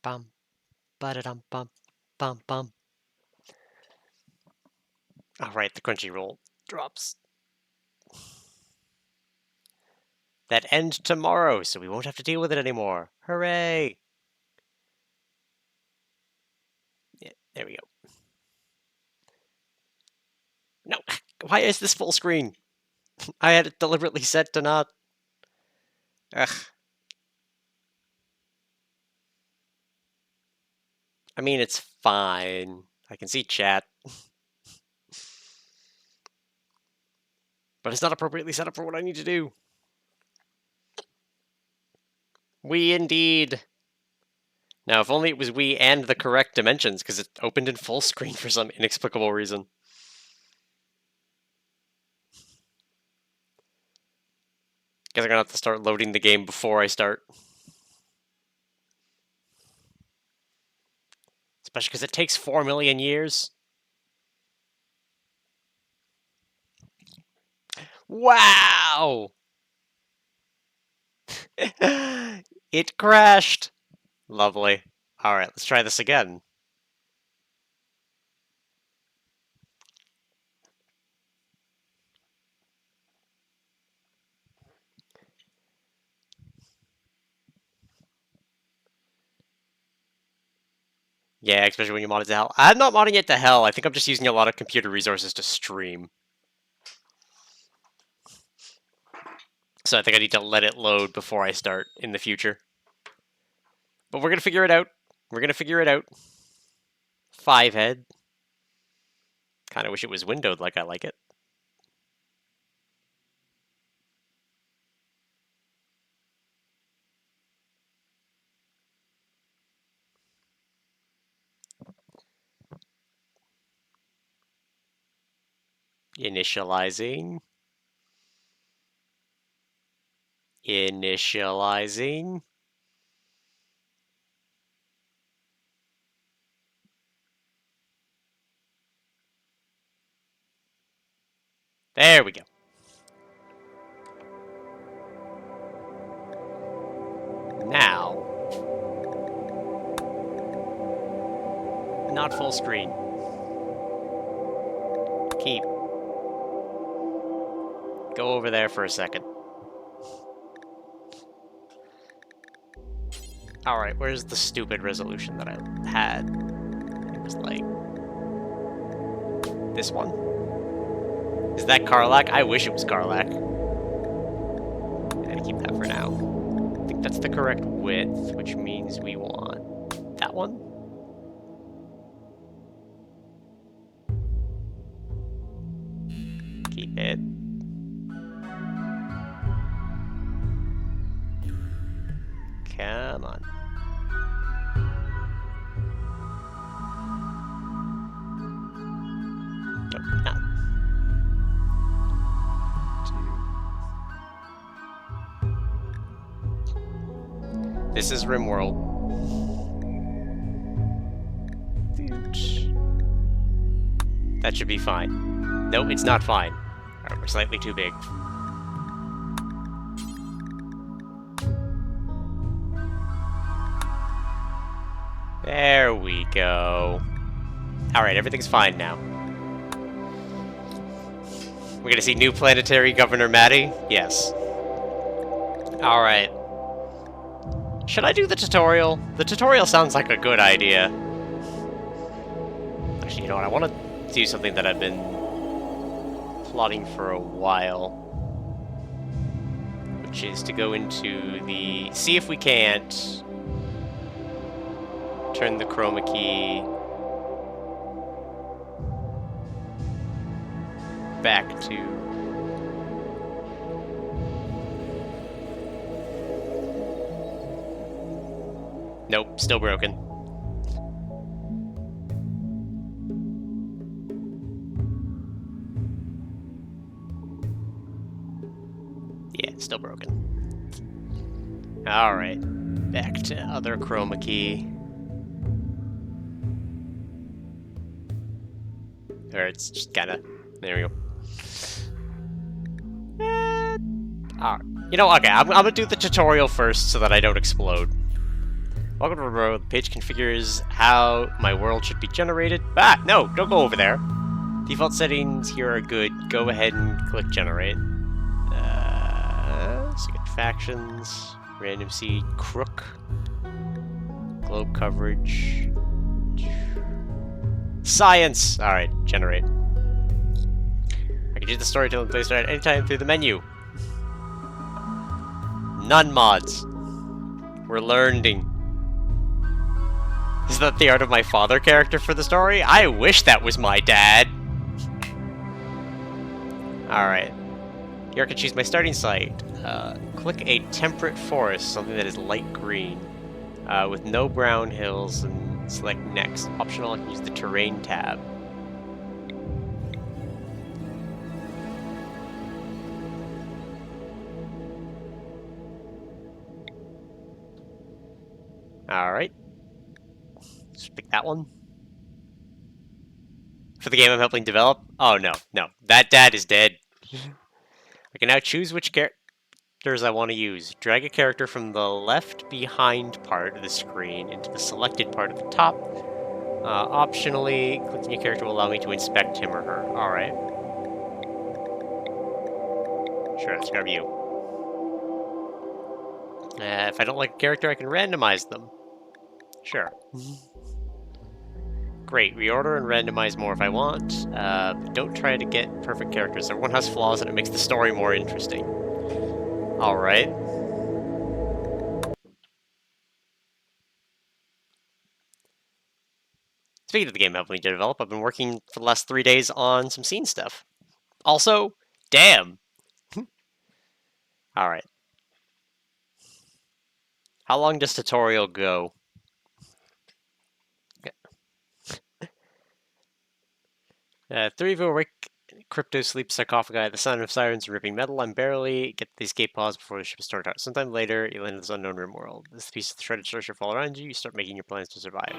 Bum, ba-da-dum, bum, bum, bum. All right, the crunchy roll drops. That ends tomorrow, so we won't have to deal with it anymore. Hooray! Yeah, there we go. No, why is this full screen? I had it deliberately set to not. Ugh. I mean, it's fine. I can see chat. But it's not appropriately set up for what I need to do. We indeed. Now, if only it was we and the correct dimensions, because it opened in full screen for some inexplicable reason. Guess I'm gonna have to start loading the game before I start. Especially because it takes 4 million years. Wow! It crashed! Lovely. Alright, let's try this again. Yeah, especially when you mod it to hell. I'm not modding it to hell. I think I'm just using a lot of computer resources to stream. So I think I need to let it load before I start in the future. But we're gonna figure it out. We're gonna figure it out. 5 head. Kinda wish it was windowed like I like it. Initializing. Initializing. There we go. Now. Not full screen. Keep. Go over there for a second. Alright, where's the stupid resolution that I had? It was like... this one? Is that Karlak? I wish it was Karlak. I'm gonna keep that for now. I think that's the correct width, which means we want that one. Keep it. Come on. Nope, not. This is RimWorld. That should be fine. Nope, it's not fine. Alright, we're slightly too big. There we go. Alright, everything's fine now. We're gonna see new planetary Governor Maddie? Yes. Alright. Should I do the tutorial? The tutorial sounds like a good idea. Actually, you know what? I want to do something that I've been plotting for a while. Which is to go into the... see if we can't... turn the chroma key... back to... nope, still broken. Yeah, still broken. Alright, back to other chroma key. Or it's just kinda... there we go. Alright. You know, okay, I'm gonna do the tutorial first so that I don't explode. Welcome to RimWorld. The page configures how my world should be generated. Ah, no, don't go over there. Default settings here are good. Go ahead and click generate. So you get factions, random seed, crook, globe coverage, science. All right, generate. I can do the storytelling play start at any time through the menu. None mods. We're learning. Is that the art of my father character for the story? I wish that was my dad. Alright. Here I can choose my starting site. Click a temperate forest, something that is light green, with no brown hills, and select next. Optional, I can use the terrain tab. Alright. Just pick that one. For the game I'm helping develop? Oh no, no. That dad is dead. I can now choose which characters I want to use. Drag a character from the left behind part of the screen into the selected part at the top. Optionally, clicking a character will allow me to inspect him or her. Alright. Sure, let's grab you. If I don't like a character, I can randomize them. Sure. Great, reorder and randomize more if I want, but don't try to get perfect characters. Everyone has flaws and it makes the story more interesting. Alright. Speaking of the game helping me develop, I've been working for the last 3 days on some scene stuff. Also, damn! Alright. How long does tutorial go? Three of you awake crypto sleep sarcophagi, the sound of sirens and ripping metal. I'm barely get the escape pods before the ship starts out. Sometime later, you land in this unknown rim world. This piece of the shredded structure fall around you. You start making your plans to survive.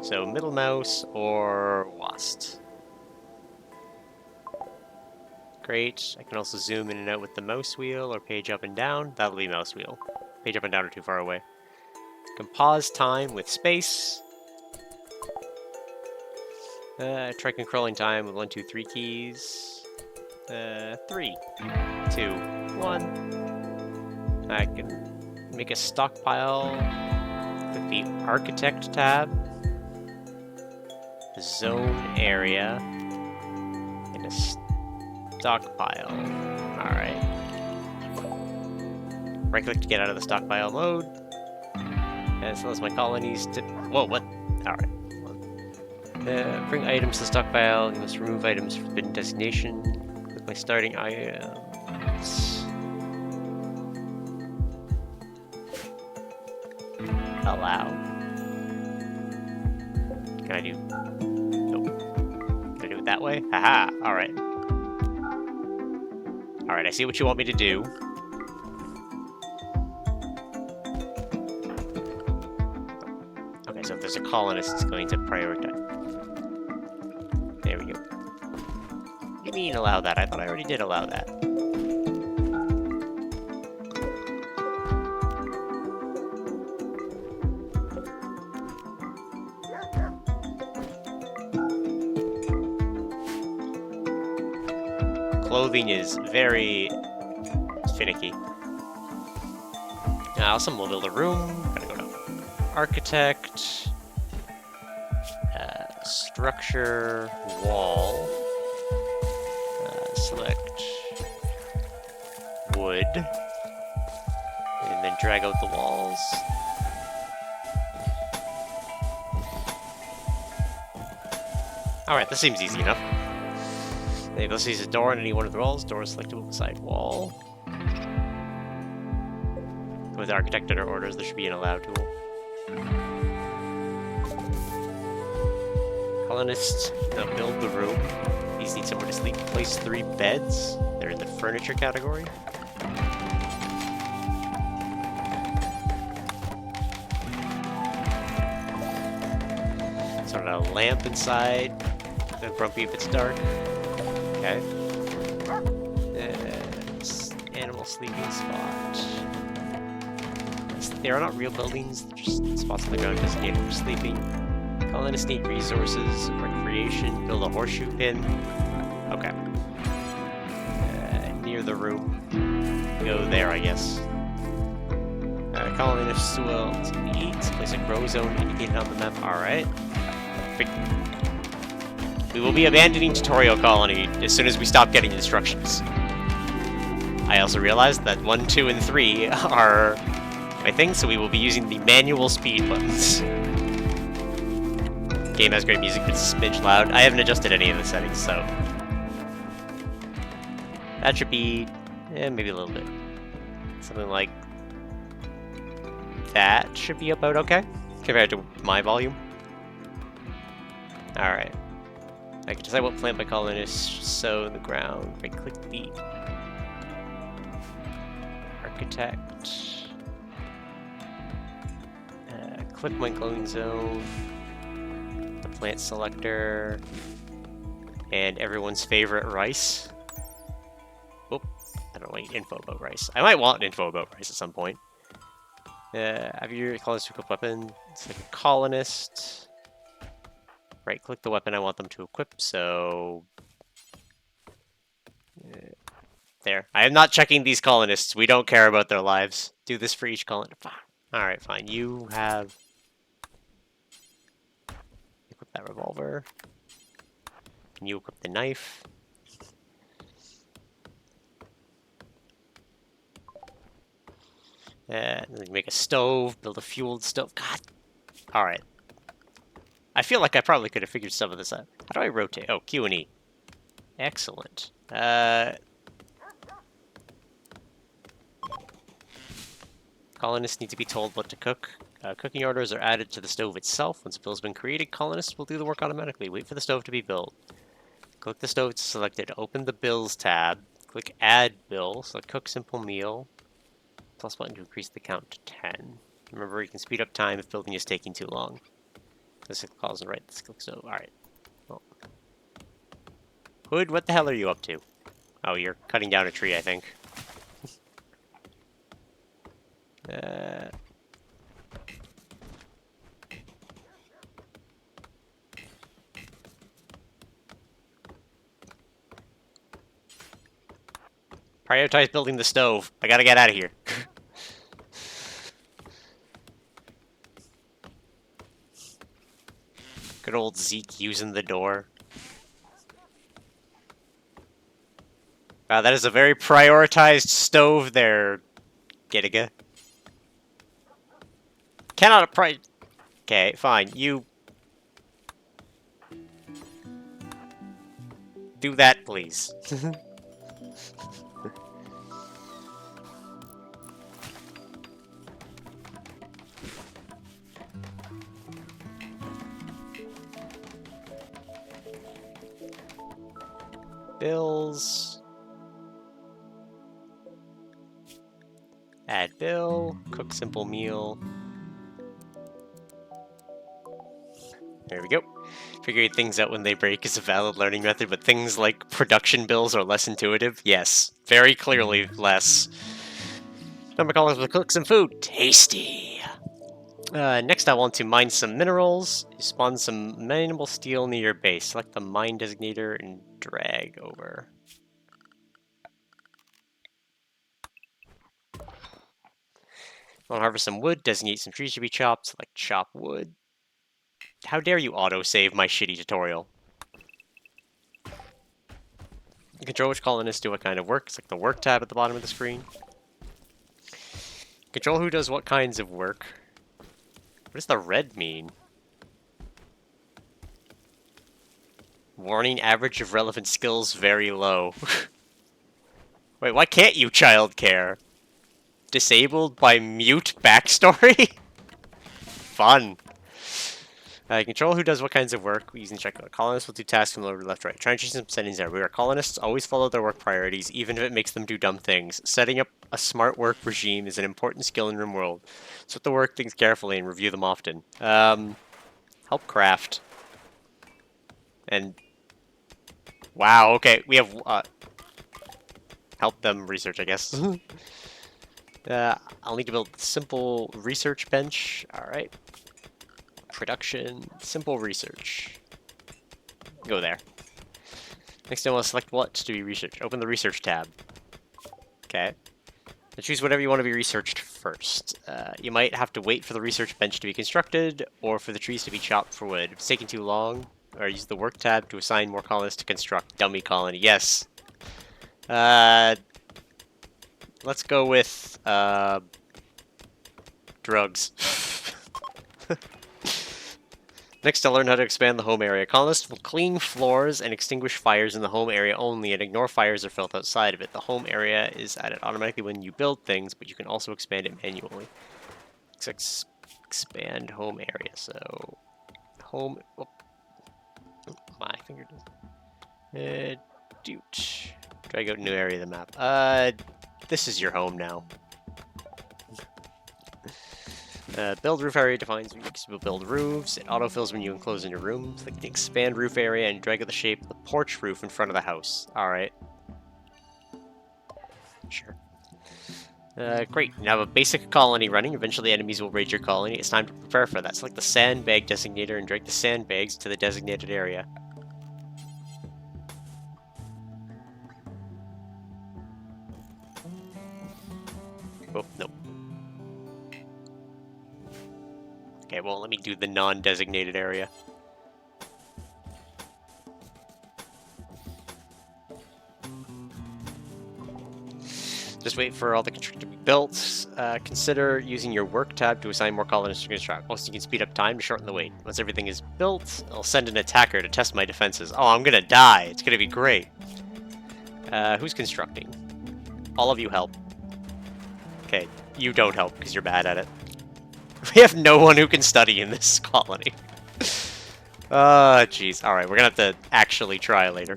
So middle mouse or WASD. Great. I can also zoom in and out with the mouse wheel or page up and down. That'll be mouse wheel. Page up and down are too far away. Can pause time with space. Try controlling time with 1, 2, 3 keys. 3, 2, 1. I can make a stockpile. Click the architect tab. Zone area. And a stockpile. Alright. Right click to get out of the stockpile mode. And so that's my colonies to. Whoa, what? Alright. Bring items to the stockpile. You must remove items from forbidden destination. Click my starting items. Allow. Can I do? Nope. Can I do it that way? Haha. Alright. Alright, I see what you want me to do. Okay, so if there's a colonist, it's going to prioritize. There we go. What do you mean allow that? I thought I already did allow that. Clothing is very finicky. Now, also we'll build a room. Gotta go to architect, structure, wall, select wood, and then drag out the walls. Alright, this seems easy enough. Let's use a door on any one of the walls. Door is selectable beside wall. With architect under orders, there should be an allow tool. Colonists, now build the room. These need somewhere to sleep. Place 3 beds. They're in the furniture category. Sort of a lamp inside. Then grumpy if it's dark. Okay. Animal little sleeping spot. They are not real buildings, they're just spots on the ground designated for sleeping. Colonists need resources, recreation, build a horseshoe pin. Okay. Near the room. Go there, I guess. Colonists will eat. Place a grow zone indicated on the map. Alright. We will be abandoning tutorial colony as soon as we stop getting instructions. I also realized that 1, 2, and 3 are my thing, so we will be using the manual speed buttons. Game has great music, but it's a smidge loud. I haven't adjusted any of the settings, so that should be, maybe a little bit. Something like that should be about okay compared to my volume. All right. I can decide what plant my colonists sow in the ground. Right click the architect. Click my cloning zone. The plant selector. And everyone's favorite rice. Oop, I don't want info about rice. I might want info about rice at some point. Have your colonists equip weapon. It's like a colonist. Right click the weapon I want them to equip, so there. I am not checking these colonists. We don't care about their lives. Do this for each colonist. Alright, fine. You have equip that revolver. Can you equip the knife? Make a stove, build a fueled stove. God. Alright. I feel like I probably could have figured some of this out. How do I rotate? Oh, Q and E. Excellent. Colonists need to be told what to cook. Cooking orders are added to the stove itself. Once a bill has been created, colonists will do the work automatically. Wait for the stove to be built. Click the stove to select it. Open the Bills tab. Click Add Bill. Select Cook Simple Meal. Plus button to increase the count to 10. Remember, you can speed up time if building is taking too long. This calls and right. This click stove. Alright. Well. Hood, what the hell are you up to? Oh, you're cutting down a tree, I think. Prioritize building the stove. I gotta get out of here. Good old Zeke using the door. Wow, that is a very prioritized stove there, Gittiga. Cannot Okay, fine. You do that, please. Bills. Add bill. Cook simple meal. There we go. Figuring things out when they break is a valid learning method, but things like production bills are less intuitive? Yes. Very clearly less. Number columns will cook some food. Tasty! Next I want to mine some minerals. Spawn some mineable steel near your base. Select the mine designator and drag over. Want to harvest some wood. Designate some trees to be chopped. Select chop wood. How dare you auto-save my shitty tutorial? You control which colonists do what kind of work. It's like the work tab at the bottom of the screen. Control who does what kinds of work. What does the red mean? Warning, average of relevant skills very low. Wait, why can't you childcare? Disabled by mute backstory? Fun. Control who does what kinds of work using check. Colonists will do tasks from left to right. Try and change some settings there. We are colonists always follow their work priorities, even if it makes them do dumb things. Setting up a smart work regime is an important skill in RimWorld. Set the work things carefully and review them often. Help craft. And wow, okay, we have help them research, I guess. I'll need to build simple research bench. All right. Production, simple research. Go there. Next, I want to select what to be researched. Open the research tab. Okay. And choose whatever you want to be researched first. You might have to wait for the research bench to be constructed, or for the trees to be chopped for wood. If it's taking too long, or use the work tab to assign more colonists to construct. Dummy colony. Yes. Let's go with drugs. Next, I'll learn how to expand the home area. Colonists will clean floors and extinguish fires in the home area only, and ignore fires or filth outside of it. The home area is added automatically when you build things, but you can also expand it manually. Let's expand home area. So, home. Oh, my finger. Doot. Drag out new area of the map. This is your home now. Build roof area defines we'll build roofs. It autofills when you enclose in your room. So can expand roof area and drag out the shape of the porch roof in front of the house. Alright. Sure. Great. Now have a basic colony running. Eventually enemies will raid your colony. It's time to prepare for that. Select the sandbag designator and drag the sandbags to the designated area. Oh, nope. Okay, well, let me do the non-designated area. Just wait for all the construction to be built. Consider using your work tab to assign more colonists to construct. Also, you can speed up time to shorten the wait. Once everything is built, I'll send an attacker to test my defenses. Oh, I'm gonna die. It's gonna be great. Who's constructing? All of you help. Okay, you don't help because you're bad at it. We have no one who can study in this colony. Jeez. Alright, we're gonna have to actually try later.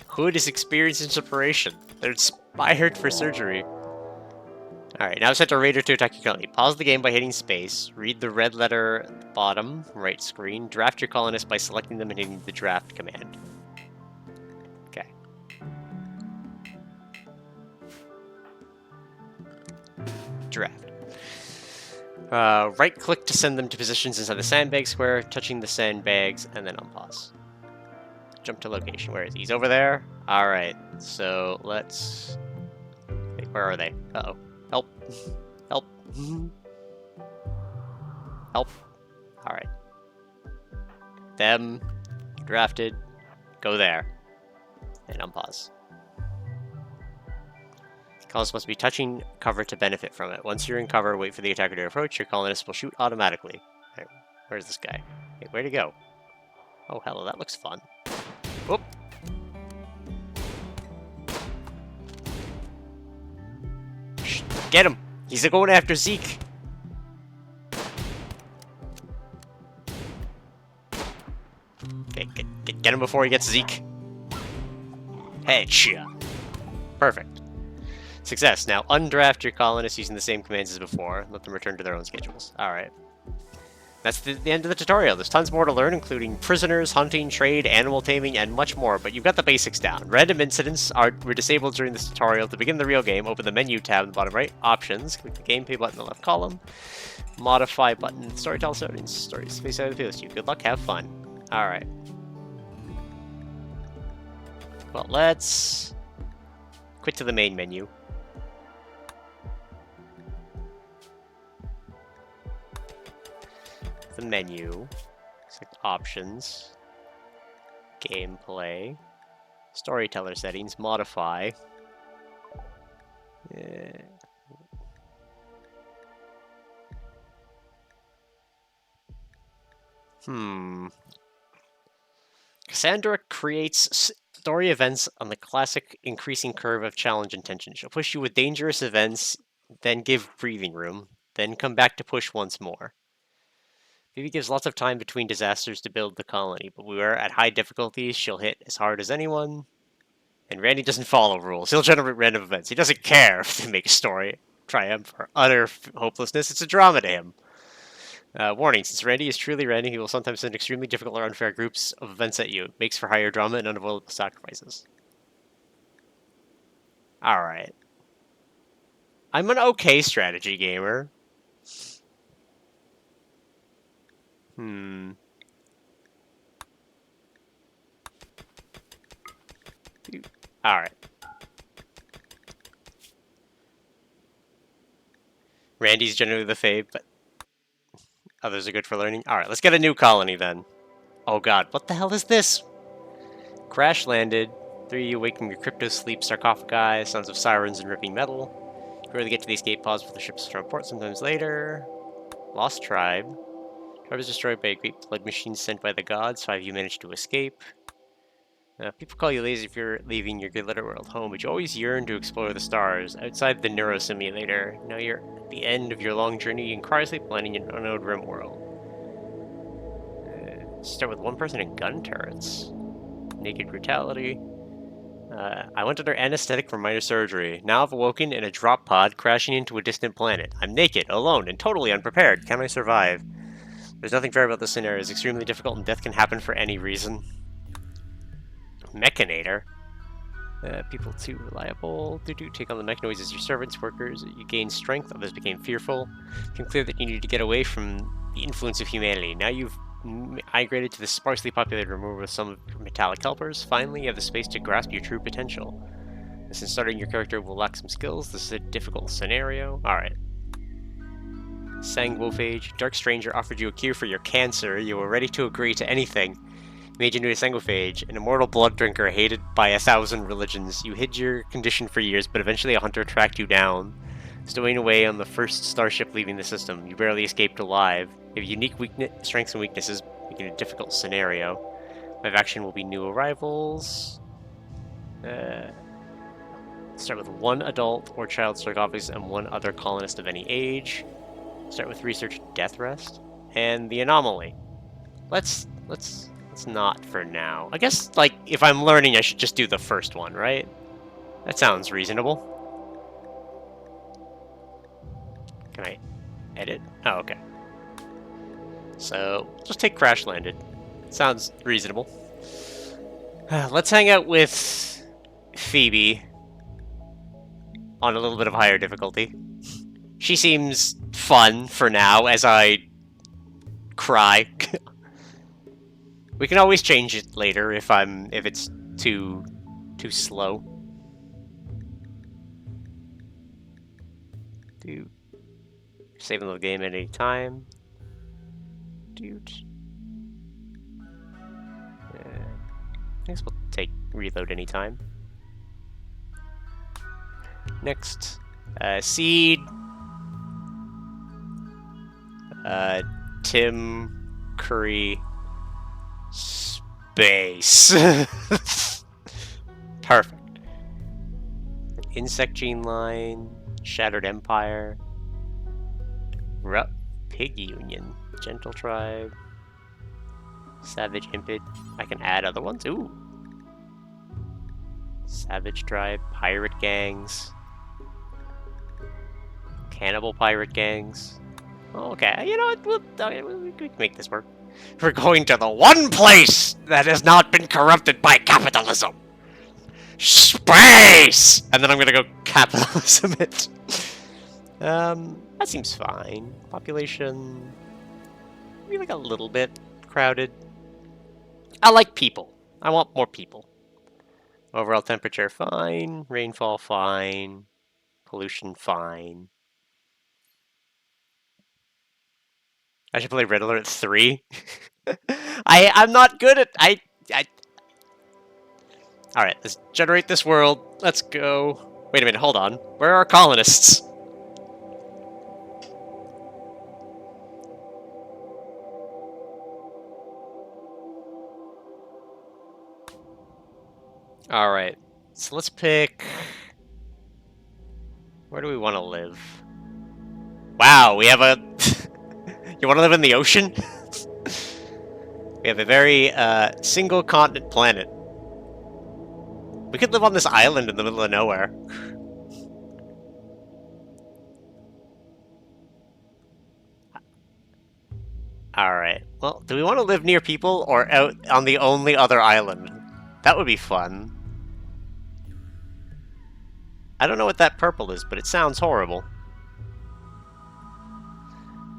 Hood is experienced in separation. They're inspired for surgery. Alright, now set a raider to attack your colony. Pause the game by hitting space. Read the red letter at the bottom right screen. Draft your colonists by selecting them and hitting the draft command. Okay. Draft. Right-click to send them to positions inside the sandbag square, touching the sandbags, and then unpause. Jump to location. Where is he? He's over there? Alright, so let's... Wait, where are they? Uh-oh. Help. Help. Help. Alright. Them. Drafted. Go there. And unpause. Colonists must be touching cover to benefit from it. Once you're in cover, wait for the attacker to approach. Your colonists will shoot automatically. Right, where's this guy? Hey, where'd he go? Oh, hello, that looks fun. Whoop! Shh, get him! He's going after Zeke! Okay, get him before he gets Zeke. Headshot. Perfect. Success. Now undraft your colonists using the same commands as before. Let them return to their own schedules. Alright. That's the end of the tutorial. There's tons more to learn, including prisoners, hunting, trade, animal taming, and much more, but you've got the basics down. Random incidents were disabled during this tutorial. To begin the real game, open the menu tab in the bottom right, options, click the gameplay button in the left column, modify button, storytell settings, stories, space out of the you. Good luck, have fun. Alright. Well, let's quit to the main menu. The menu, select options, gameplay, storyteller settings, modify. Cassandra creates story events on the classic increasing curve of challenge and tension. She'll push you with dangerous events, then give breathing room, then come back to push once more. Phoebe gives lots of time between disasters to build the colony, but we are at high difficulties. She'll hit as hard as anyone. And Randy doesn't follow rules. He'll generate random events. He doesn't care if they make a story, triumph, or utter hopelessness. It's a drama to him. Warning, since Randy is truly Randy, he will sometimes send extremely difficult or unfair groups of events at you. It makes for higher drama and unavoidable sacrifices. Alright. I'm an okay strategy gamer. Alright. Randy's generally the fave, but others are good for learning. Alright, let's get a new colony then. Oh god, what the hell is this? Crash landed. 3, awakening your crypto sleep sarcophagi, sounds of sirens and ripping metal. You rarely get to the escape pods with the ship's strong port sometimes later. Lost tribe. Tribe was destroyed by a great blood machine sent by the gods. 5 you managed to escape. People call you lazy if you're leaving your good little world home, but you always yearn to explore the stars outside the neurosimulator. Now you're at the end of your long journey in cryosleep, landing in unknown RimWorld. Start with one person in gun turrets. Naked brutality. I went under anesthetic for minor surgery. Now I've awoken in a drop pod crashing into a distant planet. I'm naked, alone, and totally unprepared. Can I survive? There's nothing fair about this scenario. It's extremely difficult and death can happen for any reason. Mechanator. People too reliable. Take on the mech noises. Your servants, workers. You gain strength. Others became fearful. It became clear that you needed to get away from the influence of humanity. Now you've migrated to the sparsely populated removal with some metallic helpers. Finally, you have the space to grasp your true potential. Since starting your character will lack some skills, this is a difficult scenario. Alright. Sanguophage. Dark Stranger offered you a cure for your cancer. You were ready to agree to anything. Made you into a sanguophage, an immortal blood drinker hated by 1,000 religions. You hid your condition for years, but eventually a hunter tracked you down. Stowing away on the first starship leaving the system, you barely escaped alive. You have unique strengths and weaknesses, making it a difficult scenario. Live action will be new arrivals. Start with 1 adult or child sarcophagus and 1 other colonist of any age. Start with research death rest. And the anomaly. Let's not for now. I guess, like, if I'm learning, I should just do the first one, right? That sounds reasonable. Can I edit? Oh, okay. So, just take crash landed. Sounds reasonable. Let's hang out with Phoebe on a little bit of higher difficulty. She seems fun for now as I cry. We can always change it later if it's too slow. Dude. Saving the game at any time. Dude. I guess we'll take reload anytime. Next. Seed. Tim. Currey. Space. Perfect. Insect gene line. Shattered Empire. Pig Union. Gentle Tribe. Savage Impid. I can add other ones. Ooh. Savage Tribe. Pirate Gangs. Cannibal Pirate Gangs. Okay, you know what? We can make this work. We're going to the one place that has not been corrupted by capitalism. Space! And then I'm gonna go capitalism it. That seems fine. Population, maybe like a little bit crowded. I like people. I want more people. Overall temperature, fine. Rainfall, fine. Pollution, fine. I should play Red Alert 3. I'm not good at... Alright, let's generate this world. Let's go. Wait a minute, hold on. Where are our colonists? Alright, so let's pick... Where do we want to live? Wow, we have a... You want to live in the ocean? We have a very single continent planet. We could live on this island in the middle of nowhere. Alright. Well, do we want to live near people or out on the only other island? That would be fun. I don't know what that purple is, but it sounds horrible.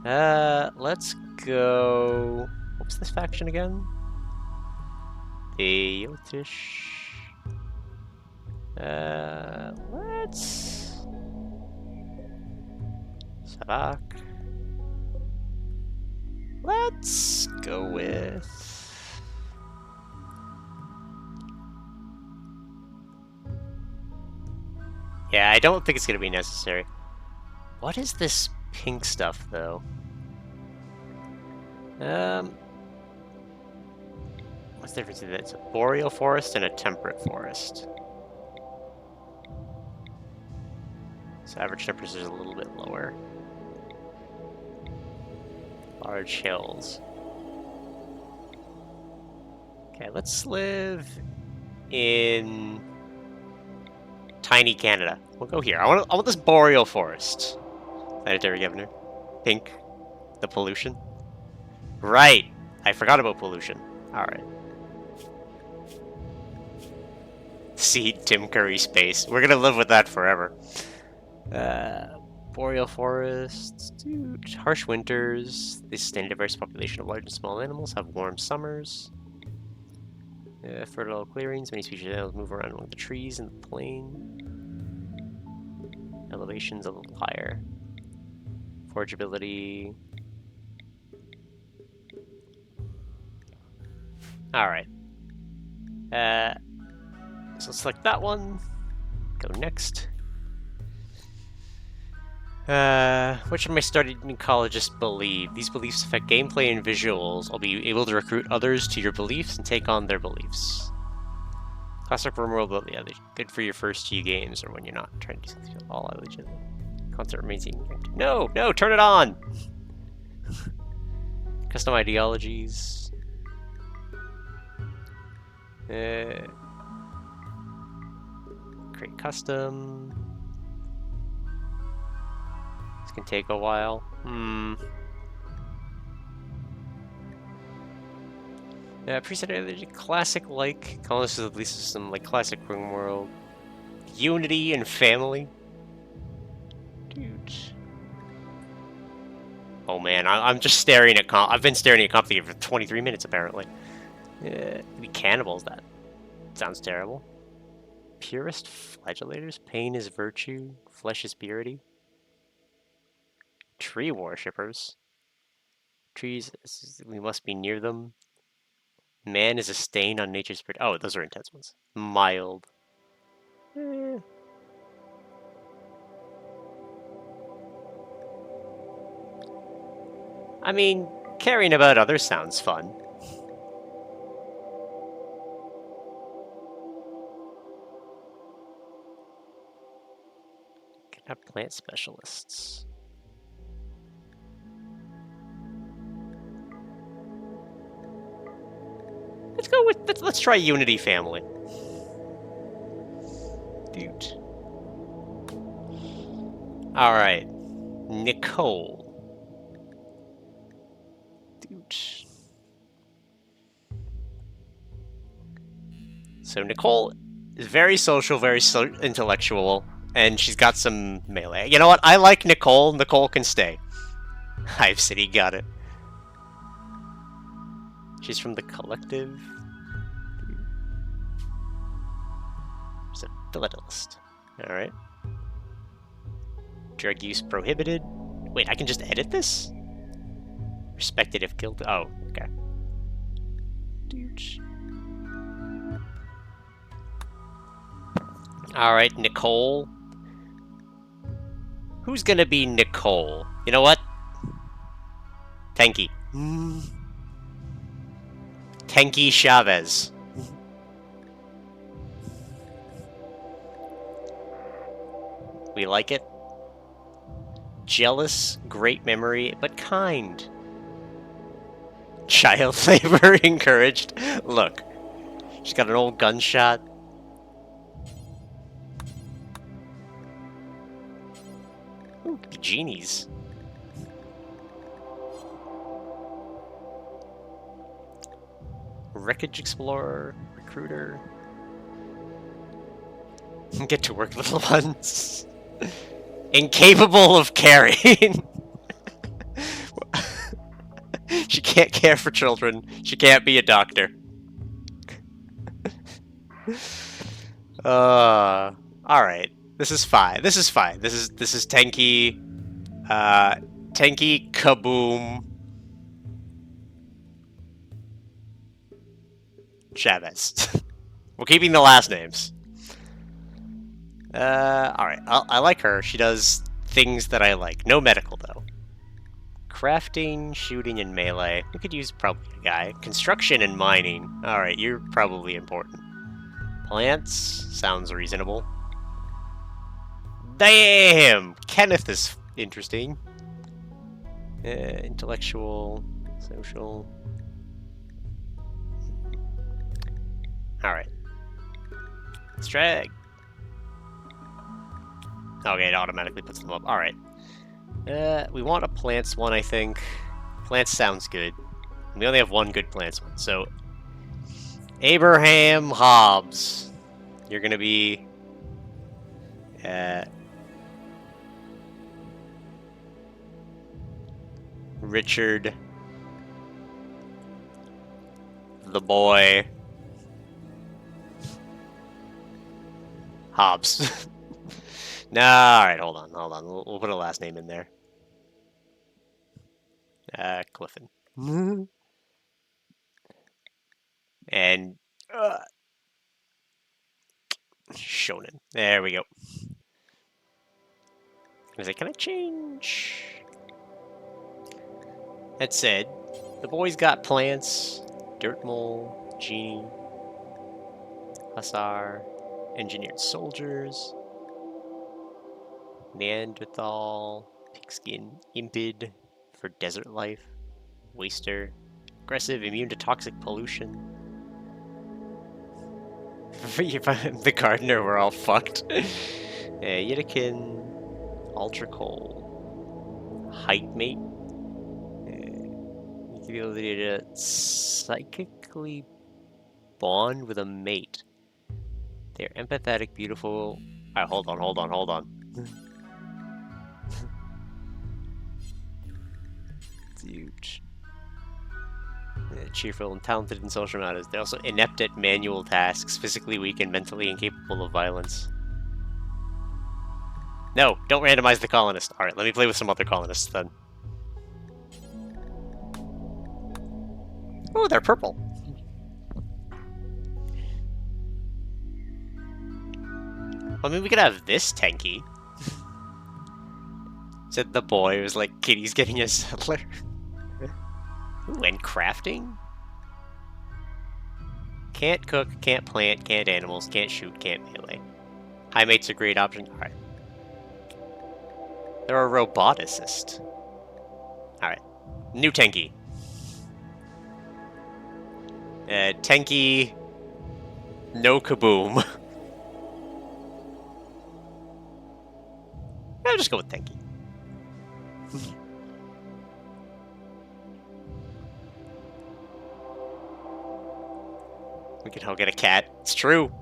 Let's go... What's this faction again? The Yotish... let's... Savak. Let's go with... Yeah, I don't think it's gonna be necessary. What is this pink stuff, though? What's the difference? It's a boreal forest and a temperate forest. So average temperature is a little bit lower. Large hills. Okay, let's live in tiny Canada. We'll go here. I want this boreal forest. Sanitary Governor. Pink. The pollution. Right. I forgot about pollution. Alright. Seed Tim Curry space. We're gonna live with that forever. Boreal forests. Dude. Harsh winters. They sustain a diverse population of large and small animals. Have warm summers. Fertile clearings. Many species of animals move around among the trees in the plain. Elevations a little higher. Forgeability. Alright. So let's select that one. Go next. Which of my studying ecologists believe? These beliefs affect gameplay and visuals. I'll be able to recruit others to your beliefs and take on their beliefs. Classic RimWorld, yeah, they're good for your first few games or when you're not trying to do something all legitimate. Concept remains inactive. No, turn it on! Custom ideologies. Create custom. This can take a while. Preset ideology, classic-like. Colonists of the belief system, like classic RimWorld. Unity and family. Dude. Oh man, I'm just staring at I've been staring at Complicated for 23 minutes apparently. Maybe cannibals, that sounds terrible. Purist flagellators, pain is virtue, flesh is purity. Tree worshippers. Trees, we must be near them. Man is a stain on nature's spirit. Oh, those are intense ones. Mild. I mean, caring about others sounds fun. Can have plant specialists. Let's go with let's try Unity family. Dude. All right, Nicole. Dude. So Nicole is very social, very intellectual, and she's got some melee. You know what? I like Nicole. Nicole can stay. Hive City got it. She's from the collective. There's a philatelist. Alright. Drug use prohibited. Wait, I can just edit this? Respected if killed. Oh, okay. Dude. Alright, Nicole. Who's gonna be Nicole? You know what? Tenki. Tenki Chavez. We like it. Jealous, great memory, but kind. Child labor encouraged. Look, she's got an old gunshot. Ooh, genies. Wreckage explorer, recruiter. Get to work, little ones. Incapable of carrying. She can't care for children. She can't be a doctor. Alright. This is fine. This is fine. This is Tenki. Tenki Kaboom Chavez. We're keeping the last names. Alright. I like her. She does things that I like. No medical, though. Crafting, shooting, and melee. We could use probably a guy. Construction and mining. Alright, you're probably important. Plants? Sounds reasonable. Damn! Kenneth is interesting. Intellectual, social. Alright. Let's drag. Okay, it automatically puts them up. Alright. We want a plants one, I think. Plants sounds good. We only have one good plants one, so... Abraham Hobbs. You're gonna be... Richard... The boy... Hobbs. Nah, alright, hold on. We'll put a last name in there. Cliffin. And... Shonen. There we go. I was like, can I change? That said, the boy's got plants, dirt mole, genie, hussar, engineered soldiers, Neanderthal, pigskin, impid for desert life, waster, aggressive, immune to toxic pollution. If I'm the gardener, we're all fucked. Yitakin, ultra coal, height mate. You can be able to psychically bond with a mate. They're empathetic, beautiful. Alright, hold on. Huge. Cheerful and talented in social matters. They're also inept at manual tasks, physically weak and mentally incapable of violence. No, don't randomize the colonist. Alright, let me play with some other colonists then. Oh, they're purple. I mean, we could have this Tenki. Said the boy. It was like, Kitty's getting a settler. Ooh, and crafting? Can't cook, can't plant, can't animals, can't shoot, can't melee. High mate's a great option. Alright. They're a roboticist. Alright. New Tenki. Tenki... No Kaboom. I'll just go with Tenki. We can all get a cat. It's true.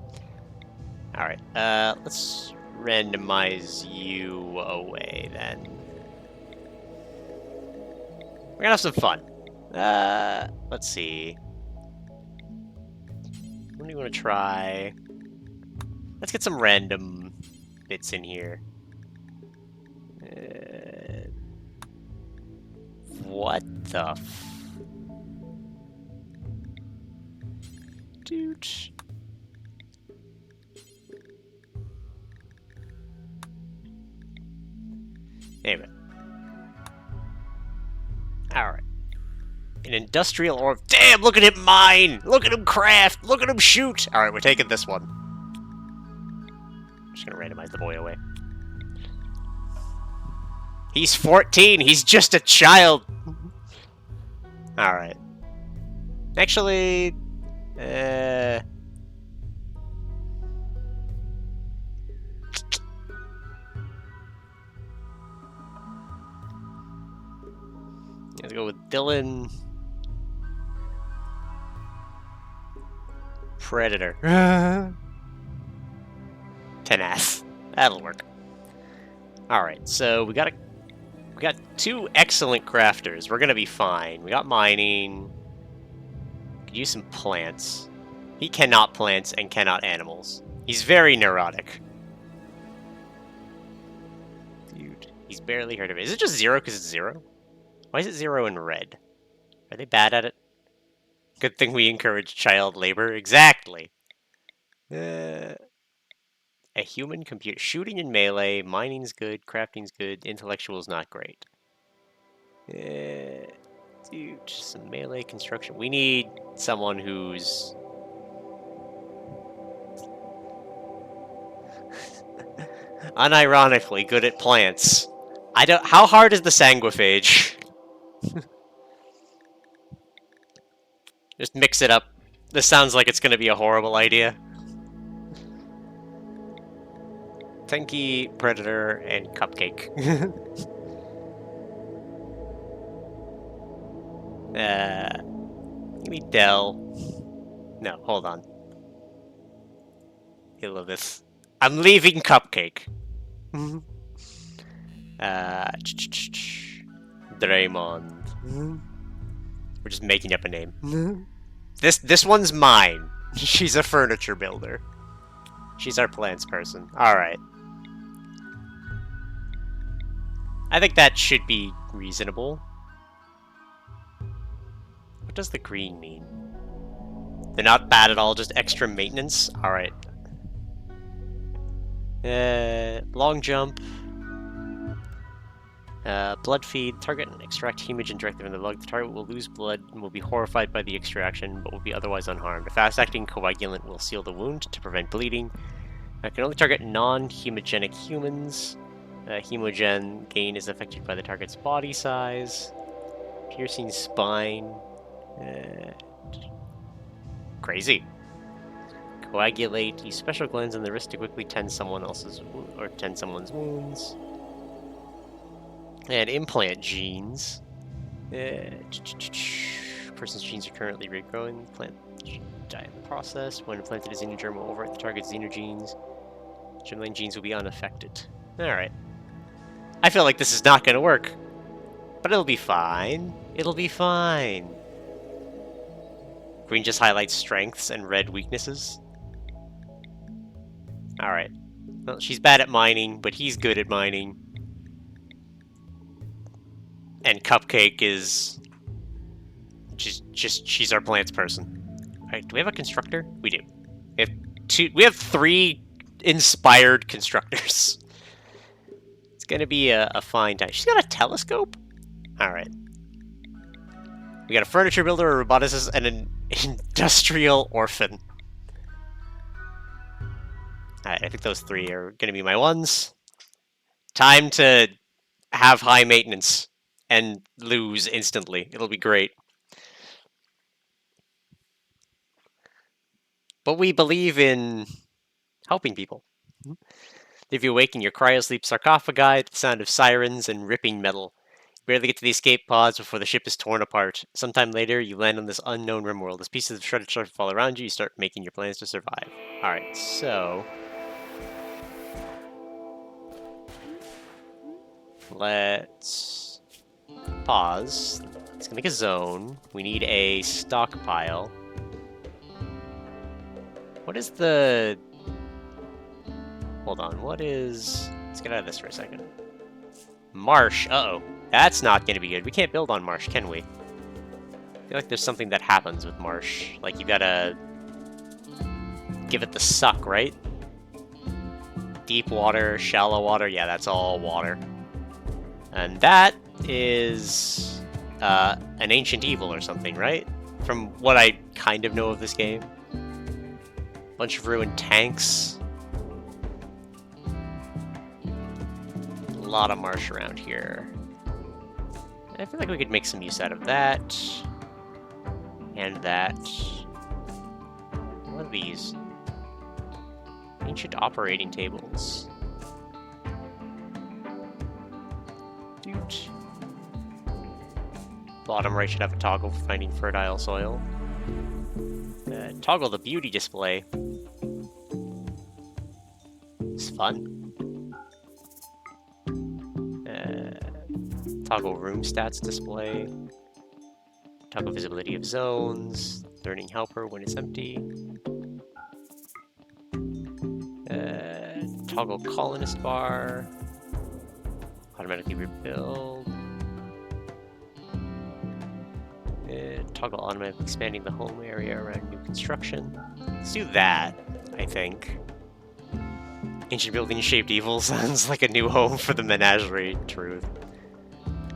Alright, let's randomize you away then. We're gonna have some fun. Let's see. What do you want to try? Let's get some random bits in here. What the dude? Anyway. Alright. An industrial orb. Damn, look at him mine! Look at him craft! Look at him shoot! Alright, we're taking this one. Just gonna randomize the boy away. He's 14! He's just a child! Alright. Actually... Let's go with Dylan. Predator. 10S. That'll work. Alright, so we got 2 excellent crafters. We're gonna be fine. We got mining. Could use some plants. He cannot plants and cannot animals. He's very neurotic. Dude, he's barely heard of it. Is it just 0 because it's 0? Why is it 0 in red? Are they bad at it? Good thing we encourage child labor. Exactly. A human computer. Shooting and melee. Mining's good. Crafting's good. Intellectual's not great. Dude, some melee construction. We need someone who's... unironically good at plants. How hard is the sanguiphage? Just mix it up. This sounds like it's going to be a horrible idea. Tenki, Predator, and Cupcake. Give me Dell. No, hold on. You'll love this. I'm leaving Cupcake. Draymond. We're just making up a name. This one's mine. She's a furniture builder. She's our plants person. Alright. I think that should be reasonable. What does the green mean? They're not bad at all, just extra maintenance? Alright. Long jump. Blood feed. Target and extract hemogen directly from the blood. The target will lose blood and will be horrified by the extraction, but will be otherwise unharmed. A fast-acting coagulant will seal the wound to prevent bleeding. I can only target non-hemogenic humans. Hemogen gain is affected by the target's body size. Piercing spine. Crazy. Coagulate. Use special glands on the wrist to quickly tend someone's wounds. And implant genes. Person's genes are currently regrowing. Plant die in the process. When implanted, a xenogerm will overwrite the target's xenogenes. Germline genes will be unaffected. Alright. I feel like this is not going to work. But it'll be fine. It'll be fine. Green just highlights strengths and red weaknesses. Alright. Well, she's bad at mining, but he's good at mining. And Cupcake is... She's our plants person. Alright, do we have a constructor? We do. We have 3 inspired constructors. It's gonna be a fine time. She's got a telescope? Alright. We got a furniture builder, a roboticist, and an industrial orphan. Alright, I think those 3 are gonna be my ones. Time to have high maintenance and lose instantly. It'll be great. But we believe in helping people. If you awaken your cryosleep sarcophagi to the sound of sirens and ripping metal. You barely get to the escape pods before the ship is torn apart. Sometime later, you land on this unknown RimWorld. As pieces of shredded stuff fall around you, you start making your plans to survive. Alright, so... let's... pause. Let's make a zone. We need a stockpile. What is the... hold on, what is... let's get out of this for a second. Marsh, uh-oh. That's not gonna be good. We can't build on marsh, can we? I feel like there's something that happens with marsh. Like, you gotta... give it the suck, right? Deep water, shallow water, yeah, that's all water. And that is... an ancient evil or something, right? From what I kind of know of this game. Bunch of ruined tanks. A lot of marsh around here. I feel like we could make some use out of that. And that. What are these? Ancient operating tables. Dude. Bottom right should have a toggle for finding fertile soil. Toggle the beauty display. It's fun. Toggle room stats display. Toggle visibility of zones. Learning helper when it's empty. Toggle colonist bar. Automatically rebuild. Toggle automatically expanding the home area around new construction. Let's do that, I think. Ancient building shaped evil sounds like a new home for the menagerie. Truth.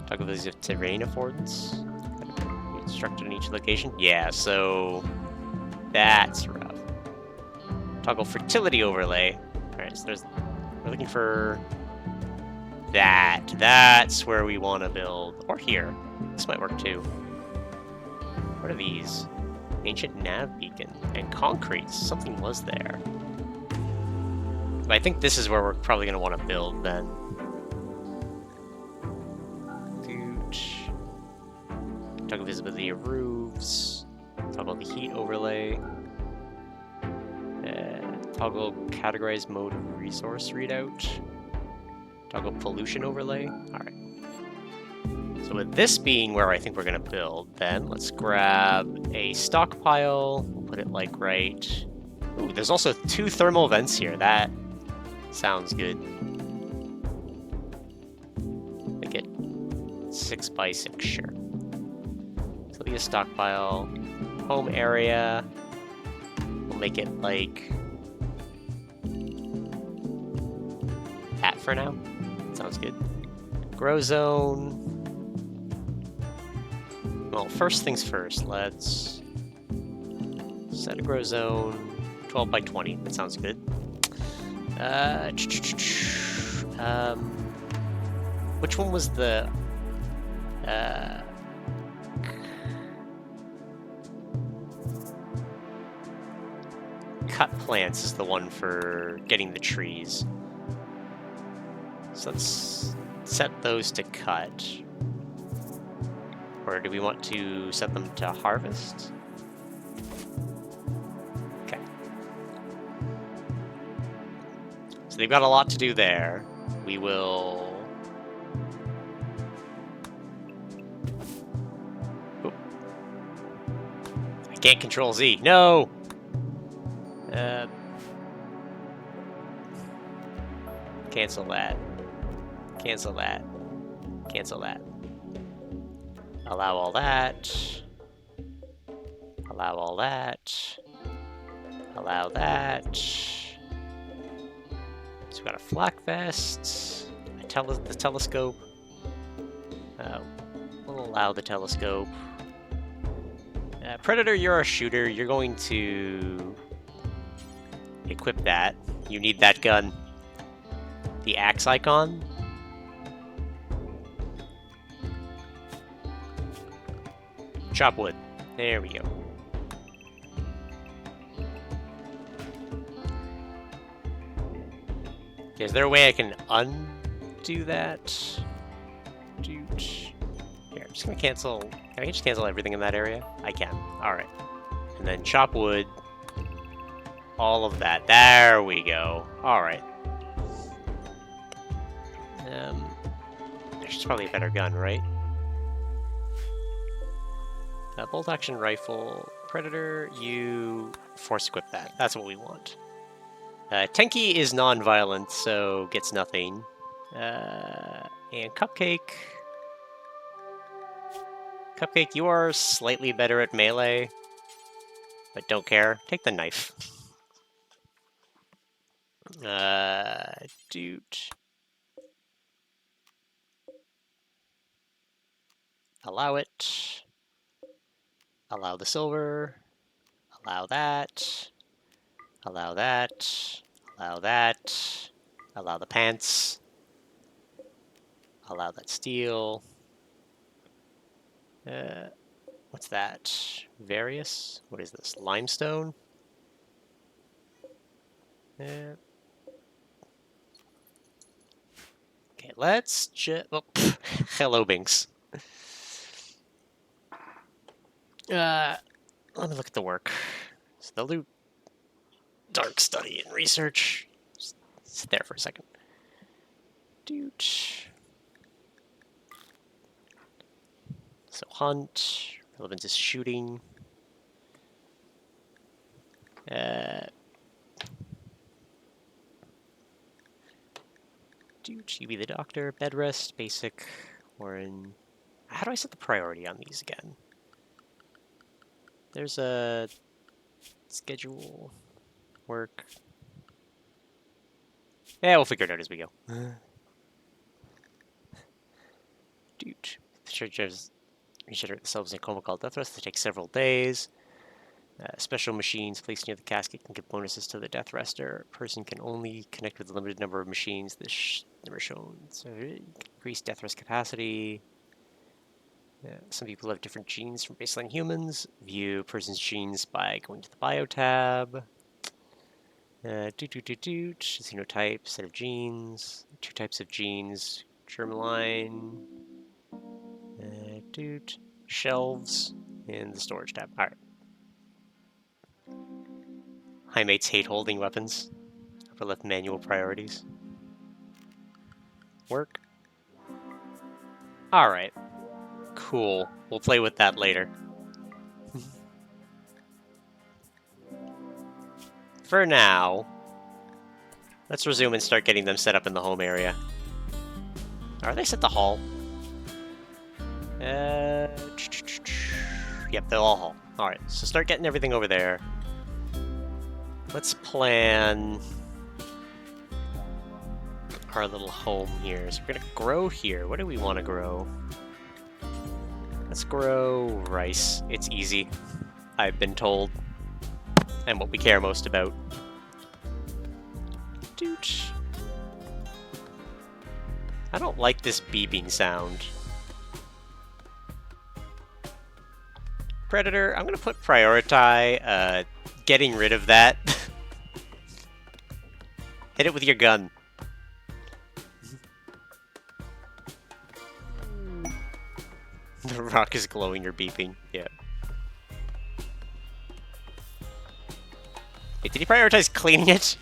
Toggle visit terrain affordance. Constructed in each location. Yeah, so that's rough. Toggle fertility overlay. Alright, so we're looking for that. That's where we want to build. Or here. This might work too. What are these? Ancient nav beacon and concrete. Something was there. But I think this is where we're probably going to want to build then. Toggle visibility of roofs. Toggle the heat overlay. Toggle categorize mode of resource readout. Toggle pollution overlay. Alright. So with this being where I think we're going to build, then let's grab a stockpile. We'll put it like right... Ooh, there's also 2 thermal vents here. That sounds good. Make it 6 by 6, sure. So be a stockpile. Home area. We'll make it like... that for now. Sounds good. Grow zone. Well, first things first, let's set a grow zone 12 by 20. That sounds good. Which one was the cut plants is the one for getting the trees. So let's set those to cut. Or do we want to set them to harvest? Okay. So they've got a lot to do there. We will... Oop. I can't control Z. No! Cancel that. Cancel that. Cancel that. Allow all that. Allow all that. Allow that. So we got a flak vest. The telescope. We'll allow the telescope. Predator, you're a shooter. You're going to equip that. You need that gun. The axe icon. Chop wood. There we go. Okay, is there a way I can undo that? Dude. Here, I'm just gonna cancel. Can I just cancel everything in that area? I can. Alright. And then chop wood. All of that. There we go. Alright. There's probably a better gun, right? Bolt action rifle. Predator, you force equip that. That's what we want. Tenki is non-violent, so gets nothing. And Cupcake. Cupcake, you are slightly better at melee, but don't care. Take the knife. Dude. Allow it. Allow the silver. Allow that. Allow that. Allow that. Allow the pants. Allow that steel. What's that? Various? What is this? Limestone? Okay, let's just... Oh, hello, Binks. Let me look at the work. So they'll do dark study and research. Just sit there for a second. Dude. So hunt. Relevance is shooting. Dude, you be the doctor. Bed rest, basic, Warren. How do I set the priority on these again? There's a schedule, work. Yeah, we'll figure it out as we go. Dude, the churches regenerate themselves in a coma called death rest. They take several days. Special machines placed near the casket can give bonuses to the death rester. A person can only connect with a limited number of machines. This never shown. So increase death rest capacity. Some people have different genes from baseline humans. View a person's genes by going to the bio tab. Xenotype, set of genes. 2 types of genes. Germline. Shelves. And the storage tab. Alright. High mates hate holding weapons. Upper left manual priorities. Work. Alright. Cool. We'll play with that later. For now, let's resume and start getting them set up in the home area. Are they set to hall? Yep, they'll all hall. Alright, so start getting everything over there. Let's plan our little home here. So we're gonna grow here. What do we want to grow? Let's grow rice. It's easy, I've been told. And what we care most about. Dude. I don't like this beeping sound. Predator, I'm gonna put prioritize, getting rid of that. Hit it with your gun. The rock is glowing or beeping, yeah. Wait, did he prioritize cleaning it?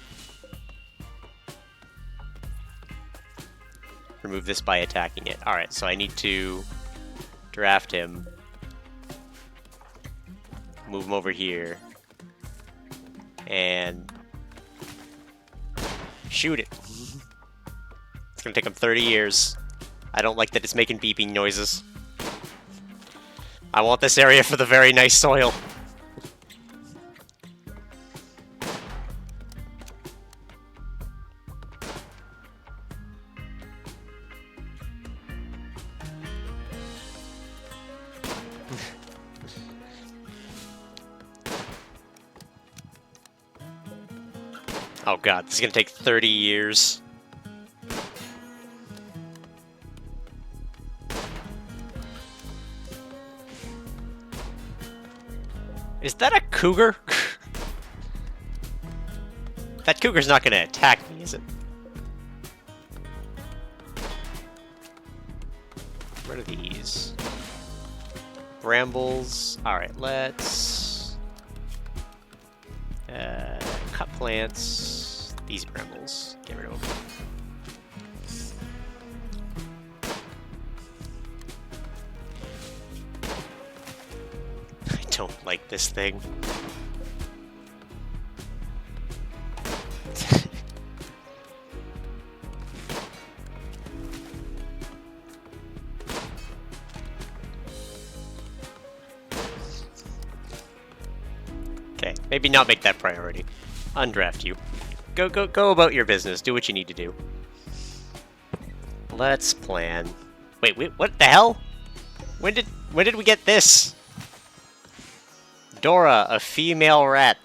Remove this by attacking it. Alright, so I need to draft him. Move him over here. And shoot it. It's gonna take him 30 years. I don't like that it's making beeping noises. I want this area for the very nice soil. Oh god, this is gonna take 30 years. Is that a cougar? That cougar's not gonna attack me, is it? What are these? Brambles. Alright, let's... cut plants. These brambles. Get rid of them. I don't like this thing. Okay, maybe not make that priority. Undraft you. Go about your business. Do what you need to do. Let's plan. Wait, what the hell? When did we get this? Dora, a female rat.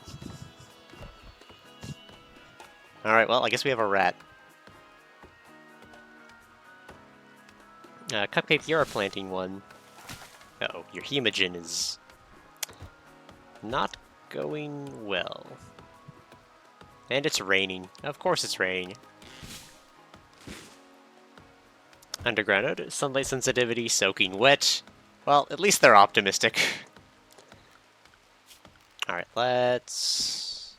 Alright, well, I guess we have a rat. Cupcake, you're a planting one. Uh-oh, your hemogen is not going well. And it's raining. Of course it's raining. Underground, sunlight sensitivity, soaking wet. Well, at least they're optimistic. Alright, let's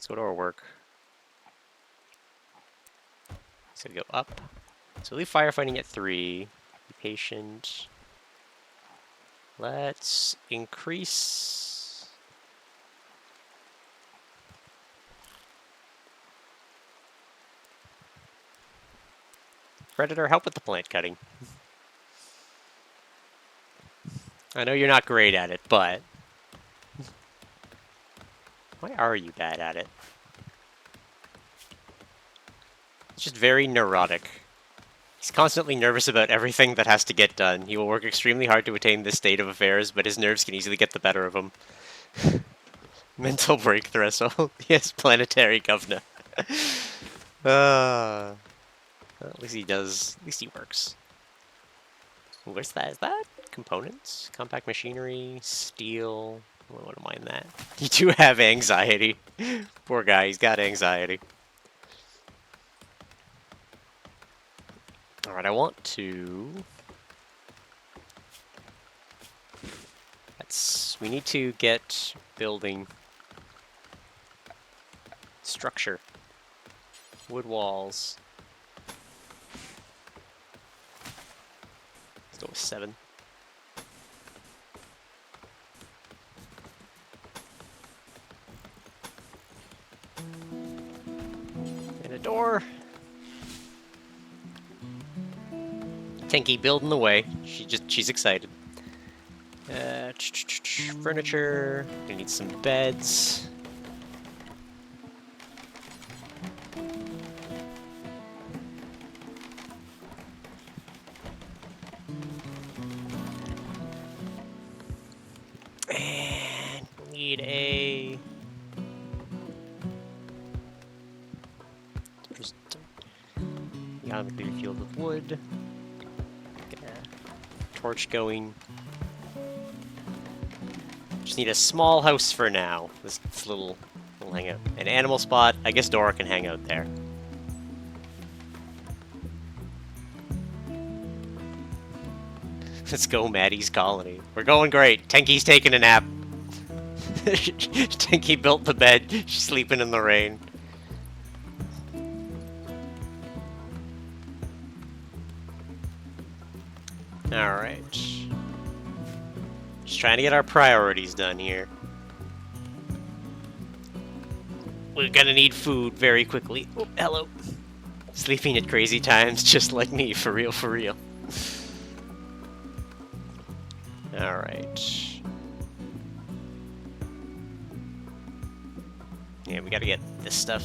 go to our work. So go up. So leave firefighting at 3. Be patient. Let's increase. Predator, help with the plant cutting. I know you're not great at it, but why are you bad at it? It's just very neurotic. He's constantly nervous about everything that has to get done. He will work extremely hard to attain this state of affairs, but his nerves can easily get the better of him. Mental break threshold. Yes, planetary governor. At least he does. At least he works. Where's that? Is that components? Compact machinery, steel. I wouldn't mind that. You do have anxiety. Poor guy, he's got anxiety. Alright, I want to... We need to get building structure. Wood walls. Let's go with 7. And a door. Tenki building away. She's excited. Furniture. We need some beds. And we need a... Got a clear field of wood. Get a torch going. Just need a small house for now. This little hangout. An animal spot. I guess Dora can hang out there. Let's go, Maddie's colony. We're going great. Tenki's taking a nap. Tenki built the bed. She's sleeping in the rain. Alright. Just trying to get our priorities done here. We're gonna need food very quickly. Oh, hello. Sleeping at crazy times, just like me, for real, for real. Alright. Yeah, we gotta get this stuff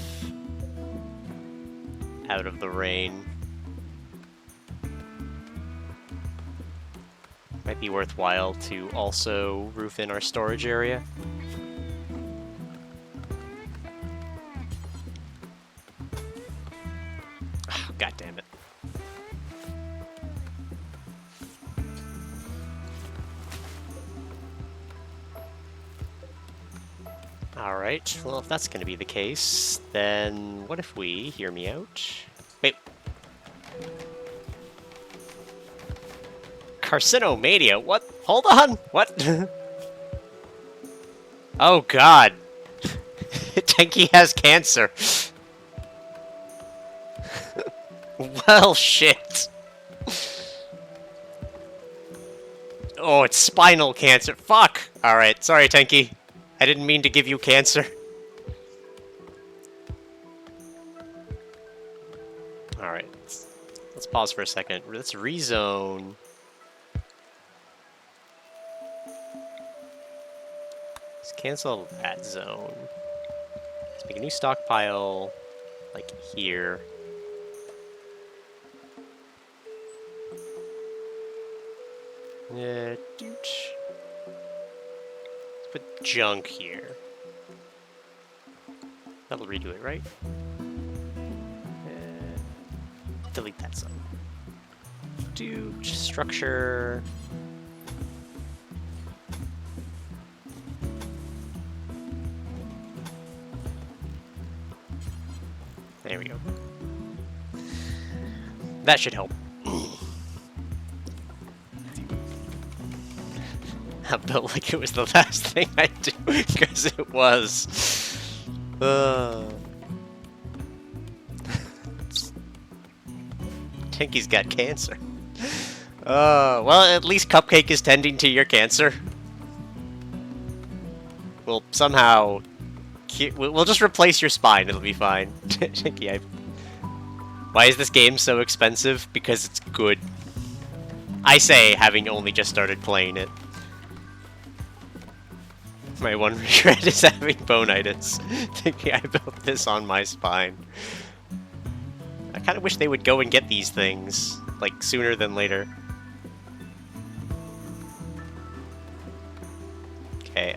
out of the rain. Might be worthwhile to also roof in our storage area. Oh, God damn it. Alright, well if that's gonna be the case, then what if we, hear me out, wait. Carcinomania, what? Hold on, what? Oh god. Tenki has cancer. Well, shit. Oh, it's spinal cancer. Fuck! Alright, sorry, Tenki. I didn't mean to give you cancer. Alright, let's pause for a second. Let's rezone. Let's cancel that zone. Let's make a new stockpile, like here. Let's put junk here. That'll redo it, right? Delete that zone. Do structure. There we go. That should help. I built like it was the last thing I'd do, because it was. Tenki's got cancer. Well, at least Cupcake is tending to your cancer. We'll somehow... We'll just replace your spine, it'll be fine. Tenki, why is this game so expensive? Because it's good. I say, having only just started playing it. My one regret is having bonitis. Thinking I built this on my spine. I kind of wish they would go and get these things, like, sooner than later. Okay,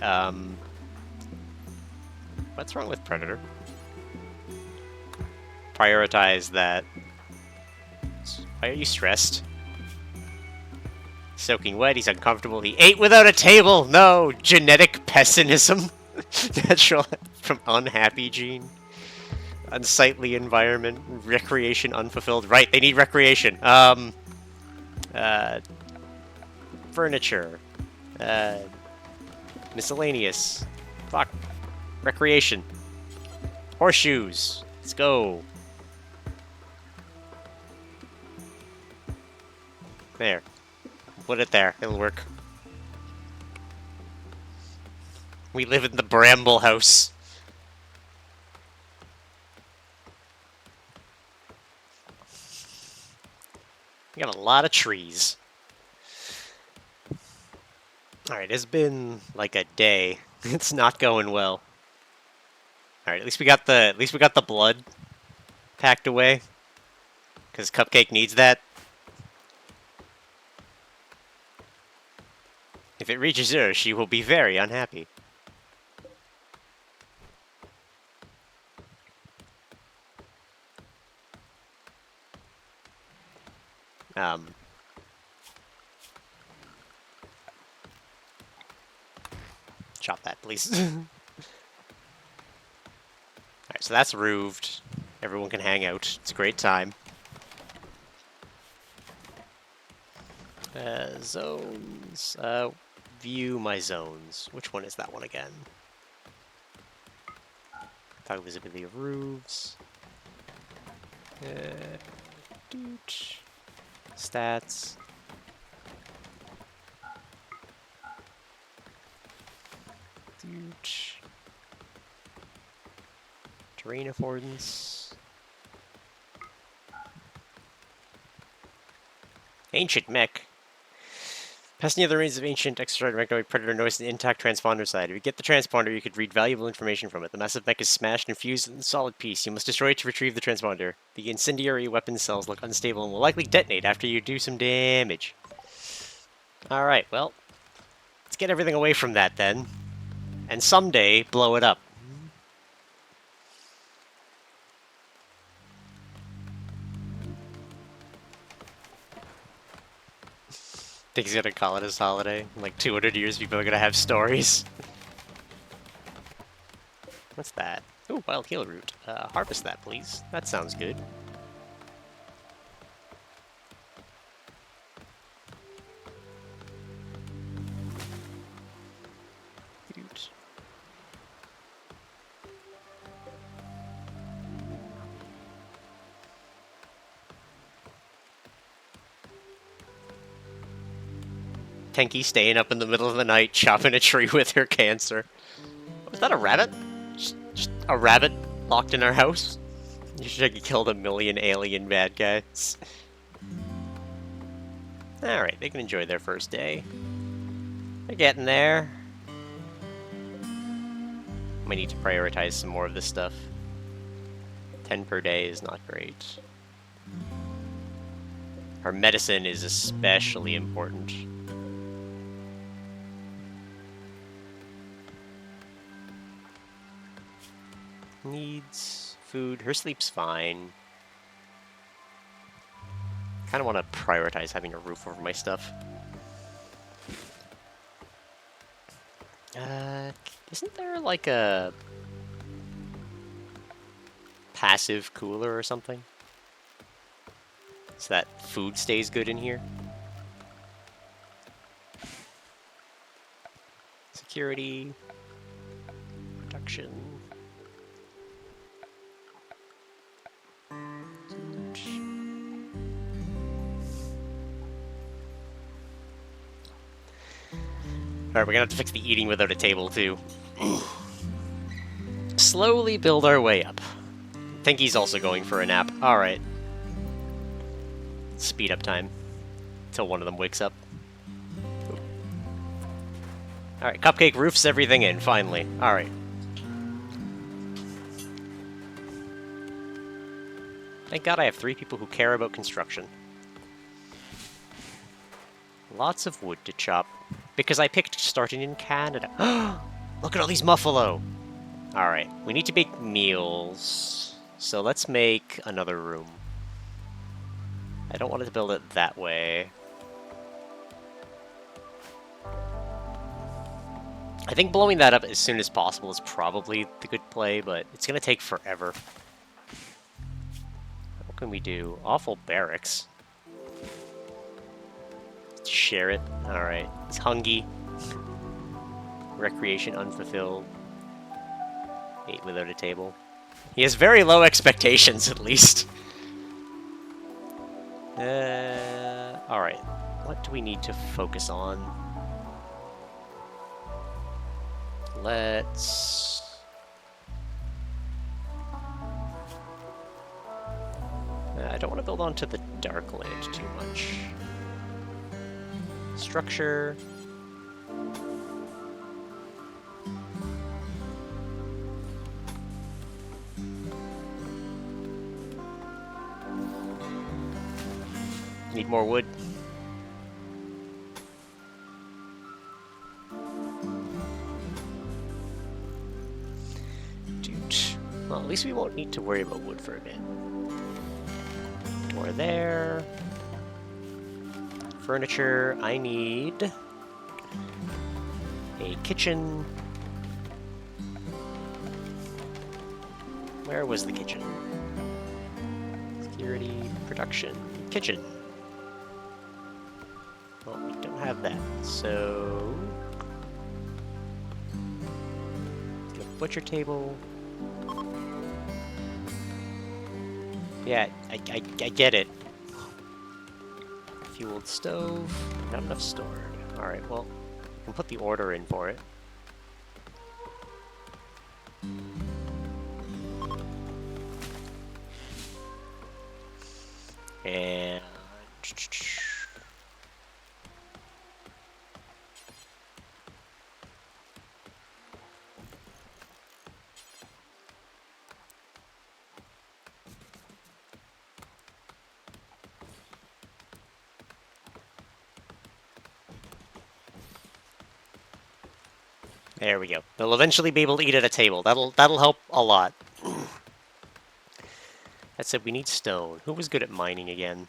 what's wrong with Predator? Prioritize that. Why are you stressed? Soaking wet, he's uncomfortable, he ate without a table! No! Genetic pessimism! Natural from unhappy gene. Unsightly environment. Recreation unfulfilled. Right, they need recreation. Furniture. Miscellaneous. Fuck. Recreation. Horseshoes. Let's go. There. Put it there. It'll work. We live in the Bramble House. We got a lot of trees. Alright, it's been like a day. It's not going well. Alright, at least we got the blood packed away. Because Cupcake needs that. If it reaches her, she will be very unhappy. Chop that, please. Alright, so that's roofed. Everyone can hang out. It's a great time. Zones. View my zones. Which one is that one again? Toggle visibility of roofs. Stats. Terrain affordance. Ancient mech. Past near the remains of ancient extraterrestrial magnoid predator noticed an intact transponder side. If you get the transponder, you could read valuable information from it. The massive mech is smashed and fused in a solid piece. You must destroy it to retrieve the transponder. The incendiary weapon cells look unstable and will likely detonate after you do some damage. Alright, well, let's get everything away from that then. And someday, blow it up. Think he's gonna call it his holiday. In like 200 years, people are gonna have stories. What's that? Ooh, wild heal root. Harvest that, please. That sounds good. Cute. Tenki staying up in the middle of the night, chopping a tree with her cancer. Was that a rabbit? Just a rabbit locked in our house? You should have killed a million alien bad guys. Alright, they can enjoy their first day. They're getting there. We need to prioritize some more of this stuff. 10 per day is not great. Our medicine is especially important. Needs food. Her sleep's fine. Kind of want to prioritize having a roof over my stuff. Isn't there like a passive cooler or something? So that food stays good in here? security, production. Alright, we're gonna have to fix the eating without a table, too. Slowly build our way up. Tenki's also going for a nap. Alright. Speed up time. Till one of them wakes up. Alright, Cupcake roofs everything in, finally. Alright. Thank God I have 3 people who care about construction. Lots of wood to chop. Because I picked starting in Canada. Look at all these muffalo! Alright, we need to make meals. So let's make another room. I don't want to build it that way. I think blowing that up as soon as possible is probably the good play, but it's going to take forever. What can we do? Awful barracks. Share it. Alright. It's hungry. Recreation unfulfilled. 8 without a table. He has very low expectations, at least. Alright. What do we need to focus on? Let's... I don't want to build onto the Darkland too much. Structure. Need more wood. Dude. Well, at least we won't need to worry about wood for a bit. Door there. Furniture. I need a kitchen. Where was the kitchen? Security, production, kitchen. Well, we don't have that, so... Get a butcher table. Yeah, I get it. Fueled stove. Not enough stored. Alright, well, we can put the order in for it. And... there we go. They'll eventually be able to eat at a table. That'll help a lot. That said, we need stone. Who was good at mining again?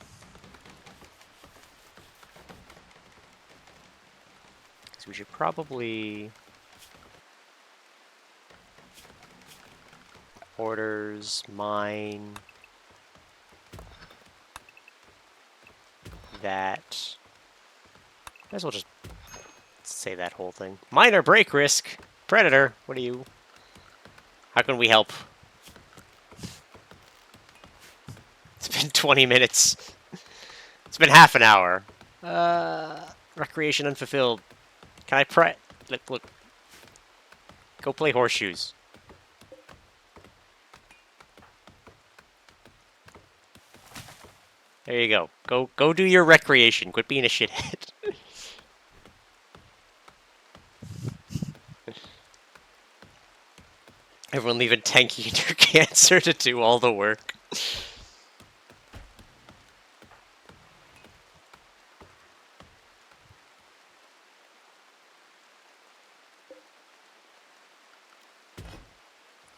Because we should probably... Orders, mine... That... Might as well just say that whole thing. Minor break risk! Predator, what are you... How can we help? It's been 20 minutes. It's been half an hour. Recreation unfulfilled. Can I pray? Look. Go play horseshoes. There you go. Go do your recreation. Quit being a shithead. Everyone leaving Tenki and your cancer to do all the work.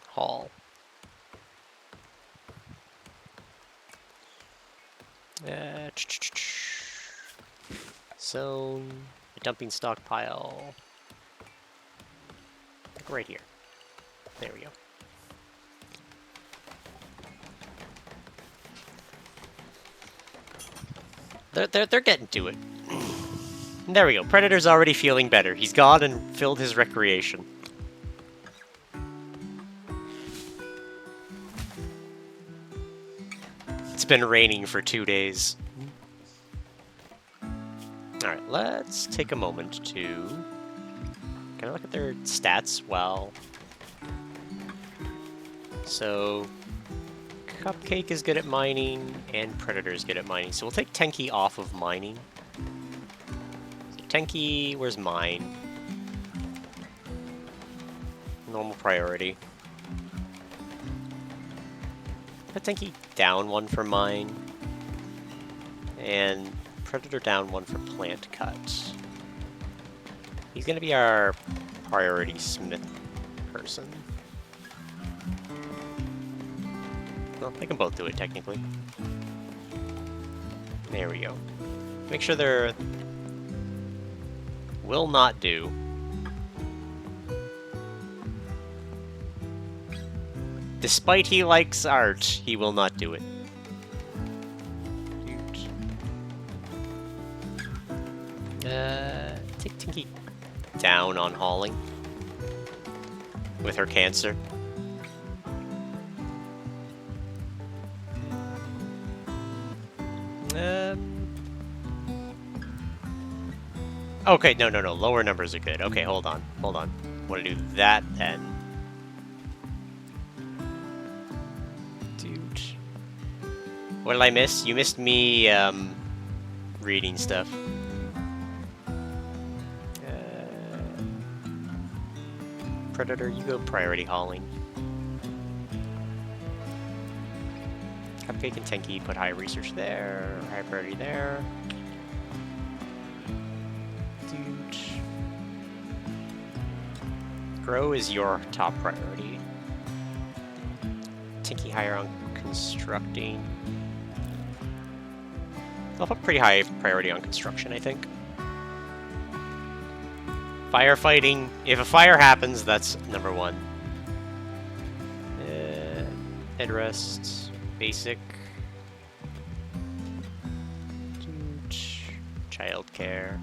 Hall. Zone. A dumping stockpile. Like right here. There we go. They're getting to it. There we go. Predator's already feeling better. He's gone and filled his recreation. It's been raining for 2 days. Alright, let's take a moment to... Can I look at their stats? Well... So... Cupcake is good at mining, and Predator is good at mining. So we'll take Tenki off of mining. So Tenki, where's mine? Normal priority. Put Tenki down 1 for mine. And Predator down 1 for plant cut. He's gonna be our priority smith person. Well, they can both do it, technically. There we go. Make sure they're... Will not do. Despite he likes art, he will not do it. Take Tenki down on hauling. With her cancer. Okay, no. Lower numbers are good. Okay, hold on. Want to do that then. Dude. What did I miss? You missed me, reading stuff. Predator, you go priority hauling. Cupcake and Tenki put high research there, high priority there. Dude. Grow is your top priority. Tenki higher on constructing. I'll put pretty high priority on construction, I think. Firefighting. If a fire happens, that's number 1. Headrest. Basic. Childcare.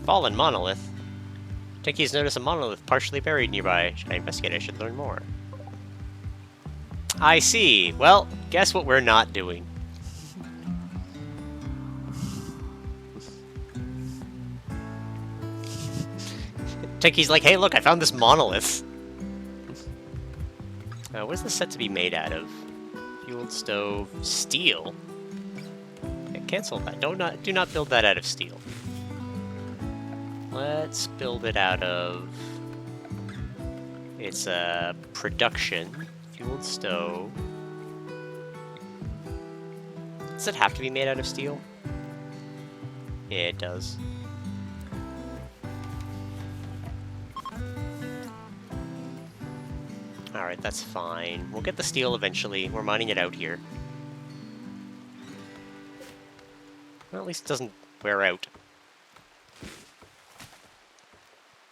Fallen monolith. Tenki's noticed a monolith partially buried nearby. Should I investigate? I should learn more. I see. Well, guess what we're not doing. Tenki's like, hey, look, I found this monolith. What's this set to be made out of? Fueled stove, steel. Okay, cancel that. Do not build that out of steel. Let's build it out of... It's a production. Fueled stove. Does it have to be made out of steel? Yeah, it does. Alright, that's fine. We'll get the steel eventually. We're mining it out here. Well, at least it doesn't wear out.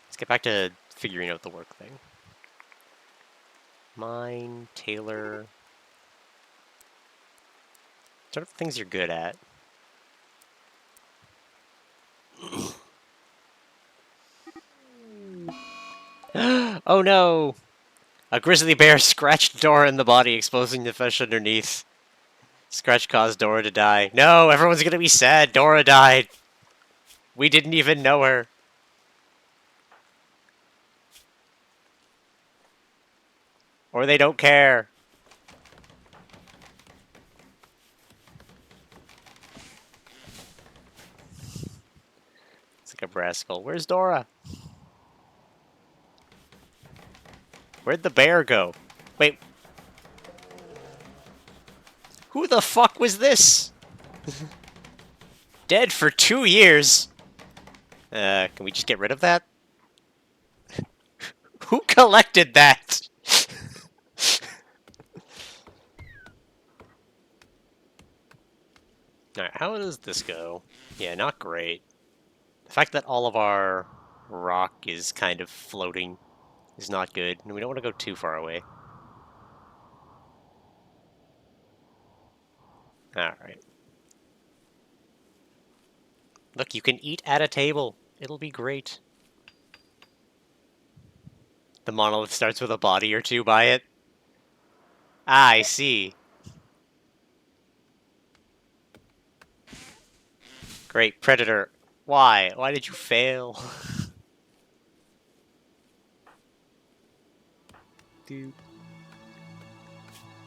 Let's get back to figuring out the work thing. Mine, tailor... What are the things you're good at? Oh no! A grizzly bear scratched Dora in the body, exposing the flesh underneath. Scratch caused Dora to die. No, everyone's gonna be sad. Dora died. We didn't even know her. Or they don't care. It's like a brass skull. Where's Dora? Where'd the bear go? Wait. Who the fuck was this? Dead for 2 years. Can we just get rid of that? Who collected that? Alright, how does this go? Yeah, not great. The fact that all of our rock is kind of floating is not good, and we don't want to go too far away. Alright. Look, you can eat at a table. It'll be great. The monolith starts with a body or two by it. Ah, I see. Great, Predator. Why? Why did you fail? Dude.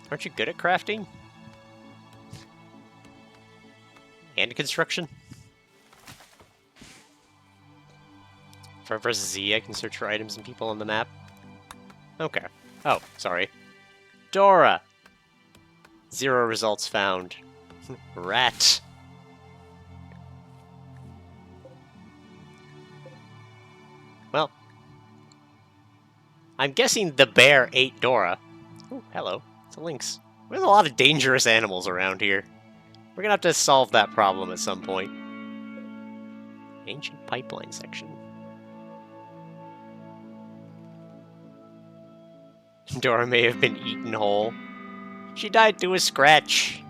Aren't you good at crafting? And construction? If I press Z, I can search for items and people on the map. Okay. Oh, sorry. Dora! 0 results found. Rat. Well, I'm guessing the bear ate Dora. Oh, hello. It's a lynx. There's a lot of dangerous animals around here. We're gonna have to solve that problem at some point. Ancient pipeline section. Dora may have been eaten whole. She died to a scratch.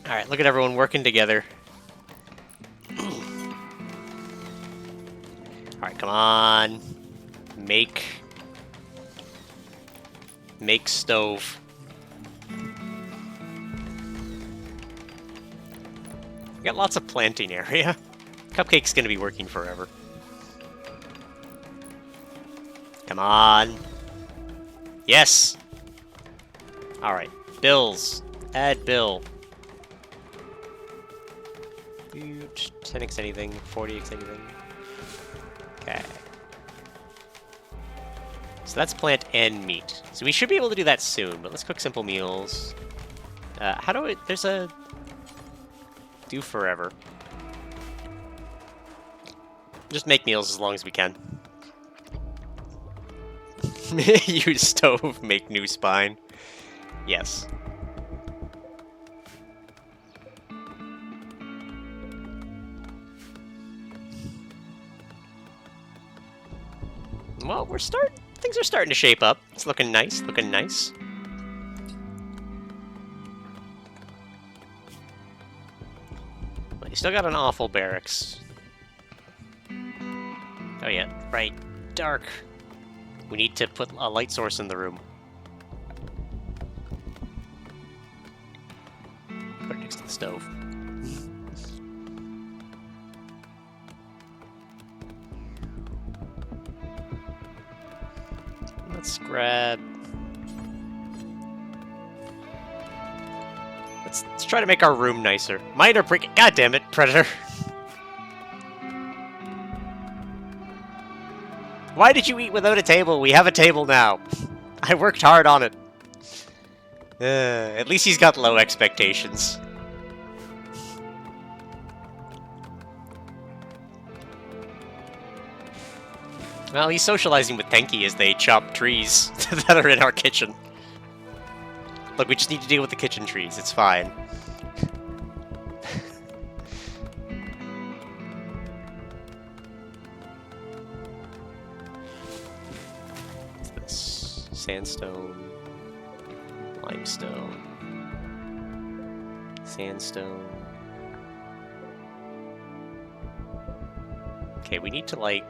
Alright, look at everyone working together. Alright, come on. Make stove. We got lots of planting area. Cupcake's gonna be working forever. Come on. Yes! Alright, bills. Add bill. 10x anything, 40x anything. Okay. So that's plant and meat. So we should be able to do that soon, but let's cook simple meals. How do I... There's a... Do forever. Just make meals as long as we can. Use stove, make new spine. Yes. Well, things are starting to shape up. It's looking nice, looking nice. Well, you still got an awful barracks. Oh yeah, right. Dark. We need to put a light source in the room. Put it next to the stove. Let's grab... Let's try to make our room nicer. Minor break... God damn it, Predator! Why did you eat without a table? We have a table now. I worked hard on it. At least he's got low expectations. Well, he's socializing with Tenki as they chop trees that are in our kitchen. Look, we just need to deal with the kitchen trees. It's fine. What's this? Sandstone. Limestone. Sandstone. Okay, we need to, like...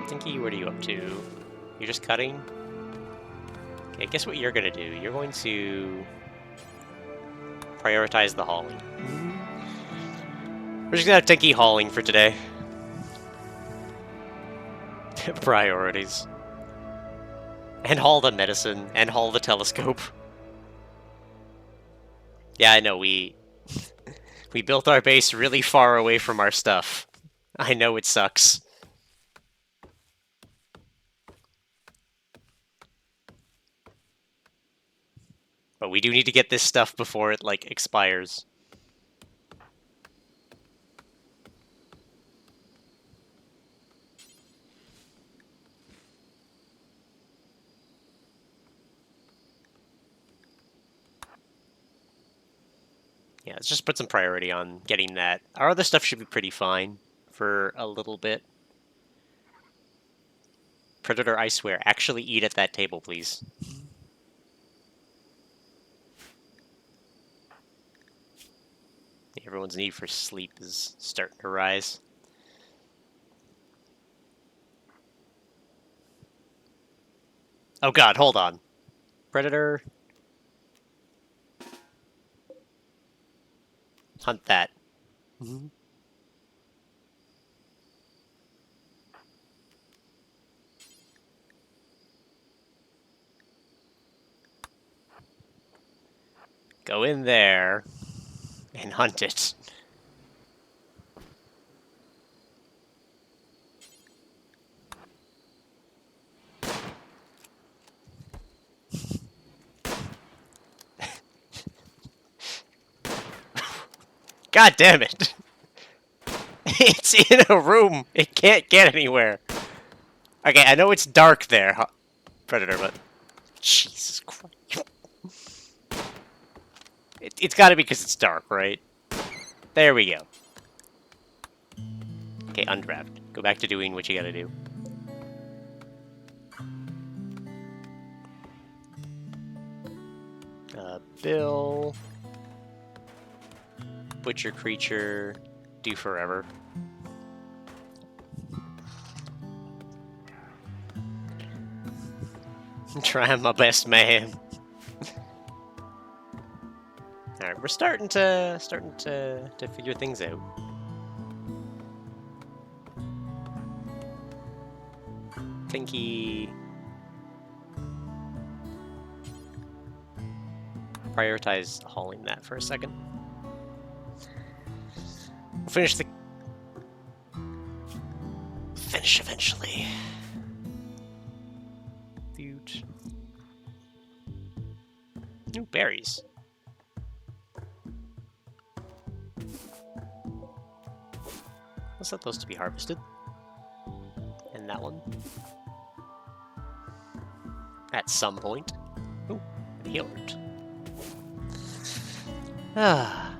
Tenki, what are you up to? You're just cutting? Okay, guess what you're gonna do? You're going to... prioritize the hauling. We're just gonna have Tenki hauling for today. Priorities. And haul the medicine, and haul the telescope. Yeah, I know, we built our base really far away from our stuff. I know it sucks. But we do need to get this stuff before it, like, expires. Yeah, let's just put some priority on getting that. Our other stuff should be pretty fine for a little bit. Predator, I swear, actually eat at that table, please. think everyone's need for sleep is starting to rise. Oh god, hold on. Predator. Hunt that. Go in there and hunt it. God damn it! It's in a room. It can't get anywhere. Okay, I know it's dark there, Predator, but Jesus Christ. It's got to be because it's dark, right? There we go. Okay, undraft. Go back to doing what you gotta do. Bill. Butcher creature. Do forever. Trying my best, man. Alright, we're starting to figure things out. Tenki. Prioritize hauling that for a second. We'll finish eventually. Butte. New berries. Let's let those to be harvested. And that one. At some point. Ooh, an healed. Ah.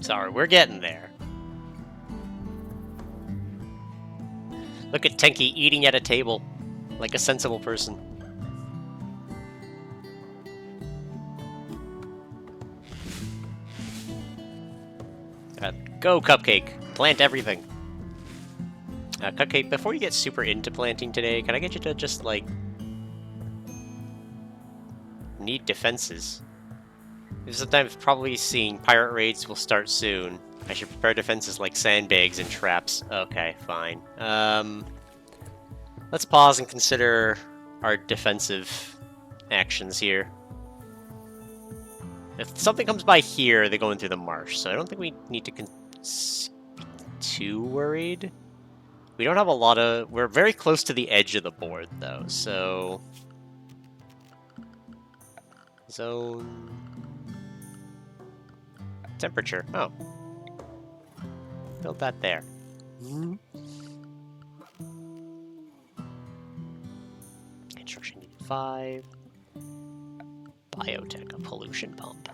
Sorry, we're getting there. Look at Tenki eating at a table, like a sensible person. Go, Cupcake! Plant everything! Cupcake, before you get super into planting today, can I get you to just, like... need defenses? Sometimes probably seeing pirate raids will start soon. I should prepare defenses like sandbags and traps. Okay, fine. Let's pause and consider our defensive actions here. If something comes by here, they're going through the marsh, so I don't think we need to be too worried. We don't have a lot of... We're very close to the edge of the board, though, so... Zone... Temperature. Oh. Build that there. Construction needed 5. Biotech, a pollution pump.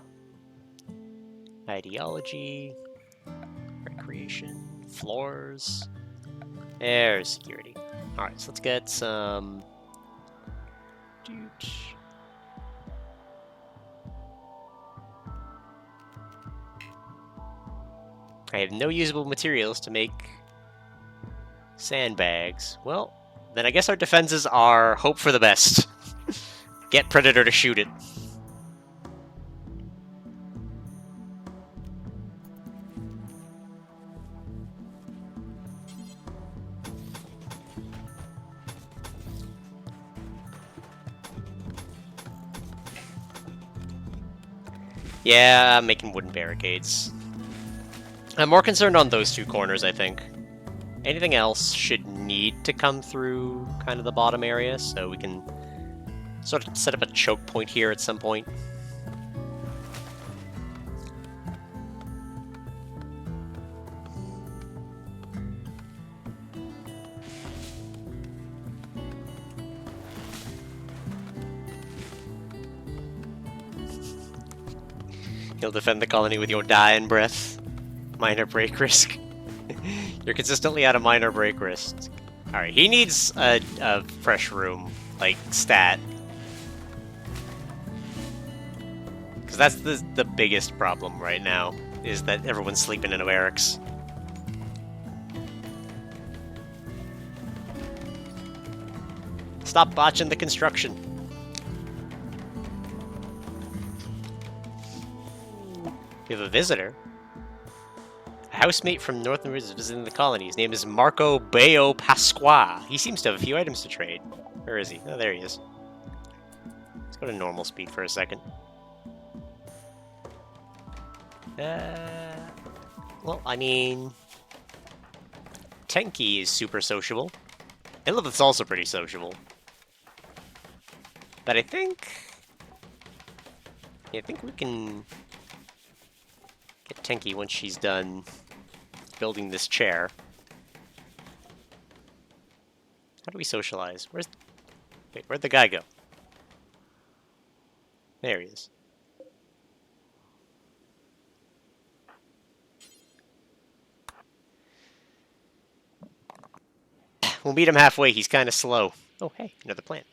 Ideology. Recreation. Floors. Air security. Alright, so let's get some... I have no usable materials to make sandbags. Well, then I guess our defenses are hope for the best. Get Predator to shoot it. Yeah, I'm making wooden barricades. I'm more concerned on those two corners, I think. Anything else should need to come through kind of the bottom area, so we can sort of set up a choke point here at some point. You'll defend the colony with your dying breath. Minor break risk. You're consistently at a minor break risk. Alright, he needs a fresh room, like, stat. Because that's the biggest problem right now, is that everyone's sleeping in barracks. Stop botching the construction. We have a visitor. A housemate from Northern is visiting the colony. His name is Marco Bayo Pasqua. He seems to have a few items to trade. Where is he? Oh, there he is. Let's go to normal speed for a second. Well, I mean... Tenki is super sociable. Illith's also pretty sociable. But I think... Yeah, I think we can... get Tenki once she's done building this chair. How do we socialize? Wait, where'd the guy go? There he is. We'll meet him halfway. He's kind of slow. Oh, hey, another plant.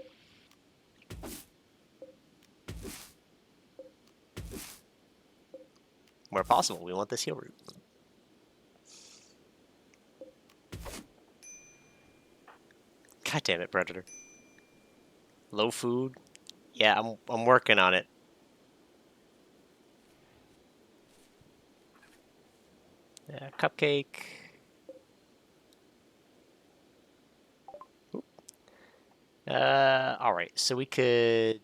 Where possible, we want this heal root. God damn it, Predator. Low food? Yeah, I'm working on it. Cupcake. Alright, so we could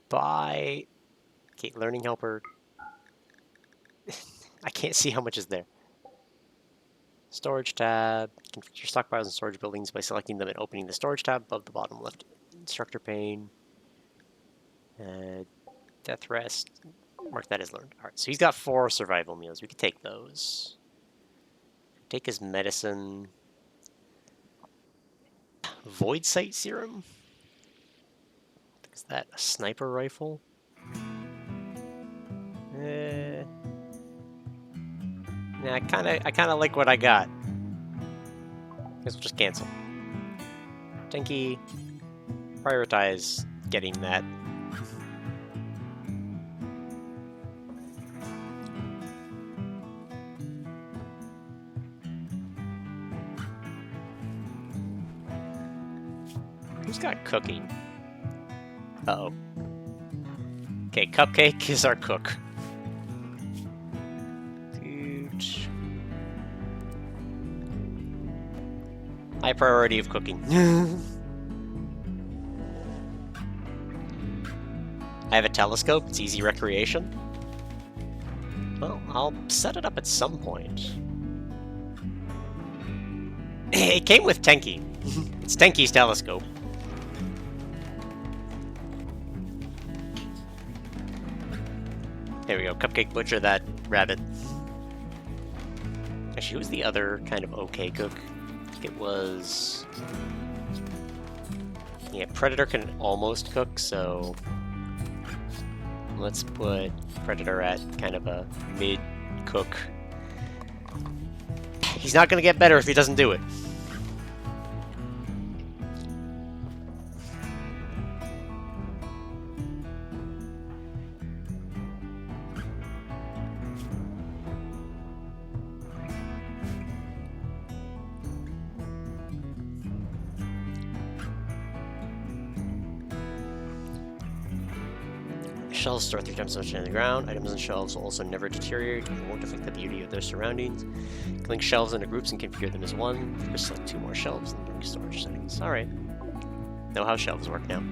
buy... Okay, learning helper. I can't see how much is there. Storage tab. Configure your stockpiles and storage buildings by selecting them and opening the storage tab above the bottom left. Instructor pane. Death rest. Mark that as learned. Alright, so he's got 4 survival meals. We could take those. Take his medicine. Void sight serum? Is that a sniper rifle? Yeah, I kind of like what I got. Guess we'll just cancel. Tenki, prioritize getting that. Who's got cooking? Uh-oh. Okay, Cupcake is our cook. High priority of cooking. I have a telescope. It's easy recreation. Well, I'll set it up at some point. It came with Tenki. It's Tenki's telescope. There we go. Cupcake butcher that rabbit. Actually, who was the other kind of okay cook? It was... Yeah, Predator can almost cook, so... Let's put Predator at kind of a mid-cook. He's not going to get better if he doesn't do it. Shelves store 3 times as much in the ground. Items on shelves will also never deteriorate and won't affect the beauty of their surroundings. You can link shelves into groups and configure them as one. Just select 2 more shelves and bring storage settings. Alright. Know how shelves work now.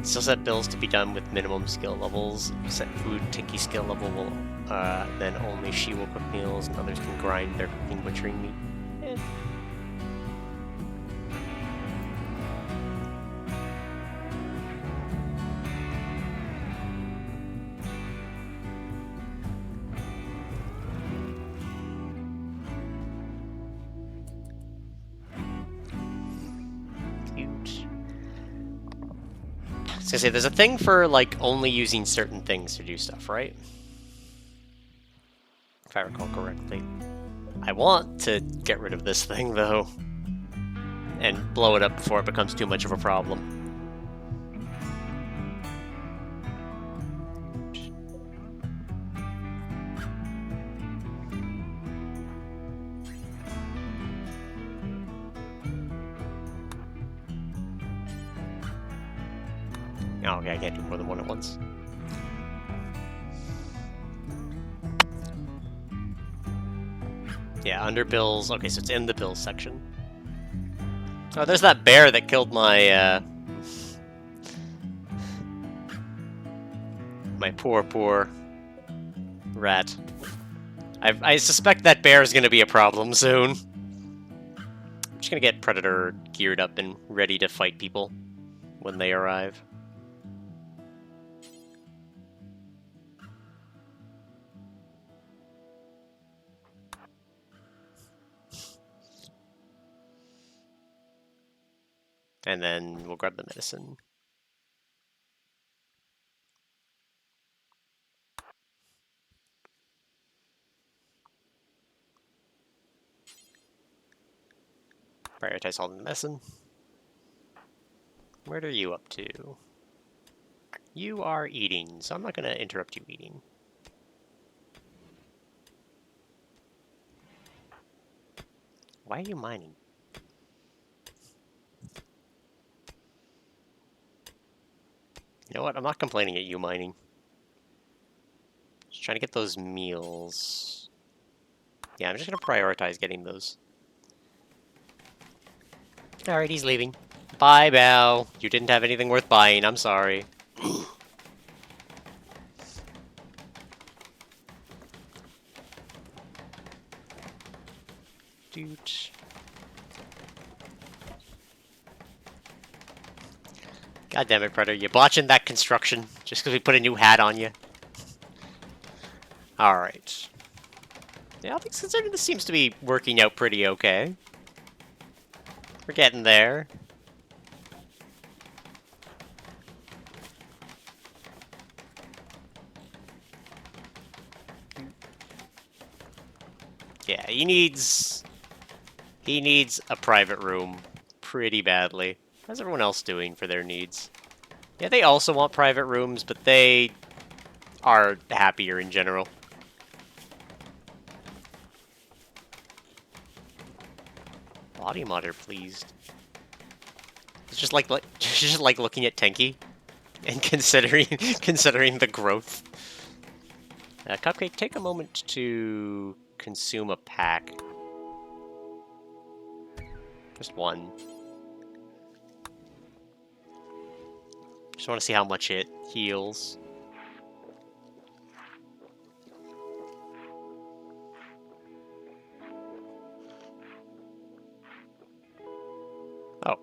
Still set bills to be done with minimum skill levels. Set food Tenki skill level will then only she will cook meals and others can grind their cooking butchering meat. gonna say, there's a thing for, like, only using certain things to do stuff, right? If I recall correctly. I want to get rid of this thing, though. And blow it up before it becomes too much of a problem. Oh, okay, I can't do more than one at once. Yeah, under bills. Okay, so it's in the bills section. Oh, there's that bear that killed my, my poor rat. I suspect that bear is going to be a problem soon. I'm just going to get Predator geared up and ready to fight people when they arrive. And then we'll grab the medicine. Prioritize all the medicine. What are you up to? You are eating, so I'm not going to interrupt you eating. Why are you mining? You know what? I'm not complaining at you mining. Just trying to get those meals. Yeah, I'm just going to prioritize getting those. Alright, he's leaving. Bye, Bao. You didn't have anything worth buying. I'm sorry. Dude. God damn it, Predator. You're botching that construction just because we put a new hat on you. Alright. Yeah, I think considering this seems to be working out pretty okay. We're getting there. Yeah, he needs a private room pretty badly. How's everyone else doing for their needs? Yeah, they also want private rooms, but they are happier in general. Body modder pleased. It's just like looking at Tenki and considering the growth. Cupcake, take a moment to consume a pack. Just one. Just want to see how much it heals. Oh.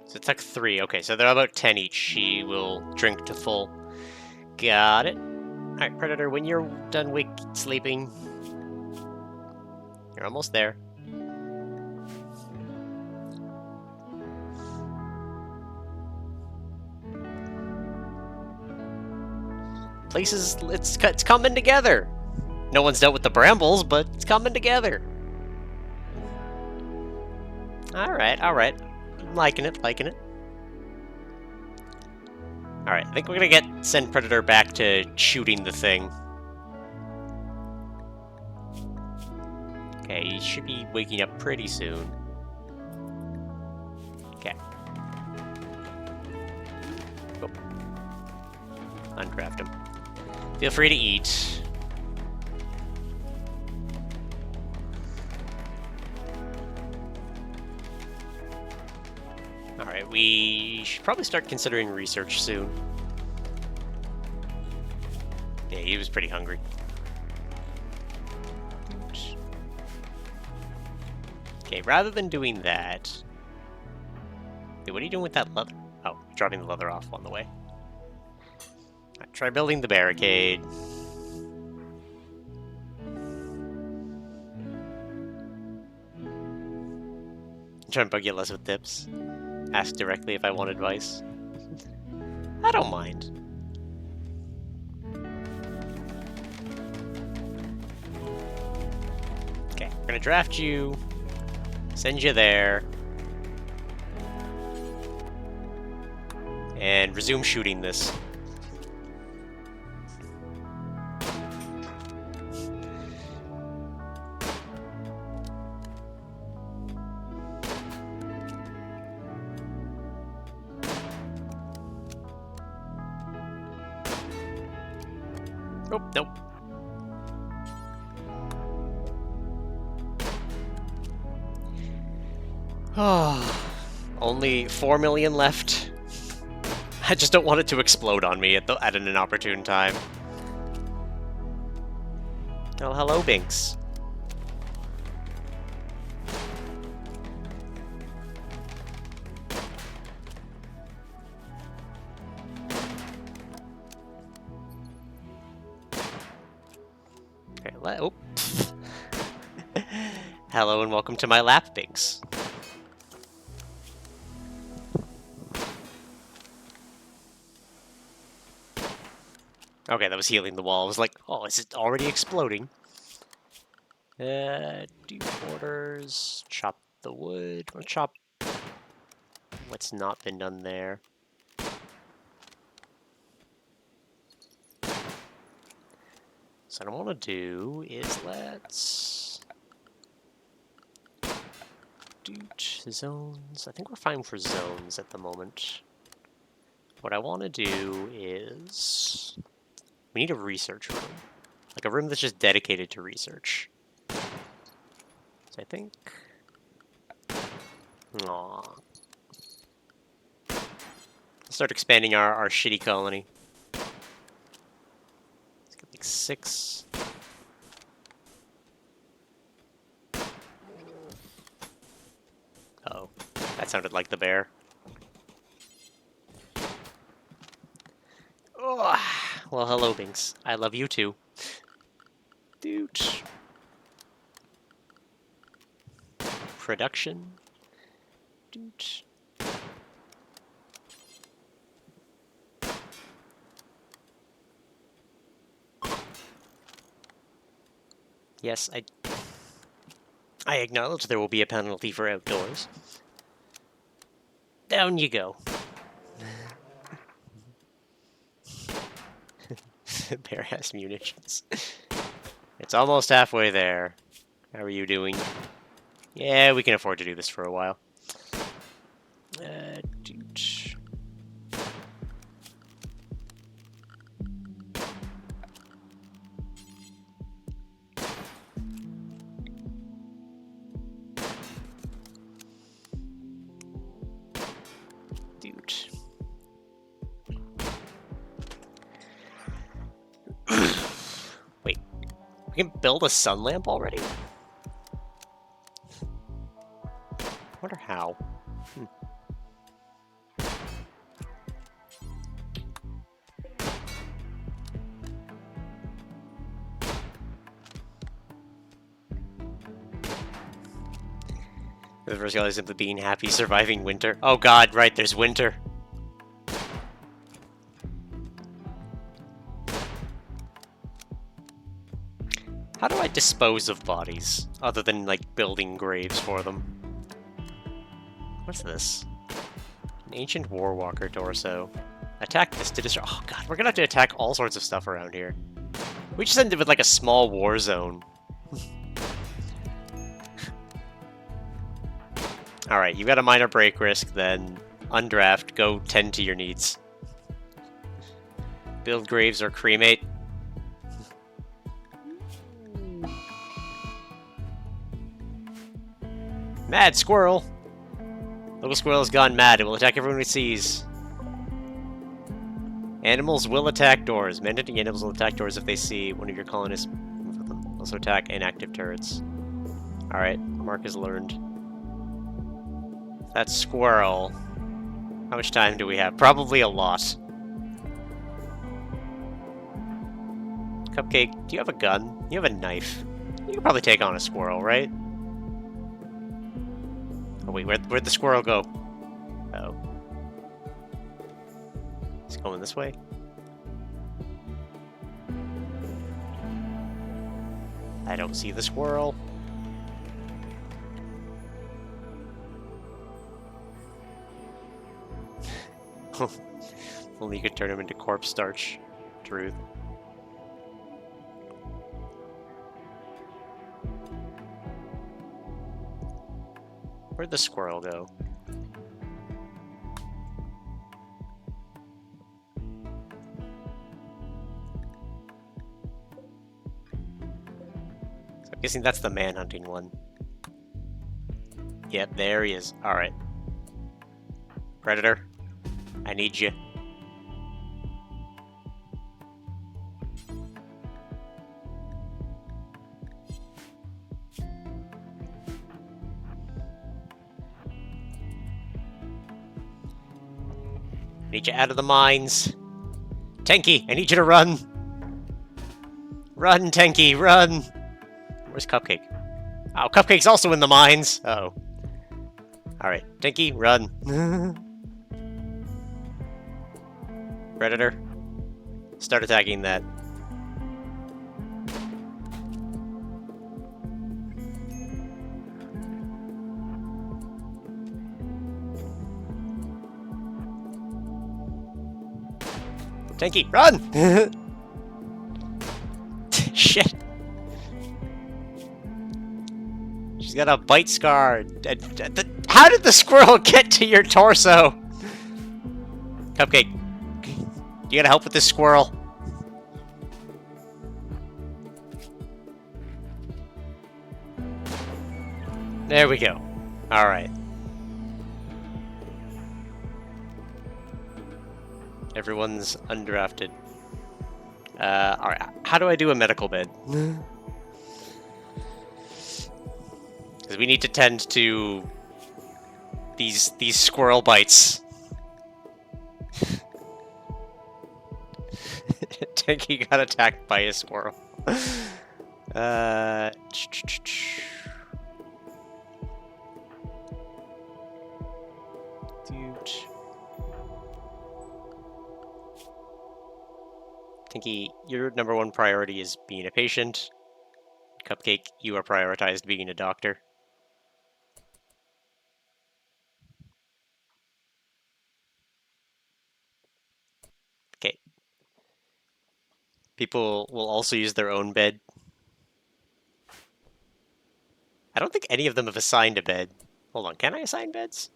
So it took 3. Okay, so they're about 10 each. She will drink to full. Got it. Alright, Predator, when you're done sleeping, you're almost there. Places, it's coming together. No one's dealt with the brambles, but it's coming together. Alright. Liking it. Alright, I think we're gonna send Predator back to shooting the thing. Okay, he should be waking up pretty soon. Okay. Oh. Uncraft him. Feel free to eat. Alright, we should probably start considering research soon. Yeah, he was pretty hungry. Okay, rather than doing that... Wait, what are you doing with that leather? Oh, dropping the leather off on the way. Right, try building the barricade. Try and bug you less with tips. Ask directly if I want advice. I don't mind. Okay, we're gonna draft you, send you there, and resume shooting this. Oh, nope. Oh, only 4 million left. I just don't want it to explode on me at an inopportune time. Oh, hello, Binks. Okay, oh. Hello and welcome to my lap, Binks. Okay, that was healing the wall. I was like, oh, is it already exploding? Do quarters, chop the wood, or chop what's not been done there. So what I want to do is let's do zones. I think we're fine for zones at the moment. What I want to do is we need a research room, like a room that's just dedicated to research. So I think, aww, let's start expanding our shitty colony. Let's get like 6. Oh, that sounded like the bear. Oh, well, hello, Binks. I love you too. Dude. Production. Dude. Yes, I acknowledge there will be a penalty for outdoors. Down you go. Bear has munitions. It's almost halfway there. How are you doing? Yeah, we can afford to do this for a while. Dude. Wait, we can build a sun lamp already? I wonder how. The first guy is simply being happy, surviving winter. Oh god, right, there's winter. How do I dispose of bodies, other than, like, building graves for them? What's this? An ancient warwalker torso. Attack this to destroy. Oh god, we're gonna have to attack all sorts of stuff around here. We just ended with, like, a small war zone. Alright, you got a minor break risk, then undraft, go tend to your needs. Build graves or cremate. Mad squirrel! Little squirrel has gone mad. It will attack everyone it sees. Animals will attack doors. Man-eating animals will attack doors if they see one of your colonists move with them. Also attack inactive turrets. Alright, Mark has learned. That squirrel. How much time do we have? Probably a lot. Cupcake, do you have a gun? You have a knife. You can probably take on a squirrel, right? Oh wait, where'd the squirrel go? Uh-oh. It's going this way. I don't see the squirrel. Only you could turn him into corpse starch. Truth. Where'd the squirrel go? So I'm guessing that's the man-hunting one. Yep, there he is. Alright. Predator, I need you. Need you out of the mines. Tenki, I need you to run. Run, Tenki, run. Where's Cupcake? Oh, Cupcake's also in the mines. Uh-oh. Alright, Tenki, run. Predator, start attacking that. Tenki, run! Shit. She's got a bite scar. How did the squirrel get to your torso? Cupcake, you gotta help with this squirrel. There we go. Alright. Everyone's undrafted. Alright, how do I do a medical bed? Because we need to tend to these squirrel bites. Tenki got attacked by a squirrel. Dude. Tenki, your #1 priority is being a patient. Cupcake, you are prioritized being a doctor. Okay. People will also use their own bed. I don't think any of them have assigned a bed. Hold on, can I assign beds?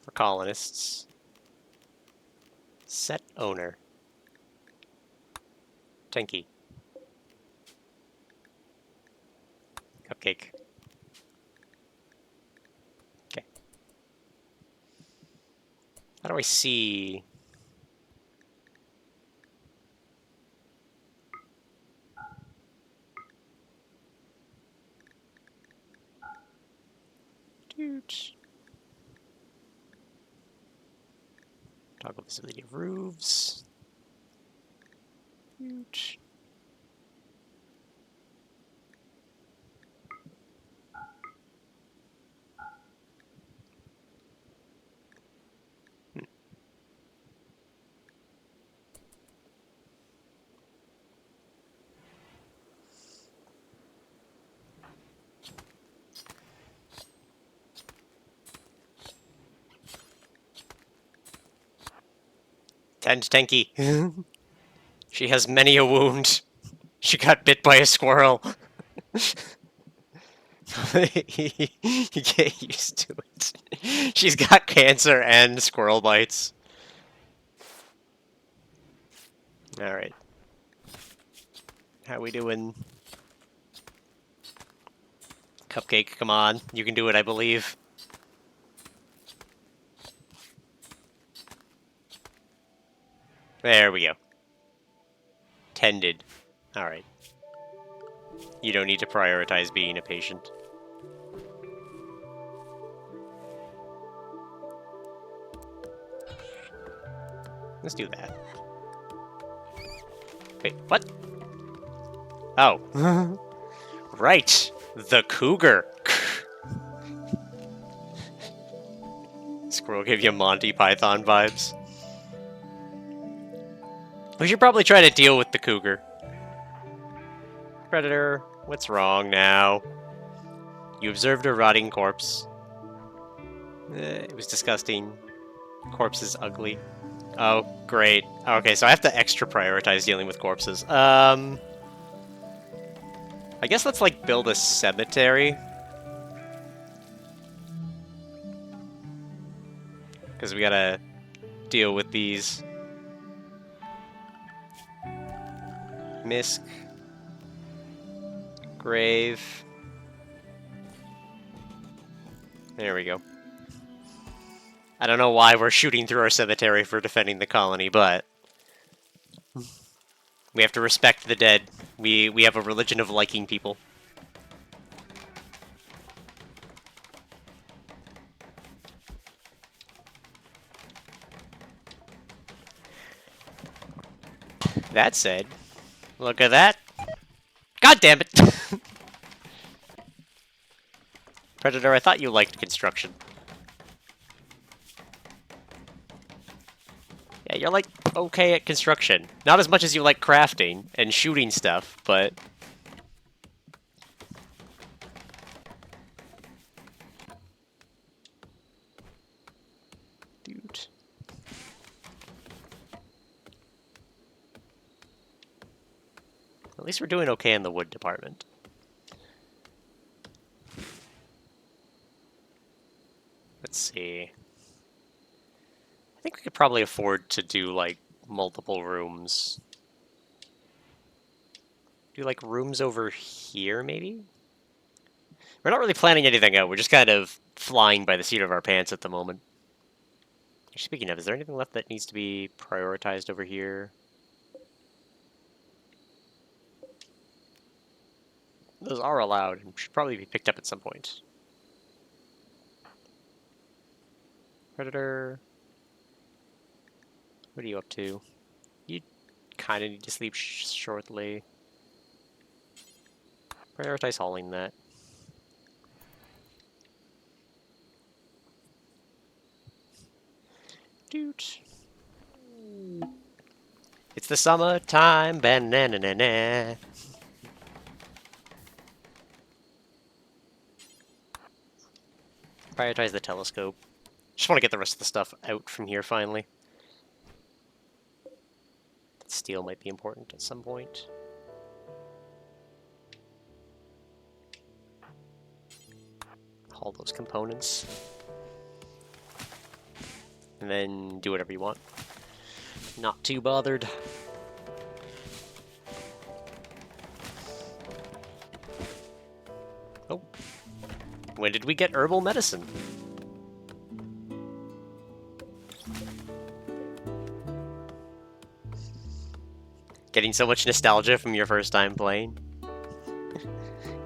For colonists. Set owner. Tenki. Cupcake. Okay. How do I see... Dude. Toggle visibility of roofs. Huge. Tend Tenki. She has many a wound. She got bit by a squirrel. You get used to it. She's got cancer and squirrel bites. Alright. How we doing? Cupcake, come on. You can do it, I believe. There we go. Tended. Alright. You don't need to prioritize being a patient. Let's do that. Wait, what? Oh. Right. The cougar. Squirrel gave you Monty Python vibes. We should probably try to deal with the cougar. Predator, what's wrong now? You observed a rotting corpse. It was disgusting. Corpse is ugly. Oh, great. Okay, so I have to extra prioritize dealing with corpses. I guess let's, like, build a cemetery. Because we gotta deal with these. Misk. Grave. There we go. I don't know why we're shooting through our cemetery for defending the colony, but we have to respect the dead. We have a religion of liking people. That said, look at that. God damn it! Predator, I thought you liked construction. Yeah, you're, like, okay at construction. Not as much as you like crafting and shooting stuff, but... Dude. At least we're doing okay in the wood department. Let's see. I think we could probably afford to do, like, multiple rooms. Do, like, rooms over here, maybe? We're not really planning anything out. We're just kind of flying by the seat of our pants at the moment. Speaking of, is there anything left that needs to be prioritized over here? Those are allowed and should probably be picked up at some point. Predator. What are you up to? You kind of need to sleep shortly. Prioritize hauling that. Dude. It's the summertime. Banana. Prioritize the telescope. Just want to get the rest of the stuff out from here finally. Steel might be important at some point. Haul those components. And then do whatever you want. Not too bothered. Oh. When did we get herbal medicine? Getting so much nostalgia from your first time playing?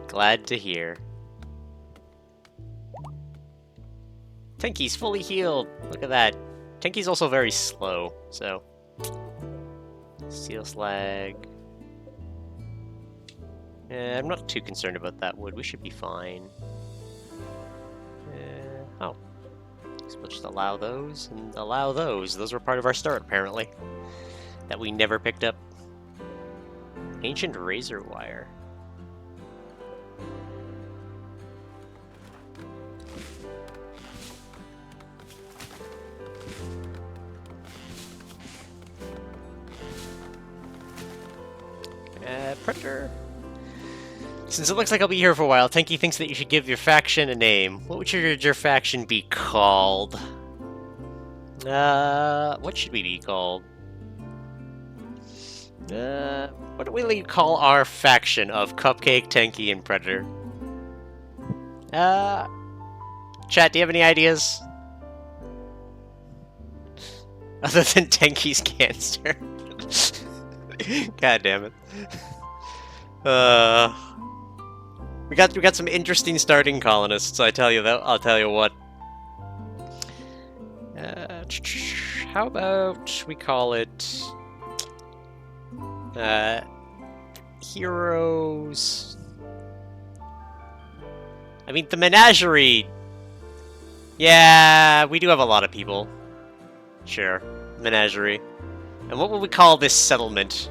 Glad to hear. Tenki's fully healed! Look at that. Tenki's also very slow, so... Steel slag... I'm not too concerned about that wood. We should be fine. Oh. So we'll just allow those, and allow those. Those were part of our start, apparently. That we never picked up. Ancient razor wire. Predator. Since it looks like I'll be here for a while, Tenki thinks that you should give your faction a name. What would your faction be called? What should we be called? What do we call our faction of Cupcake, Tenki, and Predator? Chat, do you have any ideas? Other than Tenki's cancer. God damn it. We got some interesting starting colonists, I tell you that. I'll tell you what. How about we call it Heroes. I mean, the menagerie. Yeah, we do have a lot of people. Sure. Menagerie. And what would we call this settlement?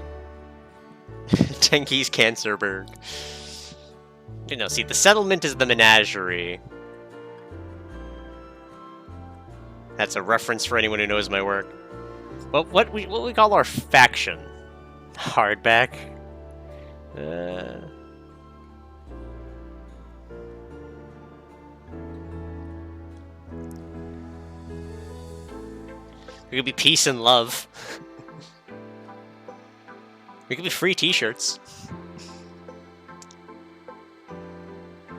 Tenki's Cancerberg. You know, see, the settlement is the menagerie. That's a reference for anyone who knows my work. Well, what we call our faction? Hardback. We could be peace and love. We could be free t-shirts.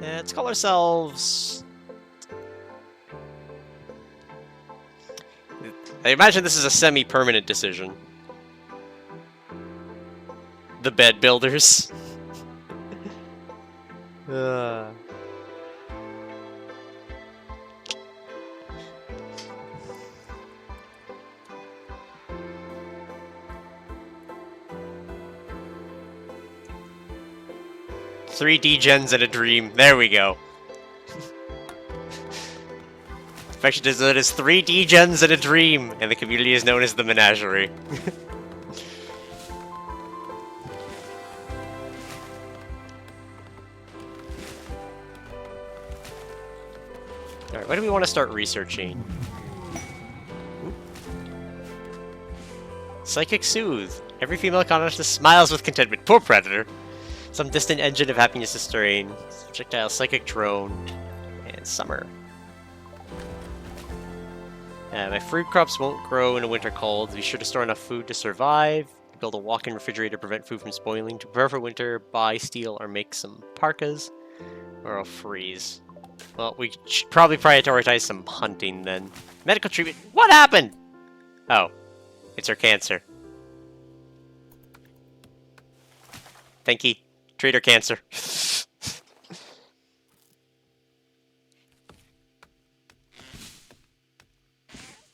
Yeah, let's call ourselves... I imagine this is a semi-permanent decision. The Bed Builders. 3D gens and a dream. There we go. Infection is known as 3D gens and a dream, and the community is known as the Menagerie. Alright, what do we want to start researching? Psychic Soothe. Every female consciousness smiles with contentment. Poor Predator. Some distant engine of happiness is stirring. Projectile Psychic Drone. And Summer. My fruit crops won't grow in a winter cold. Be sure to store enough food to survive. Build a walk-in refrigerator to prevent food from spoiling. To prepare for winter, buy, steal, or make some parkas. Or I'll freeze. Well, we should probably prioritize some hunting then. Medical treatment. What happened? Oh. It's her cancer. Tenki. Treat her cancer.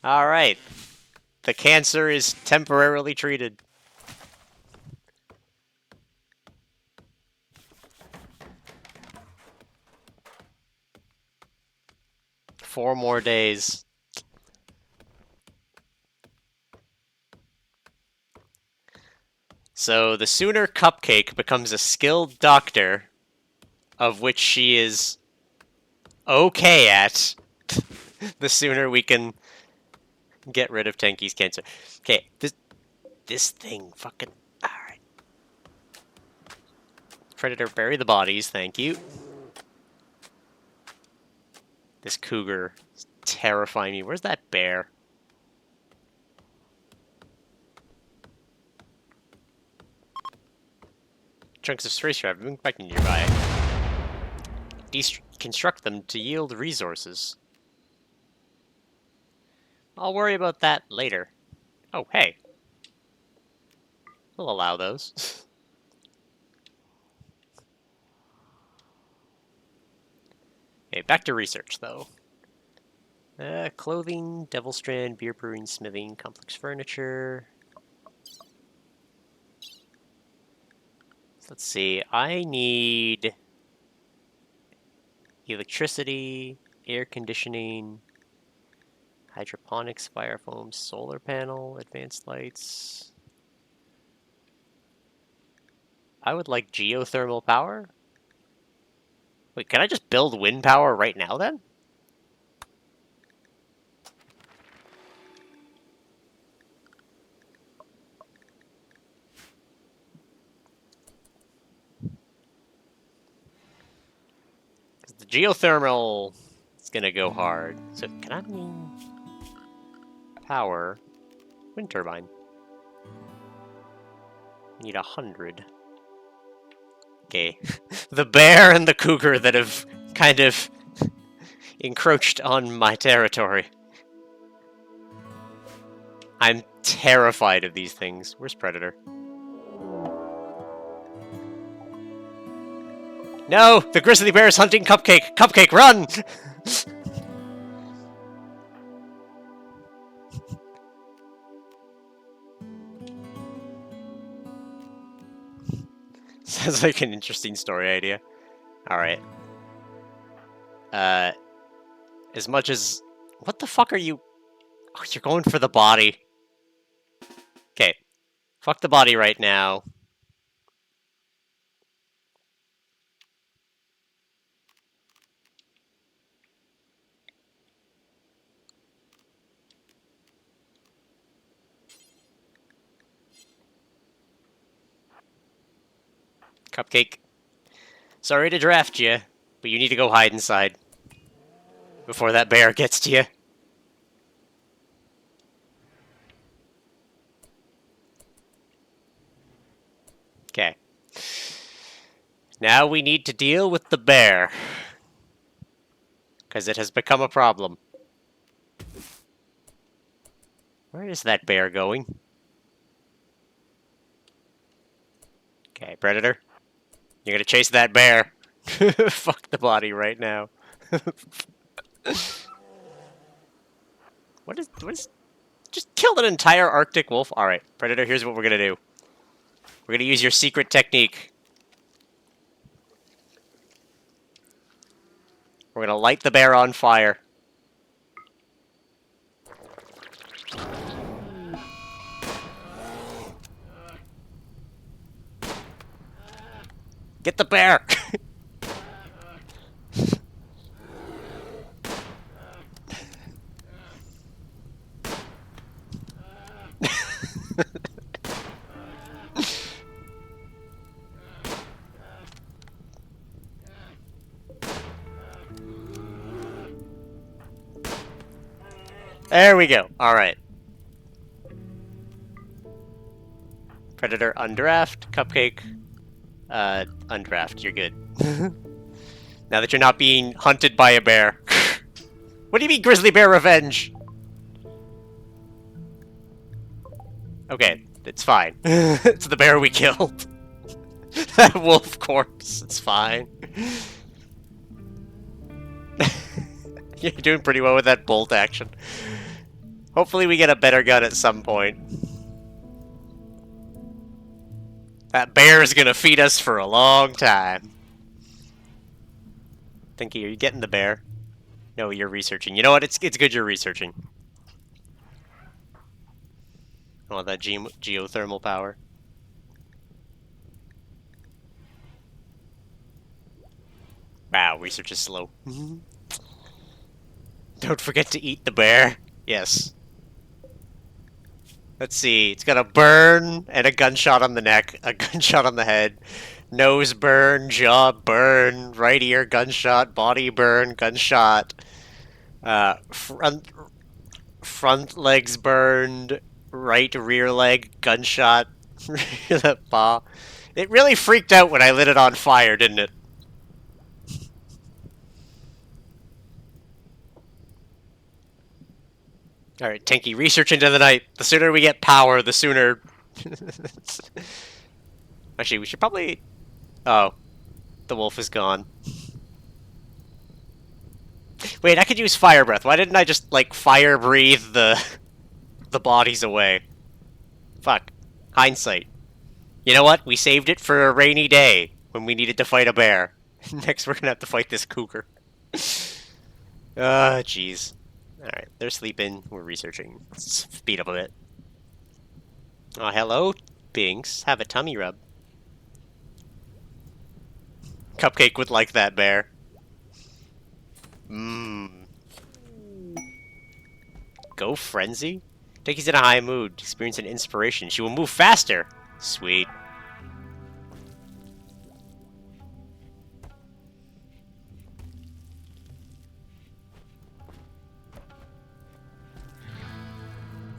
Alright. The cancer is temporarily treated. Four more days. So the sooner Cupcake becomes a skilled doctor, of which she is okay at, the sooner we can get rid of Tenki's cancer. Okay, this thing fucking... Alright. Predator, bury the bodies, thank you. This cougar is terrifying me. Where's that bear? Chunks of space drive moving back nearby. Deconstruct them to yield resources. I'll worry about that later. Oh, hey. We'll allow those. Okay, back to research, though. Clothing, Devil Strand, beer brewing, smithing, complex furniture. Let's see, I need electricity, air conditioning, hydroponics, fire foam, solar panel, advanced lights. I would like geothermal power. Wait, can I just build wind power right now then? The geothermal is gonna go hard. So can I power wind turbine? Need 100. Okay. The bear and the cougar that have kind of encroached on my territory. I'm terrified of these things. Where's Predator? No! The grizzly bear is hunting Cupcake! Cupcake, run! Sounds like an interesting story idea. Alright. As much as What the fuck are you? Oh, you're going for the body. Okay. Fuck the body right now. Cupcake. Sorry to draft you, but you need to go hide inside before that bear gets to you. Okay. Now we need to deal with the bear. Because it has become a problem. Where is that bear going? Okay, Predator. You're gonna chase that bear. Fuck the body right now. What is... Just killed an entire Arctic wolf? Alright, Predator, here's what we're gonna do. We're gonna use your secret technique. We're gonna light the bear on fire. Get the bear! There we go. Alright. Predator undraft. Cupcake. Undraft. You're good. Now that you're not being hunted by a bear. What do you mean, grizzly bear revenge? Okay, it's fine. It's the bear we killed. That wolf corpse. It's fine. You're doing pretty well with that bolt action. Hopefully we get a better gun at some point. That bear is gonna feed us for a long time. Tenki, are you getting the bear? No, you're researching. You know what? It's good you're researching. Oh, that geothermal power. Wow, research is slow. Don't forget to eat the bear. Yes. Let's see. It's got a burn and a gunshot on the neck, a gunshot on the head, nose burn, jaw burn, right ear gunshot, body burn, gunshot, front legs burned, right rear leg gunshot, that paw. It really freaked out when I lit it on fire, didn't it? Alright, Tenki, research into the night. The sooner we get power, the sooner... Actually, we should probably... Oh. The wolf is gone. Wait, I could use fire breath. Why didn't I just, like, fire breathe the bodies away? Fuck. Hindsight. You know what? We saved it for a rainy day when we needed to fight a bear. Next, we're gonna have to fight this cougar. Ah, jeez. Alright, they're sleeping. We're researching. Let's speed up a bit. Oh, hello, Binks. Have a tummy rub. Cupcake would like that bear. Mmm. Go Frenzy? Tenki's in a high mood. Experience an inspiration. She will move faster. Sweet.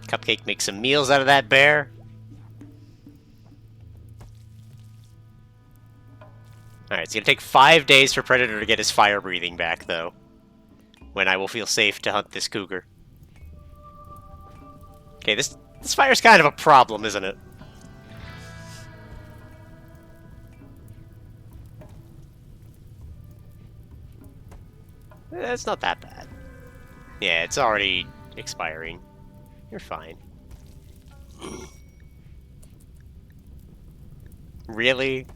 Cupcake makes some meals out of that bear. Alright, it's gonna take 5 days for Predator to get his fire breathing back, though. When I will feel safe to hunt this cougar. Okay, this fire's kind of a problem, isn't it? It's not that bad. Yeah, it's already expiring. You're fine. Really?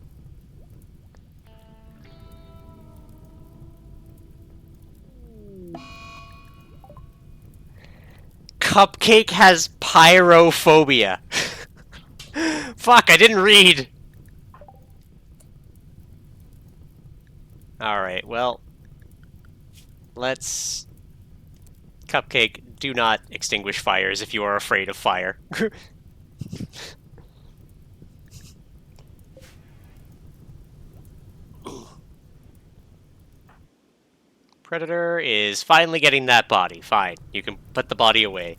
Cupcake has pyrophobia. Fuck, I didn't read. Alright, well, let's... Cupcake, do not extinguish fires if you are afraid of fire. Predator is finally getting that body. Fine, you can put the body away.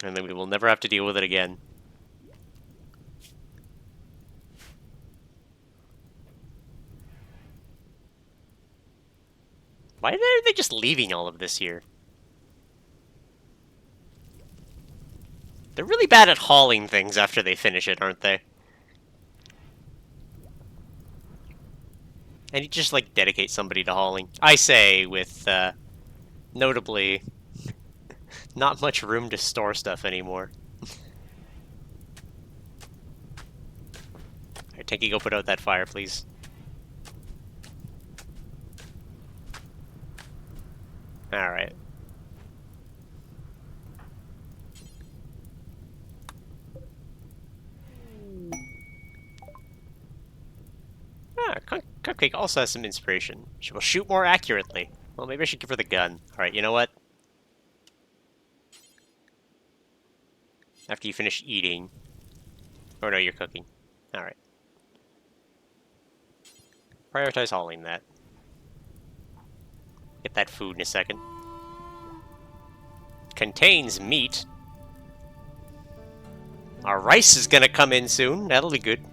And then we will never have to deal with it again. Why are they just leaving all of this here? They're really bad at hauling things after they finish it, aren't they? And you just, like, dedicate somebody to hauling. I say, with, notably, not much room to store stuff anymore. Alright, Tenki, go put out that fire, please. Alright. Cupcake also has some inspiration. She will shoot more accurately. Well, maybe I should give her the gun. Alright, you know what? After you finish eating... Oh no, you're cooking. Alright. Prioritize hauling that. Get that food in a second. Contains meat. Our rice is gonna come in soon. That'll be good.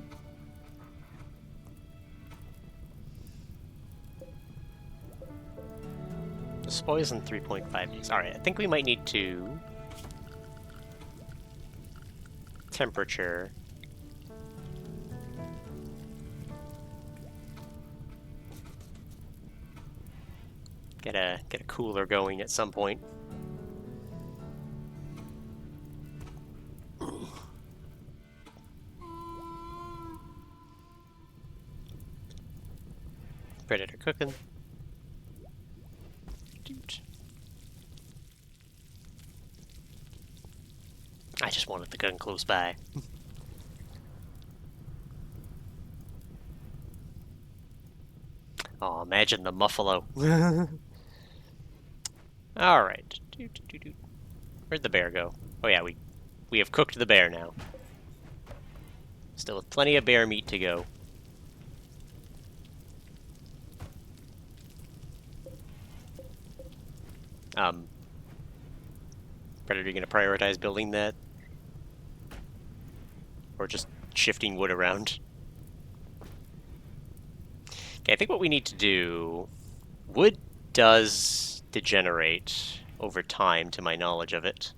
Spoils in 3.5 days. Alright, I think we might need to... Temperature. Get a cooler going at some point. Predator cooking. Dude. I just wanted the gun close by. Oh, imagine the muffalo. Alright. Where'd the bear go? Oh yeah, we have cooked the bear now. Still with plenty of bear meat to go. Predator, you gonna prioritize building that? Or just shifting wood around? Okay, I think what we need to do... Wood does degenerate over time, to my knowledge of it.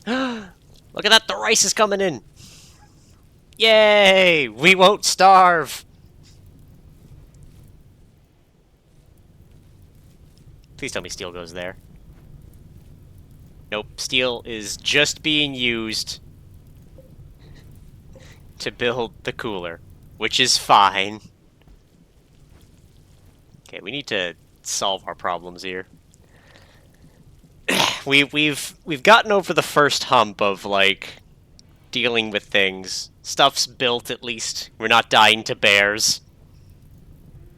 Look at that, the rice is coming in! Yay! We won't starve! Please tell me steel goes there. Nope, steel is just being used to build the cooler, which is fine. Okay, we need to solve our problems here. We've gotten over the first hump of, like, dealing with things. Stuff's built, at least. We're not dying to bears.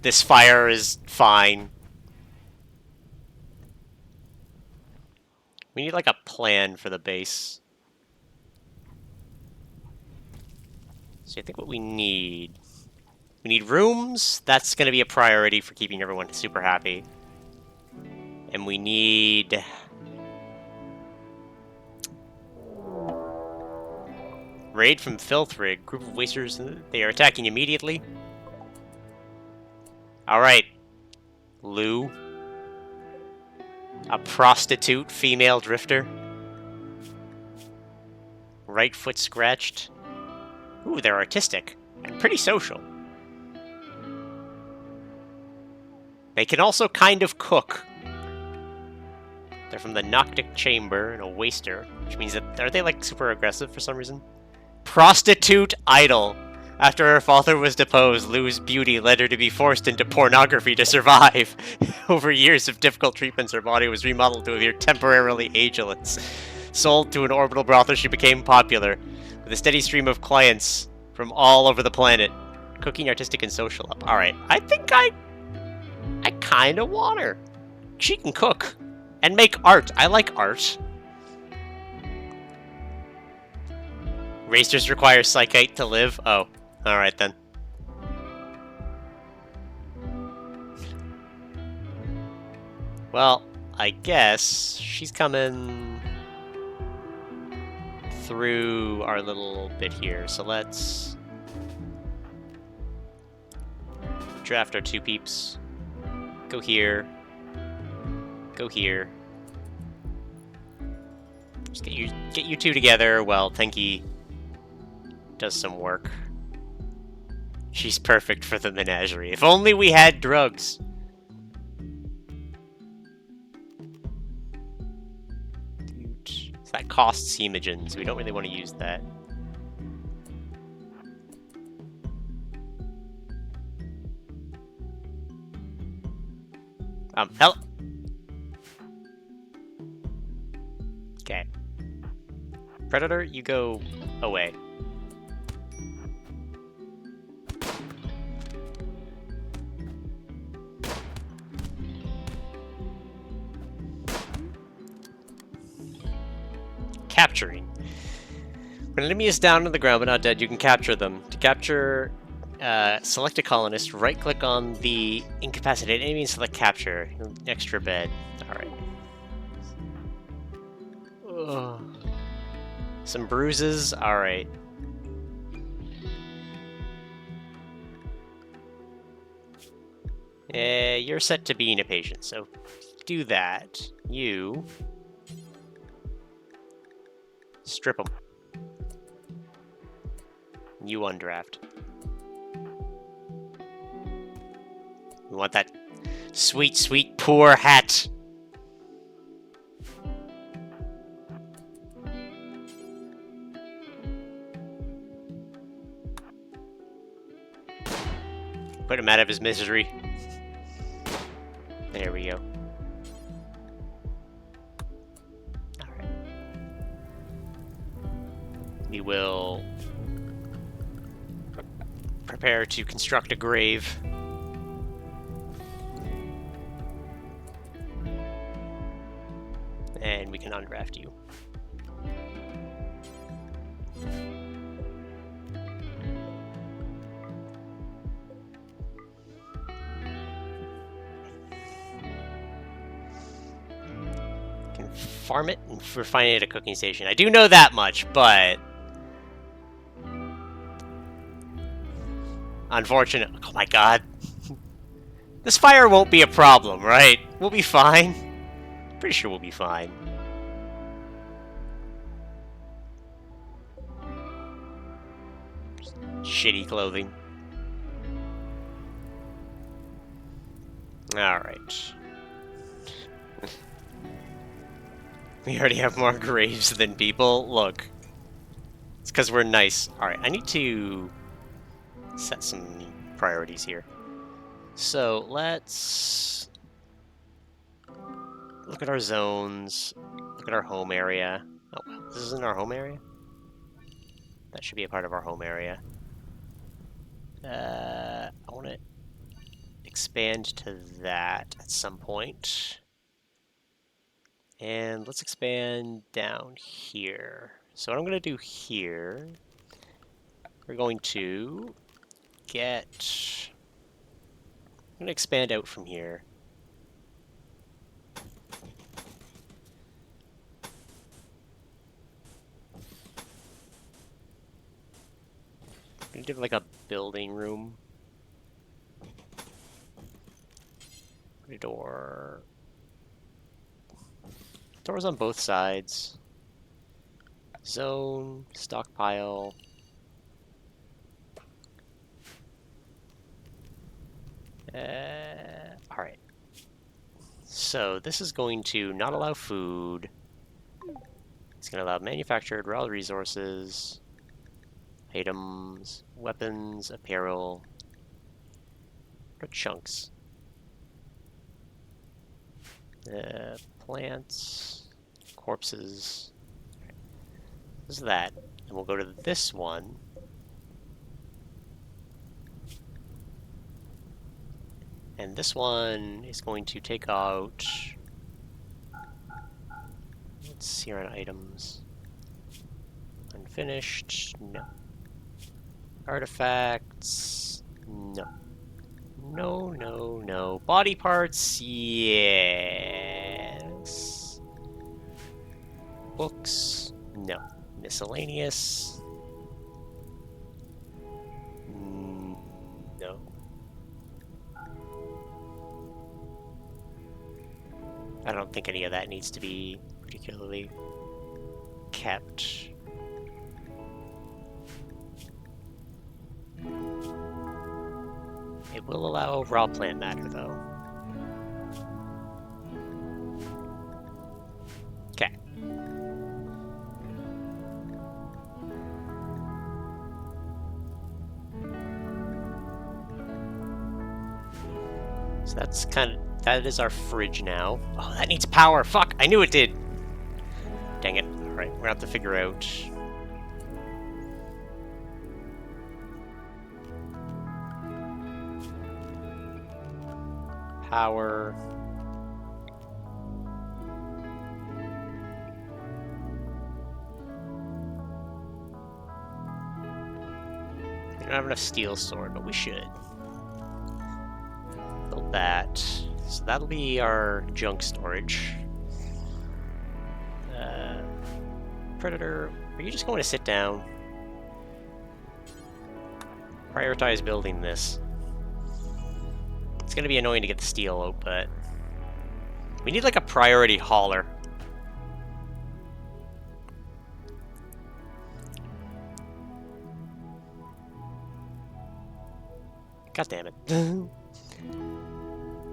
This fire is fine. We need, like, a plan for the base. So I think what we need... We need rooms. That's going to be a priority for keeping everyone super happy. And we need... Raid from Filth Rig. Group of wasters. They are attacking immediately. Alright. Lou. A prostitute female drifter. Right foot scratched. Ooh, they're artistic. And pretty social. They can also kind of cook. They're from the Noctic Chamber and a waster. Which means that... Are they, like, super aggressive for some reason? Prostitute idol. After her father was deposed, Lou's beauty led her to be forced into pornography to survive. Over years of difficult treatments, her body was remodeled to appear temporarily ageless. Sold to an orbital brothel, she became popular, with a steady stream of clients from all over the planet. Cooking, artistic, and social up. Alright, I think I kind of want her. She can cook. And make art. I like art. Racers require psychite to live? Oh, alright then. Well, I guess she's coming through our little bit here, so let's draft our 2 peeps. Go here. Go here. Just get you 2 together while Tenki does some work. She's perfect for the menagerie. If only we had drugs. So that costs hemogens. We don't really want to use that. Hello. Okay. Predator, you go away. Capturing. When an enemy is down on the ground but not dead, you can capture them. To capture, select a colonist, right-click on the incapacitated enemy and select capture. Extra bed. Alright. Some bruises. Alright. You're set to being a patient, so do that. You strip them. You undraft. We want that sweet, sweet, poor hat. Put him out of his misery. There we go. Alright. We will prepare to construct a grave. And we can undraft you. Can farm it and refine it at a cooking station. I do know that much, but unfortunate. Oh my god. This fire won't be a problem, right? We'll be fine. Pretty sure we'll be fine. Shitty clothing. Alright. We already have more graves than people. Look. It's because we're nice. Alright, I need to set some priorities here. So, let's look at our zones. Look at our home area. Oh, this isn't our home area? That should be a part of our home area. I want to expand to that at some point. And let's expand down here. So what I'm going to do here, we're going to get... I'm going to expand out from here. I'm going to do like a building room. Put a door. Doors on both sides. Zone, stockpile. Alright. So this is going to not allow food. It's going to allow manufactured raw resources. Items, weapons, apparel. What are chunks? Plants, corpses. This is that. And we'll go to this one. And this one is going to take out... Let's see on items. Unfinished, no. Artifacts, no. No, no, no. Body parts, yes. Books, no. Miscellaneous, no. I don't think any of that needs to be particularly kept. It will allow raw plant matter, though. Okay. So that's that is our fridge now. Oh, that needs power! Fuck! I knew it did! Dang it. Alright, we're gonna have to figure out... Power... We don't have enough steel stored, but we should. Build that. So that'll be our junk storage. Predator, are you just going to sit down? Prioritize building this. It's going to be annoying to get the steel out, but... We need like a priority hauler. God damn it.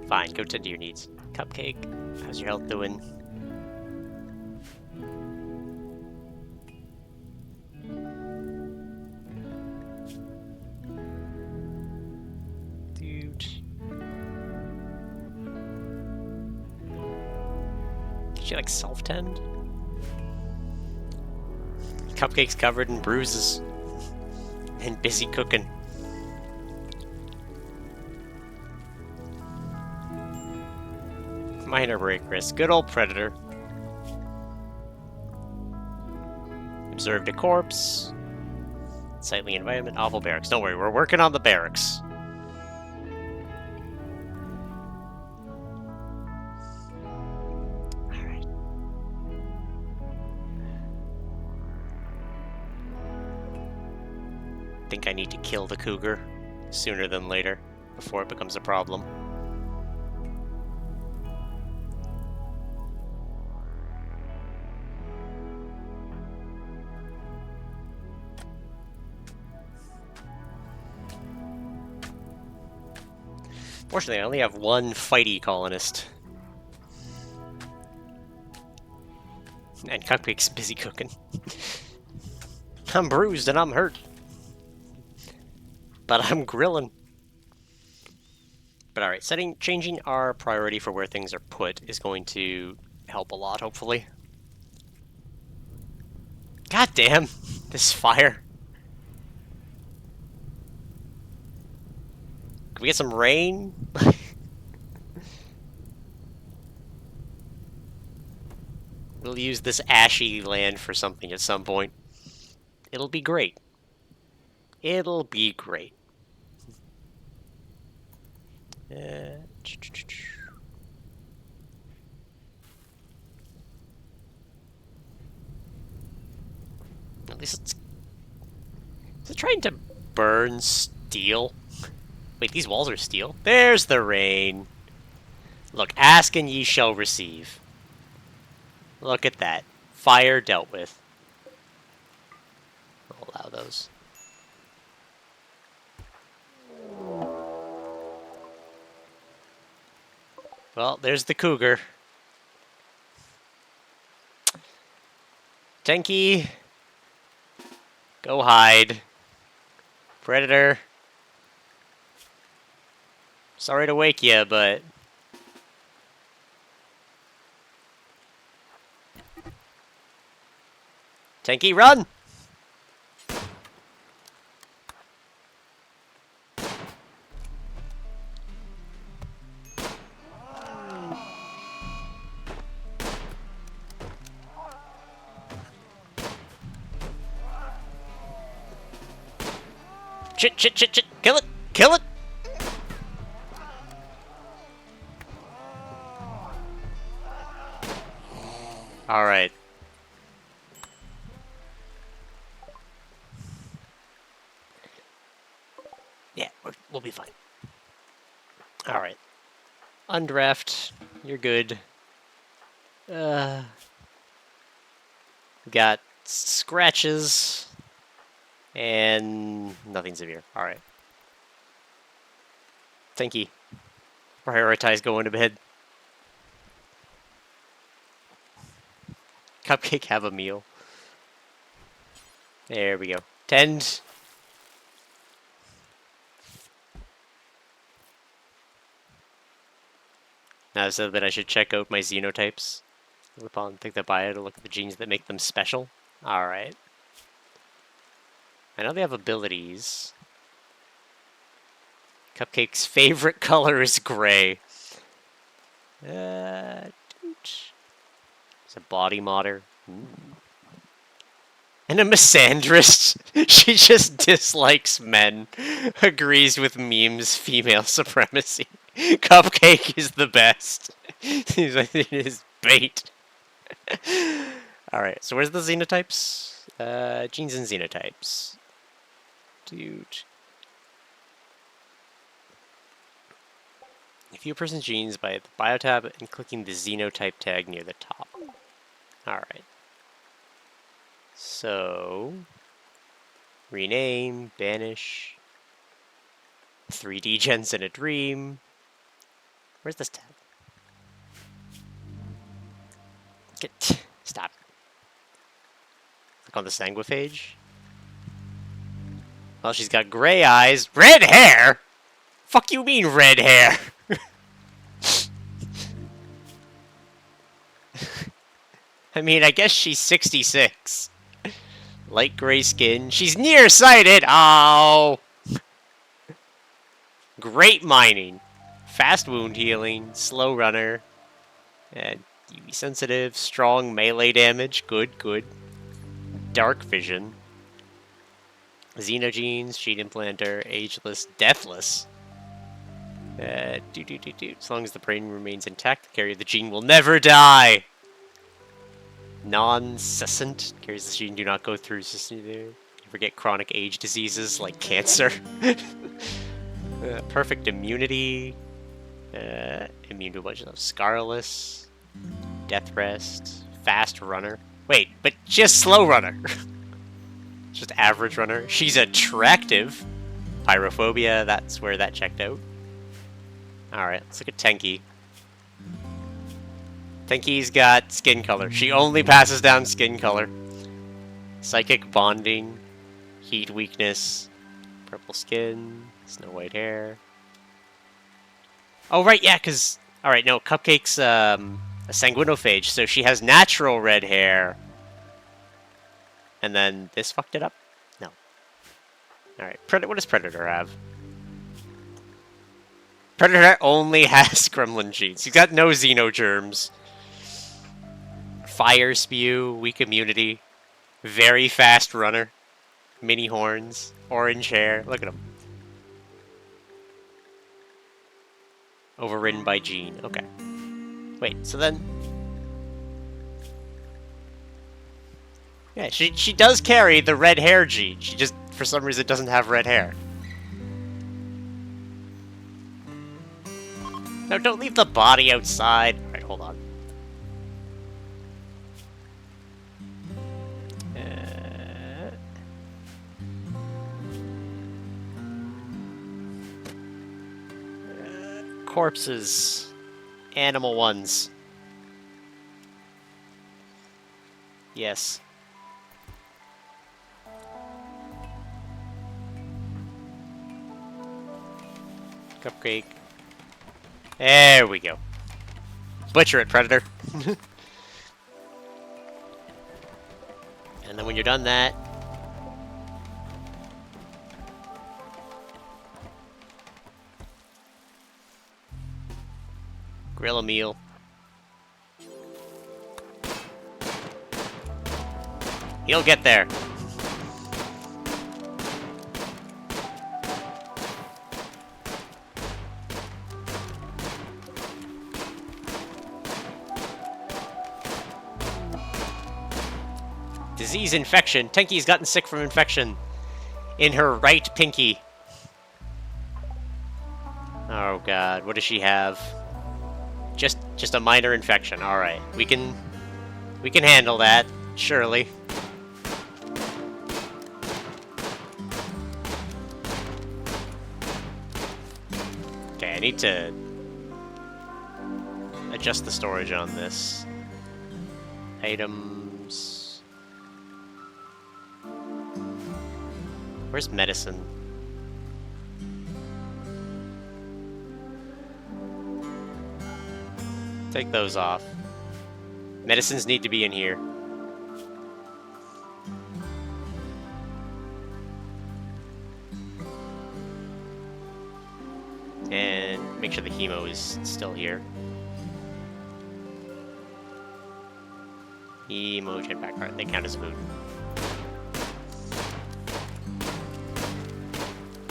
Fine, go tend to your needs. Cupcake, how's your health doing? Dude. Did she like self-tend? Cupcake's covered in bruises. And busy cooking. Minor break risk. Good old Predator. Observed a corpse. Sightly environment. Awful barracks. Don't worry, we're working on the barracks. Alright. Think I need to kill the cougar sooner than later before it becomes a problem. Fortunately, I only have one fighty colonist. And Cupcake's busy cooking. I'm bruised and I'm hurt. But I'm grilling. But alright, changing our priority for where things are put is going to help a lot, hopefully. God damn, this fire. Can we get some rain? We'll use this ashy land for something at some point. It'll be great. It'll be great. At least it's... Is it trying to burn steel? Wait, these walls are steel? There's the rain. Look, ask and ye shall receive. Look at that. Fire dealt with. I'll allow those. Well, there's the cougar. Tenki. Go hide. Predator. Sorry to wake you, but... Tenki, run! Shit, shit, shit, shit! Kill it! Kill it! Alright. Yeah, we'll be fine. Alright. Undraft. You're good. Got scratches. And nothing severe. Alright. Tenki. Prioritize going to bed. Cupcake, have a meal. There we go. Tend. Now so that I should check out my xenotypes. Upon take that bio to look at the genes that make them special. Alright. I know they have abilities. Cupcake's favorite color is gray. It's a body modder. Ooh. And a misandrist. She just dislikes men. Agrees with memes female supremacy. Cupcake is the best. He's like, it is bait. Alright, so where's the xenotypes? Genes and xenotypes. Dude. View a person's genes by the bio tab and clicking the xenotype tag near the top. Alright. So, rename, banish, 3D gens in a dream. Where's this tab? Stop. Click on the sanguiphage. Well, she's got gray eyes. Red hair? Fuck you mean red hair? I mean, I guess she's 66. Light gray skin. She's nearsighted! Oh! Great mining. Fast wound healing. Slow runner. UV sensitive. Strong melee damage. Good, good. Dark vision. Xenogenes. Cheat implanter. Ageless. Deathless. As long as the brain remains intact, the carrier of the gene will never die! Non-cessant. Carries the gene do not go through cessant. You forget chronic age diseases like cancer. Perfect immunity. Immune to a bunch of scarless. Death rest. Fast runner. Wait, but just slow runner. Just average runner. She's attractive. Pyrophobia, that's where that checked out. Alright, let's look at Tenki. Tenki's got skin color. She only passes down skin color. Psychic bonding. Heat weakness. Purple skin. Snow white hair. Oh, right, yeah, because... Alright, no, Cupcake's a sanguinophage, so she has natural red hair. And then this fucked it up? No. Alright, what does Predator have? Predator only has gremlin genes. He's got no xenogerms. Fire spew, weak immunity, very fast runner, mini horns, orange hair. Look at him. Overridden by gene. Okay. Wait, so then... Yeah, she does carry the red hair gene. She just, for some reason, doesn't have red hair. No, don't leave the body outside. Alright, hold on. Corpses. Animal ones. Yes. Cupcake. There we go. Butcher it, Predator. And then when you're done that... grill a meal. He'll get there. Disease infection. Tenki's gotten sick from infection in her right pinky. Oh god, what does she have? Just a minor infection. All right, we can handle that, surely. Okay, I need to adjust the storage on this. Items. Where's medicine? Take those off. Medicines need to be in here. And make sure the hemo is still here. Hemo jetpack card. They count as food.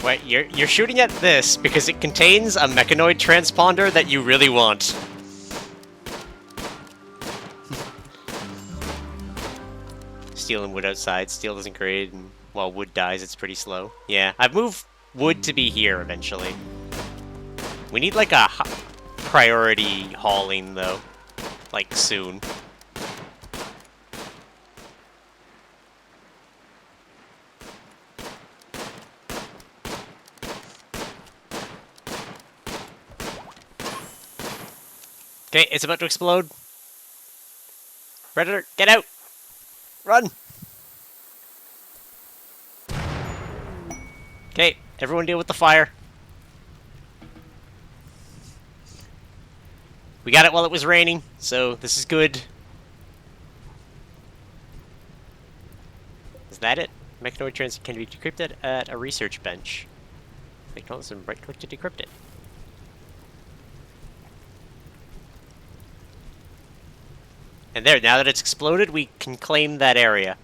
Wait, you're shooting at this because it contains a mechanoid transponder that you really want. Steel and wood outside. Steel doesn't grade, and while wood dies, it's pretty slow. Yeah, I've moved wood to be here eventually. We need like a priority hauling though, like soon. Okay, it's about to explode. Predator, get out! Run! Okay, everyone deal with the fire. We got it while it was raining, so this is good. Is that it? Mechanoid transit can be decrypted at a research bench. Acknowledge and right-click to decrypt it. And there, now that it's exploded, we can claim that area.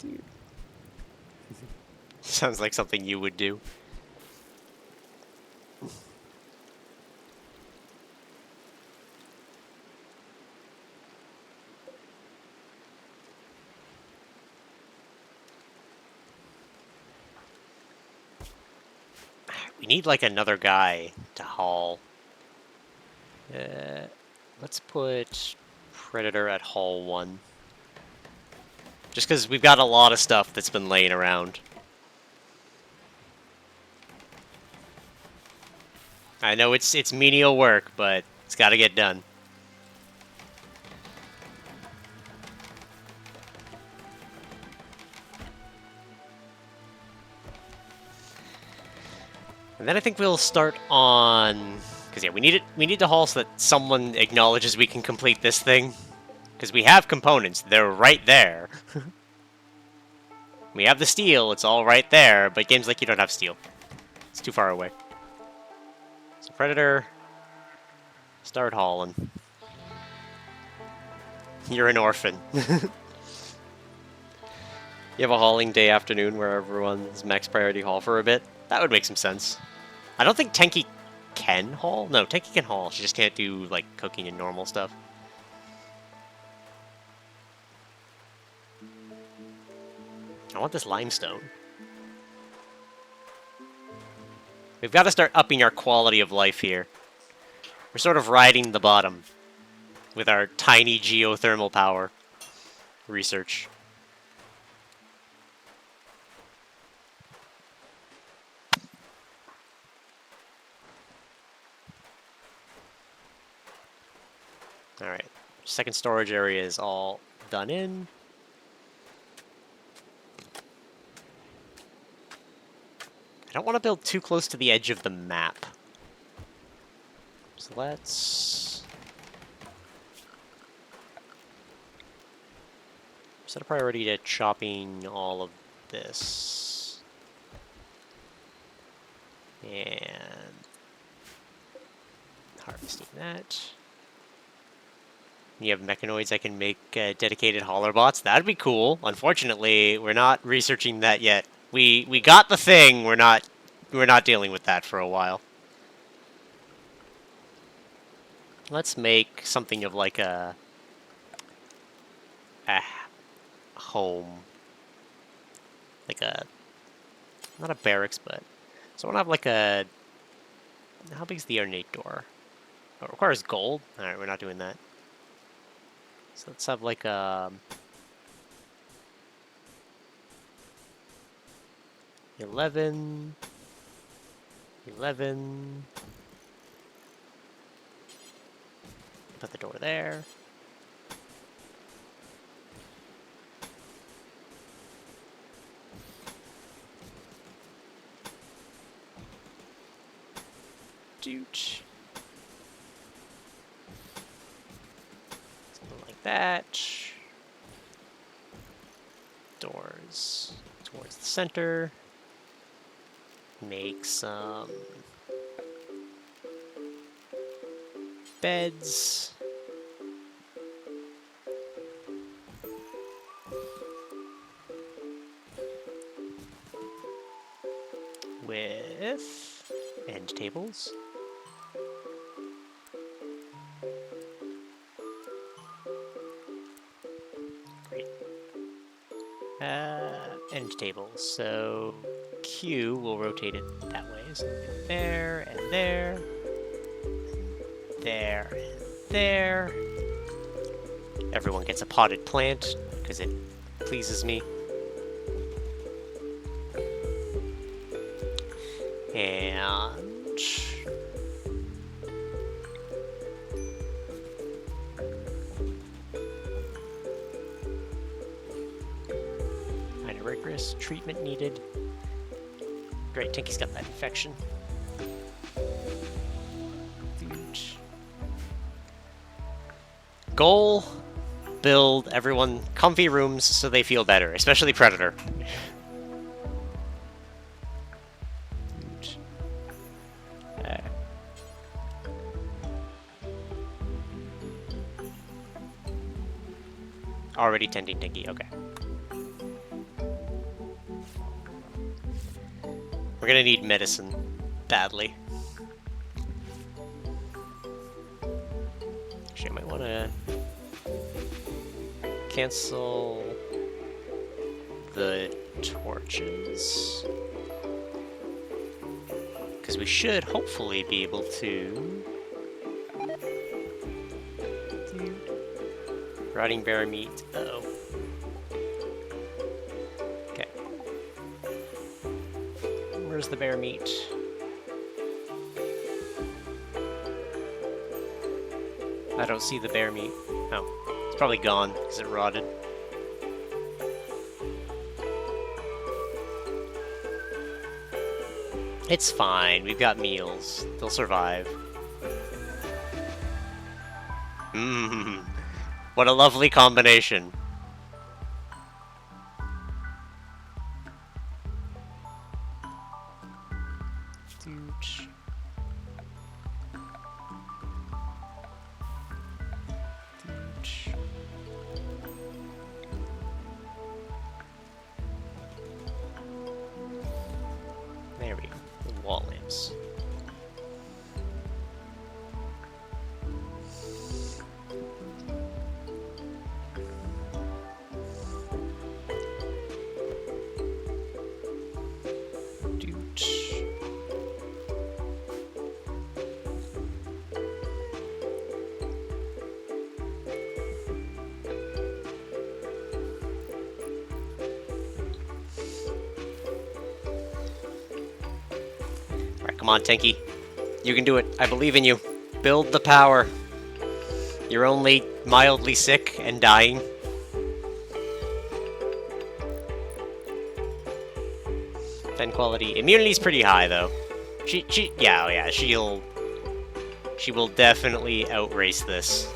Dude. Sounds like something you would do. We need like another guy to haul. Let's put Predator at haul 1. Just because we've got a lot of stuff that's been laying around. I know it's menial work, but it's got to get done. And then I think we'll start on, because yeah, we need to haul so that someone acknowledges we can complete this thing. Because we have components, they're right there. We have the steel, it's all right there, but games like you don't have steel. It's too far away. So Predator, start hauling. You're an orphan. You have a hauling day afternoon where everyone's max priority haul for a bit? That would make some sense. I don't think Tenki can haul. No, Tenki can haul. She just can't do, like, cooking and normal stuff. I want this limestone. We've got to start upping our quality of life here. We're sort of riding the bottom. with our tiny geothermal power research. Alright, second storage area is all done in. I don't want to build too close to the edge of the map. So let's set a priority to chopping all of this. And harvesting that. You have mechanoids I can make dedicated hauler bots. That'd be cool. Unfortunately, we're not researching that yet. We got the thing. We're not dealing with that for a while. Let's make something of like a home, like a not a barracks, but so I want to have like a. How big's the ornate door? Oh, it requires gold. All right, we're not doing that. So let's have like a 11. Put the door there. Doot. Something like that. Doors towards the center. Make some beds. With end tables. Great. End tables. So Q will rotate it that way. So there and there. There and there. Everyone gets a potted plant because it pleases me. And kind of rigorous treatment needed. Great, Tenki's got that infection. Goal, build everyone comfy rooms so they feel better, especially Predator. Already tending Tenki, okay. We're gonna need medicine badly. Actually, I might want to cancel the torches. Because we should hopefully be able to... Rotting bear meat. Uh-oh. Okay. Where's the bear meat? I don't see the bear meat. Oh, it's probably gone because it rotted. It's fine. We've got meals. They'll survive. Mmm. What a lovely combination. There we go. The wall lamps. Come on, Tenki. You can do it. I believe in you. Build the power. You're only mildly sick and dying. Fen quality. Immunity's pretty high, though. She will definitely outrace this.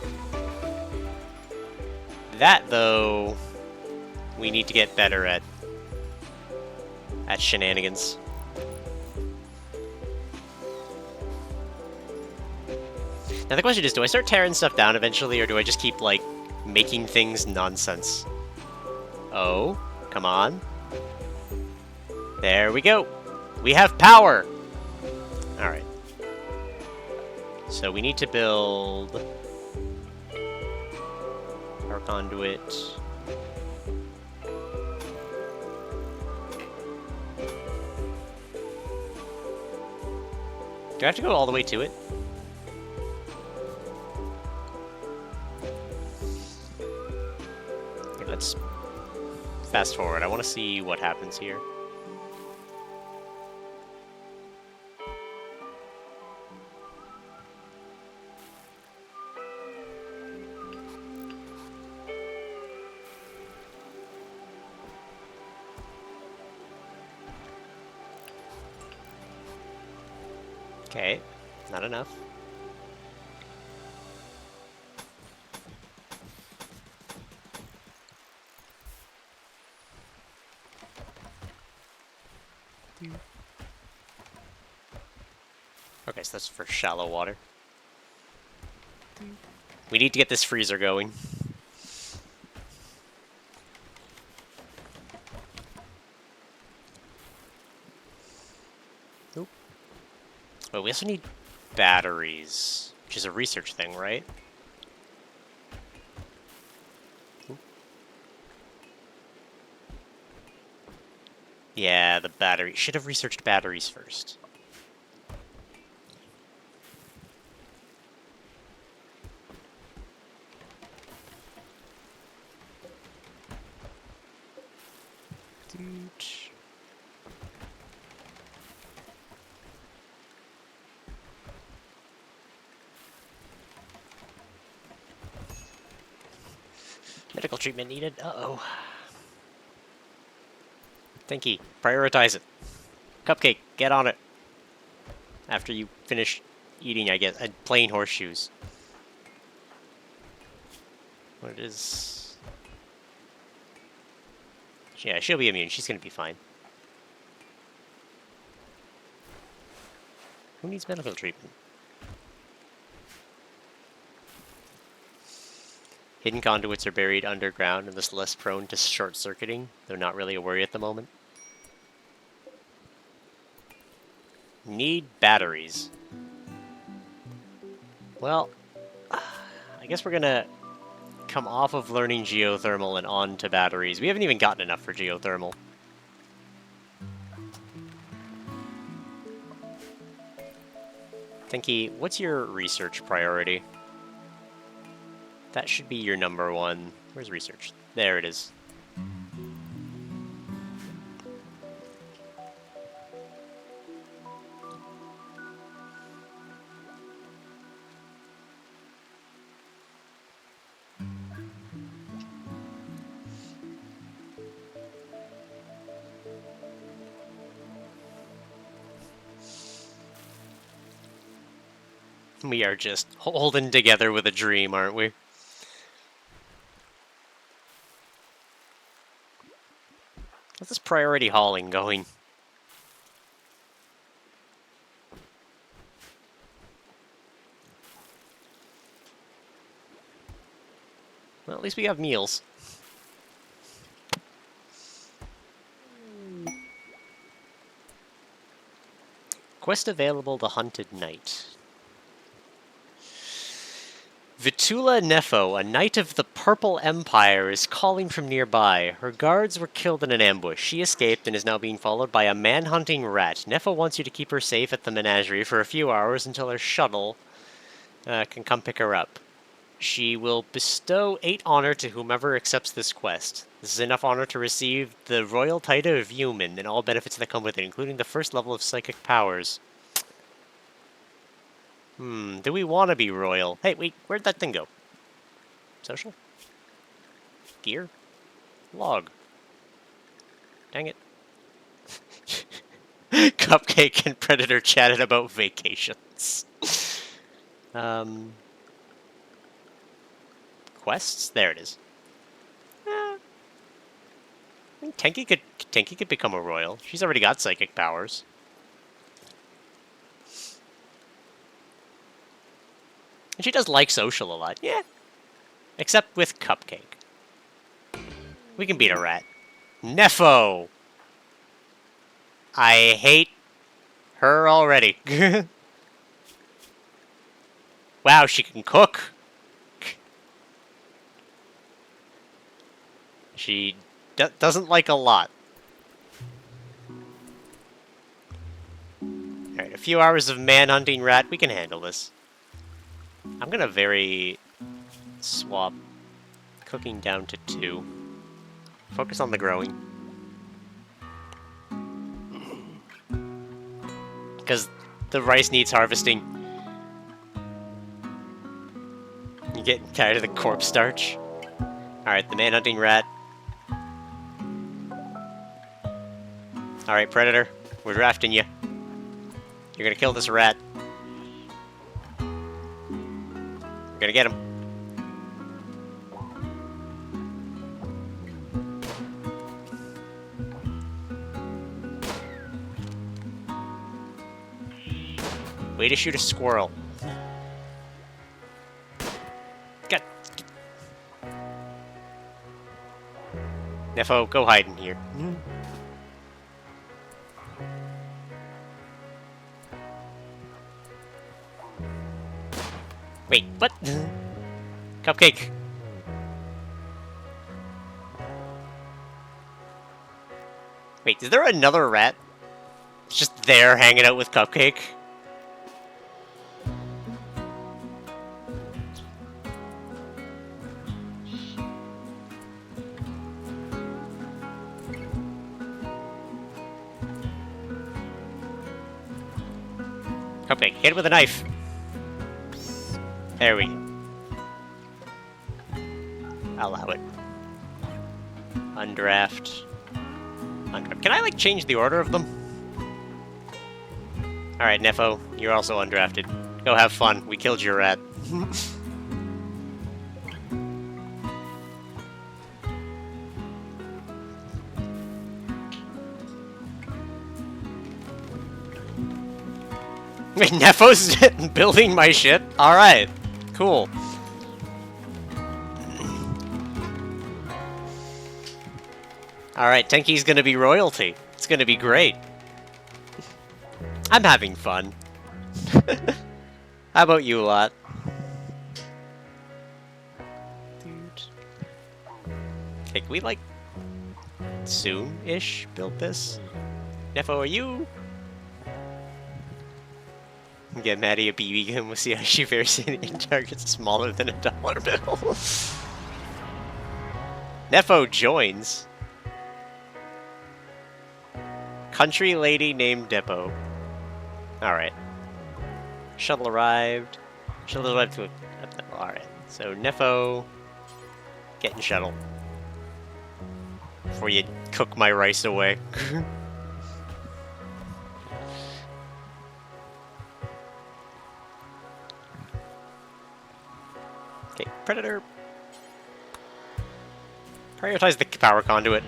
That, though, we need to get better at shenanigans. Now the question is, do I start tearing stuff down eventually, or do I just keep, like, making things nonsense? Oh, come on. There we go. We have power! Alright. So we need to build our conduit. Do I have to go all the way to it? Okay, let's fast forward. I want to see what happens here. Okay, not enough. Okay, so that's for shallow water. We need to get this freezer going. Nope. But we also need batteries, which is a research thing, right? Oop. Yeah, the battery. Should have researched batteries first. Medical treatment needed. Uh-oh. Tenki, prioritize it. Cupcake, get on it. After you finish eating, I guess, plain horseshoes. What is... Yeah, she'll be immune. She's gonna be fine. Who needs medical treatment? Hidden conduits are buried underground and thus less prone to short-circuiting. They're not really a worry at the moment. Need batteries. Well, I guess we're gonna come off of learning geothermal and on to batteries. We haven't even gotten enough for geothermal. Tenki, what's your research priority? That should be your number one. Where's research? There it is. We are just holding together with a dream, aren't we? How's this priority hauling going? Well, at least we have meals. Quest available, The Hunted Knight. Vitula Nefo, a knight of the Purple Empire, is calling from nearby. Her guards were killed in an ambush. She escaped and is now being followed by a man-hunting rat. Nefo wants you to keep her safe at the menagerie for a few hours until her shuttle can come pick her up. She will bestow 8 honor to whomever accepts this quest. This is enough honor to receive the royal title of human and all benefits that come with it, including the first level of psychic powers. Do we want to be royal? Hey, wait, where'd that thing go? Social? Gear? Log. Dang it. Cupcake and Predator chatted about vacations. Quests? There it is. I think Tenki could become a royal. She's already got psychic powers. And she does like social a lot. Yeah. Except with Cupcake. We can beat a rat. Nefo! I hate her already. Wow, she can cook. She doesn't like a lot. Alright, a few hours of man-hunting rat. We can handle this. I'm gonna swap cooking down to 2. Focus on the growing. Because the rice needs harvesting. You get tired of the corpse starch? Alright, the man-hunting rat. Alright, Predator. We're drafting you. You're gonna kill this rat. We're gonna get him. Way to shoot a squirrel. Get. Nefo, go hide in here. Wait, what? Cupcake. Wait, is there another rat? It's just there hanging out with Cupcake? Cupcake, hit it with a knife. There we go. Allow it. Undraft. Undraft. Can I, like, change the order of them? Alright, Nefo, you're also undrafted. Go have fun. We killed your rat. Wait, Nefo's building my shit? Alright. Cool. Alright, Tenki's gonna be royalty. It's gonna be great. I'm having fun. How about you lot? Dude. Okay, can we, like, soon-ish build this? Nefo, are you? Get Maddie a BB gun, we'll see how she fares in targets smaller than a dollar bill. Nefo joins. Country lady named Depot. Alright. Shuttle arrived. Shuttle arrived to a... Alright. So, Nefo... Get in shuttle. Before you cook my rice away. Okay, Predator. Prioritize the power conduit.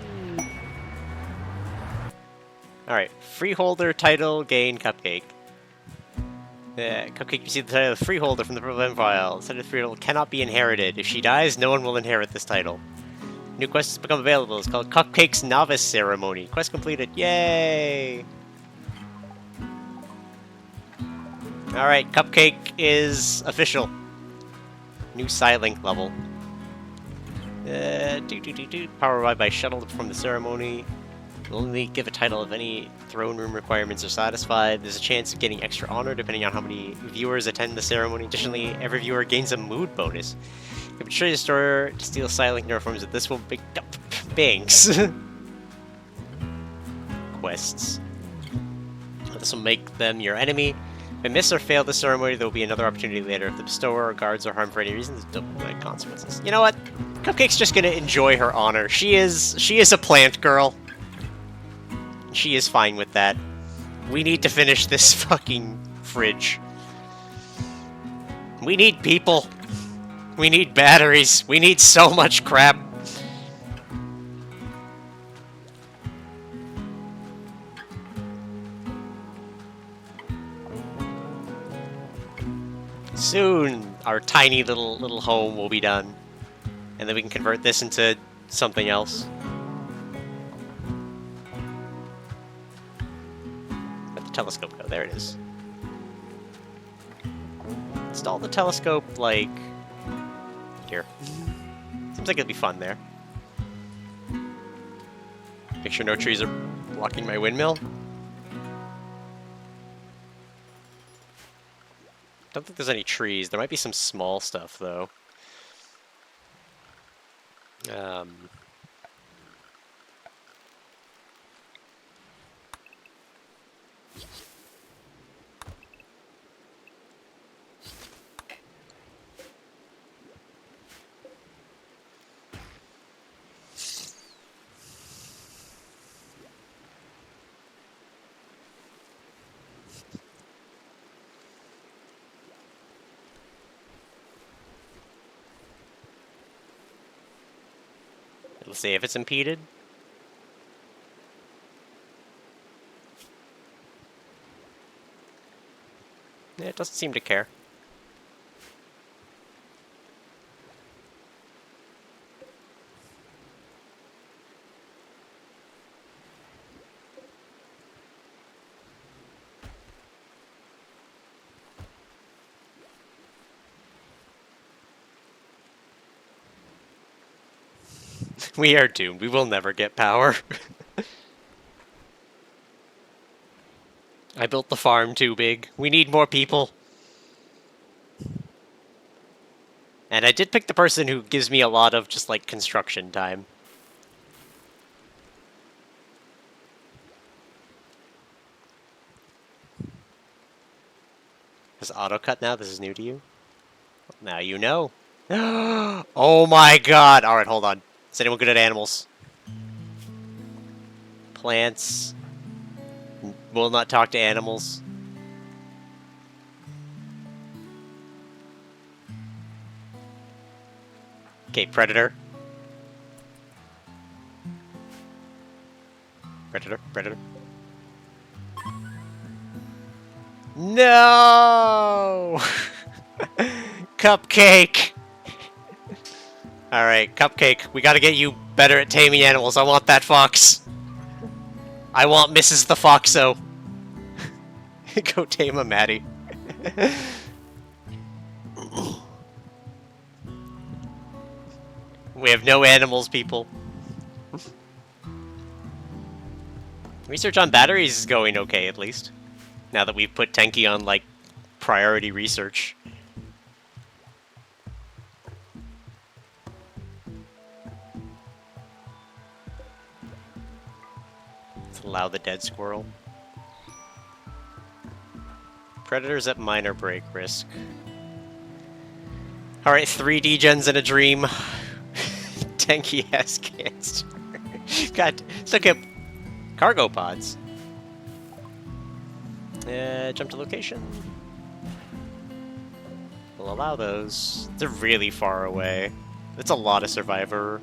Alright, freeholder title gain Cupcake. Cupcake received the title of freeholder from the Problem file. The title of freeholder cannot be inherited. If she dies, no one will inherit this title. New quest has become available. It's called Cupcake's Novice Ceremony. Quest completed. Yay! Alright, Cupcake is official. New Psylink level. Power arrived by shuttle to perform the ceremony. Will only give a title if any throne room requirements are satisfied. There's a chance of getting extra honor depending on how many viewers attend the ceremony. Additionally, every viewer gains a mood bonus. You can betray the store to steal Psylink neuroforms, but this will make up banks. Quests. This will make them your enemy. If I miss or fail the ceremony, there will be another opportunity later. If the bestower or guards are harmed for any reason, there's double consequences. You know what? Cupcake's just gonna enjoy her honor. She is a plant girl. She is fine with that. We need to finish this fucking fridge. We need people. We need batteries. We need so much crap. Soon, our tiny little home will be done. And then we can convert this into something else. Where'd the telescope go? There it is. Install the telescope, like... here. Seems like it'd be fun there. Make sure no trees are blocking my windmill. Don't think there's any trees. There might be some small stuff, though. Let's see if it's impeded. Yeah, it doesn't seem to care. We are doomed. We will never get power. I built the farm too big. We need more people. And I did pick the person who gives me a lot of just, like, construction time. Has auto cut now? This is new to you? Now you know. Oh my god! Alright, hold on. Is anyone good at animals? Plants. Will not talk to animals. Okay, predator. Predator. No! Cupcake! Alright, Cupcake, we gotta get you better at taming animals. I want that fox. I want Mrs. the Foxo. Go tame a Maddie. We have no animals, people. Research on batteries is going okay, at least. Now that we've put Tenki on, like, priority research. Let's allow the dead squirrel. Predators at minor break risk. Alright, 3 degens in a dream. Tenki has cancer. God, let's look at cargo pods. Jump to location. We'll allow those. They're really far away. That's a lot of survivor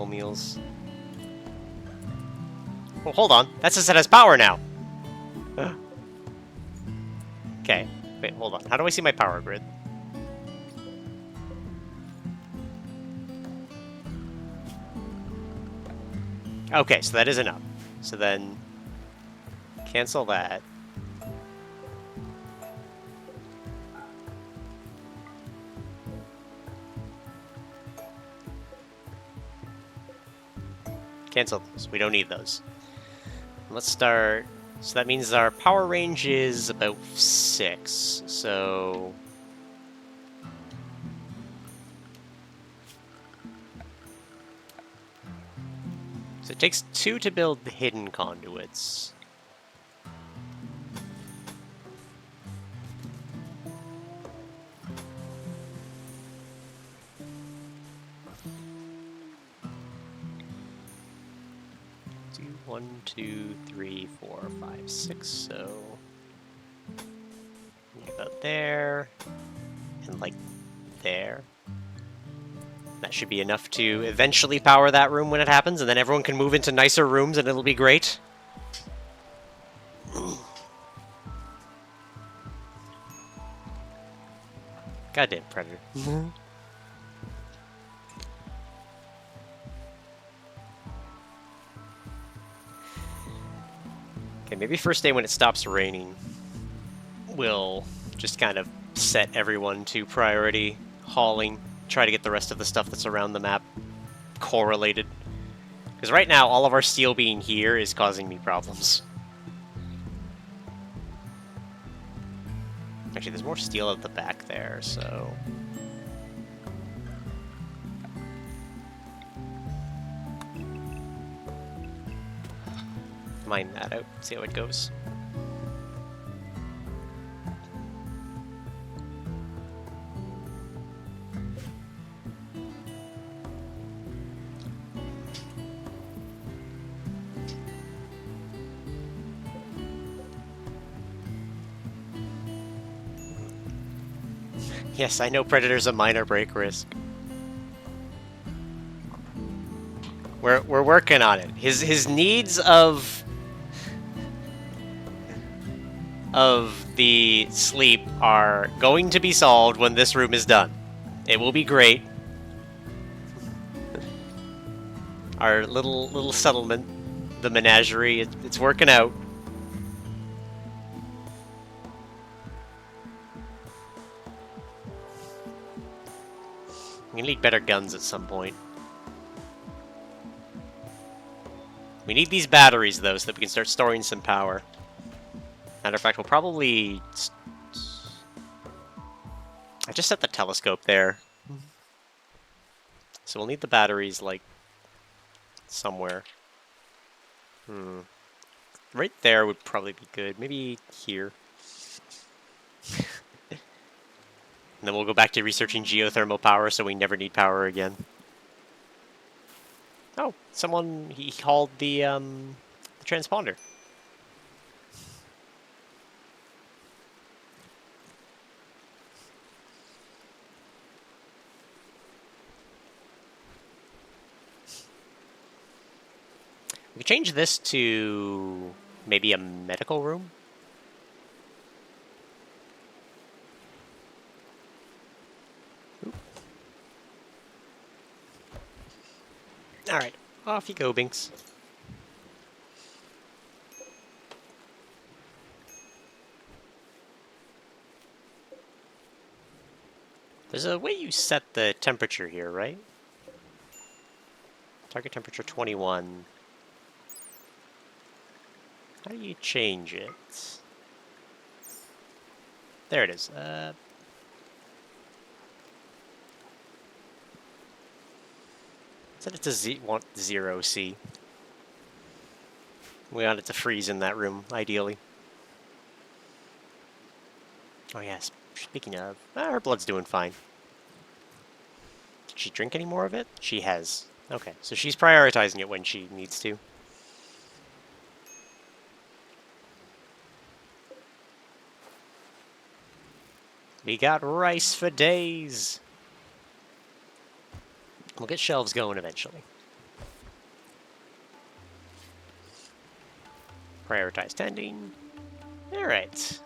meals. Oh, hold on. That says it has power now. Okay. Wait, hold on. How do I see my power grid? Okay, so that is enough. So then, cancel that. Cancel those. We don't need those. Let's start. So that means our power range is about 6. So it takes 2 to build the hidden conduits. 1, 2, 3, 4, 5, 6. So about there, and like there. That should be enough to eventually power that room when it happens, and then everyone can move into nicer rooms, and it'll be great. Goddamn predator. Okay, maybe first day when it stops raining, we'll just kind of set everyone to priority hauling, try to get the rest of the stuff that's around the map correlated. Because right now, all of our steel being here is causing me problems. Actually, there's more steel at the back there, so... mine that out, see how it goes. Yes, I know Predator's a minor break risk. We're working on it. His needs of the sleep are going to be solved when this room is done. It will be great. Our little settlement, the menagerie, it's working out. We need better guns at some point. We need these batteries, though, so that we can start storing some power. Matter of fact, we'll probably... I just set the telescope there. So we'll need the batteries, like, somewhere. Right there would probably be good. Maybe here. And then we'll go back to researching geothermal power so we never need power again. Oh, someone, he called the transponder. We could change this to maybe a medical room. Alright, off you go, Binks. There's a way you set the temperature here, right? Target temperature 21. How do you change it? There it is. Set it to 0 C. We want it to freeze in that room, ideally. Oh yes, speaking of, her blood's doing fine. Did she drink any more of it? She has. Okay, so she's prioritizing it when she needs to. We got rice for days. We'll get shelves going eventually. Prioritize tending. Alright.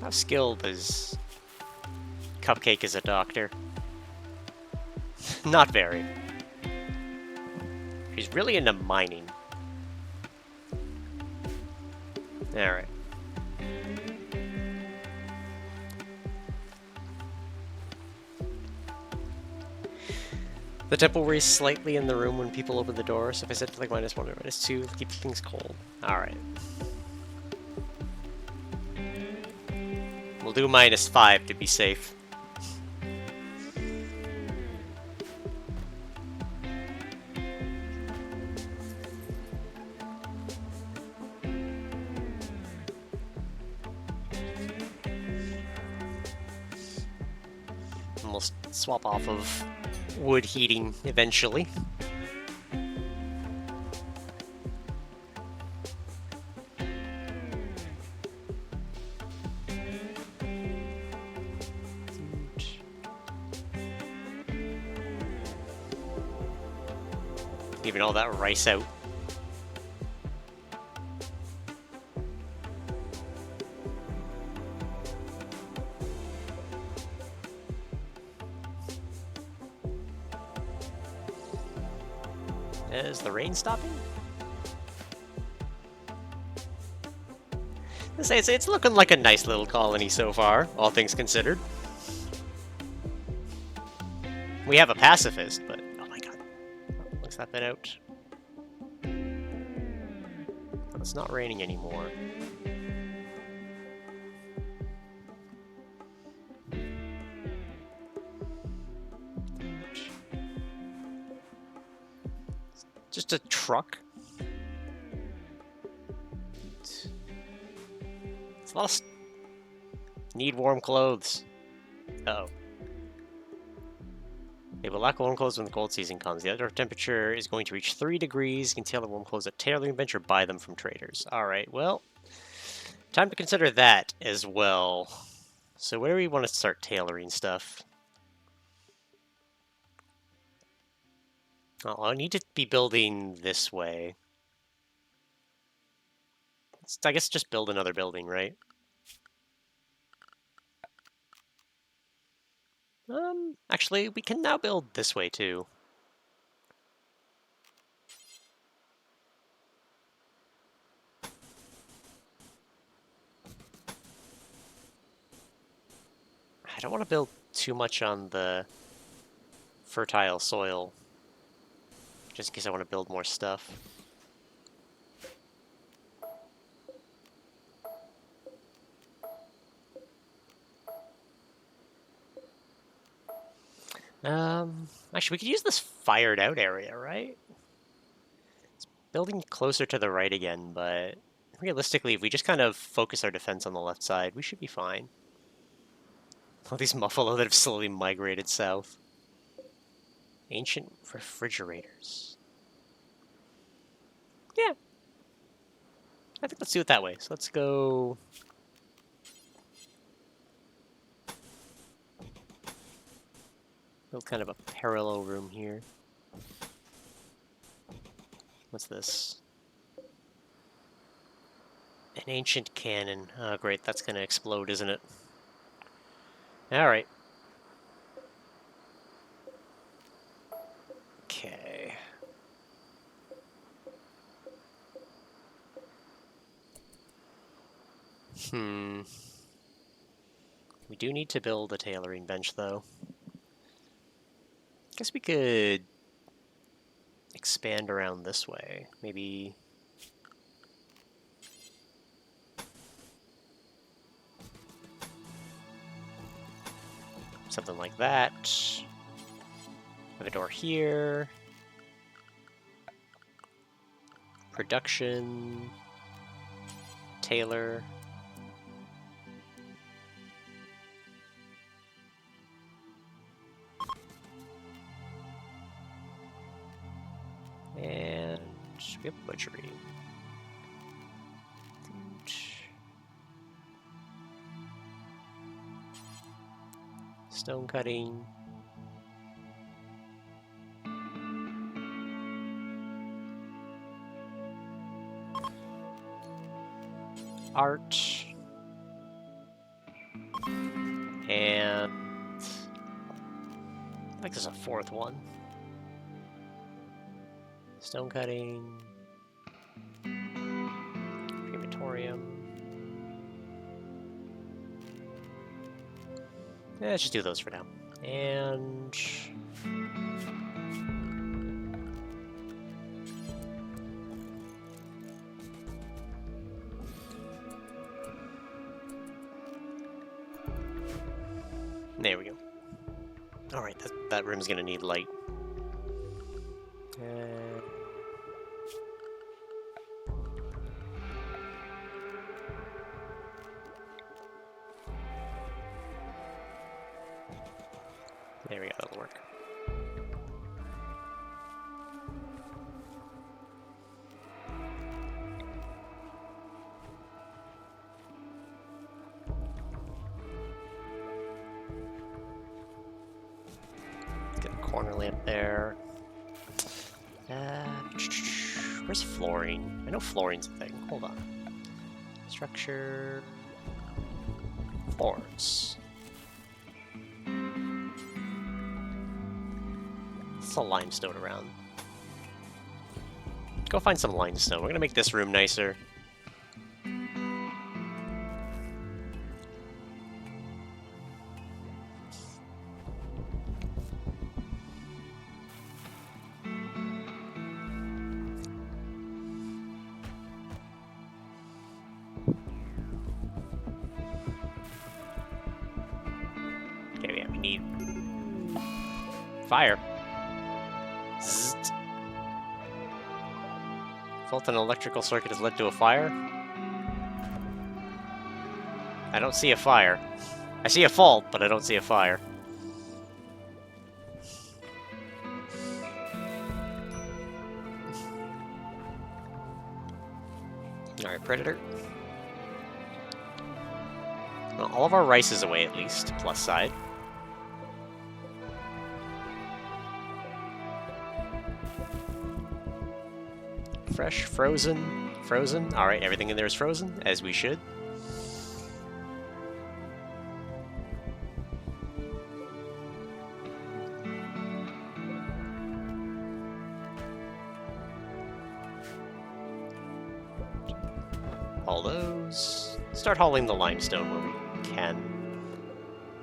How skilled is Cupcake as a doctor? Not very. She's really into mining. Alright. The temp will raise slightly in the room when people open the door, so if I set it to like -1 or -2, keep things cold. Alright. We'll do -5 to be safe. we'll swap off of wood heating eventually. Leaving all that rice out. Is the rain stopping? It's looking like a nice little colony so far, all things considered. We have a pacifist, but oh my god, looks that been out. Well, it's not raining anymore. Just a truck. It's a lot of need warm clothes. Uh-oh. They will lack warm clothes when the cold season comes. The outdoor temperature is going to reach 3 degrees. You can tailor warm clothes at tailoring bench or buy them from traders. Alright, well, time to consider that as well. So where do we want to start tailoring stuff? Oh, I need to be building this way. I guess just build another building, right? Actually, we can now build this way too. I don't want to build too much on the fertile soil, just in case I want to build more stuff. Actually, we could use this fired out area, right? It's building closer to the right again, but realistically, if we just kind of focus our defense on the left side, we should be fine. All these buffalo that have slowly migrated south. Ancient refrigerators. Yeah. I think let's do it that way. So let's go... build kind of a parallel room here. What's this? An ancient cannon. Oh, great. That's going to explode, isn't it? Alright. Okay. We do need to build a tailoring bench, though. Guess we could expand around this way. Maybe... something like that. Have a door here. Production. Tailor. And we have butchery. Stone cutting. Art. And I think there's a fourth one. Stone cutting. Crematorium. Yeah, let's just do those for now. And there we go. Alright, that room's gonna need light. There we go, that'll work. Get a corner lamp there. Where's fluorine? I know fluorine's a thing. Hold on. Structure... Floors. There's a limestone around. Go find some limestone. We're gonna make this room nicer. Okay, yeah, we need fire. Zzzt. Fault in an electrical circuit has led to a fire? I don't see a fire. I see a fault, but I don't see a fire. Alright, Predator. Well, all of our rice is away, at least. Plus side. Fresh, frozen, frozen. Alright, everything in there is frozen, as we should. All those. Start hauling the limestone where we can.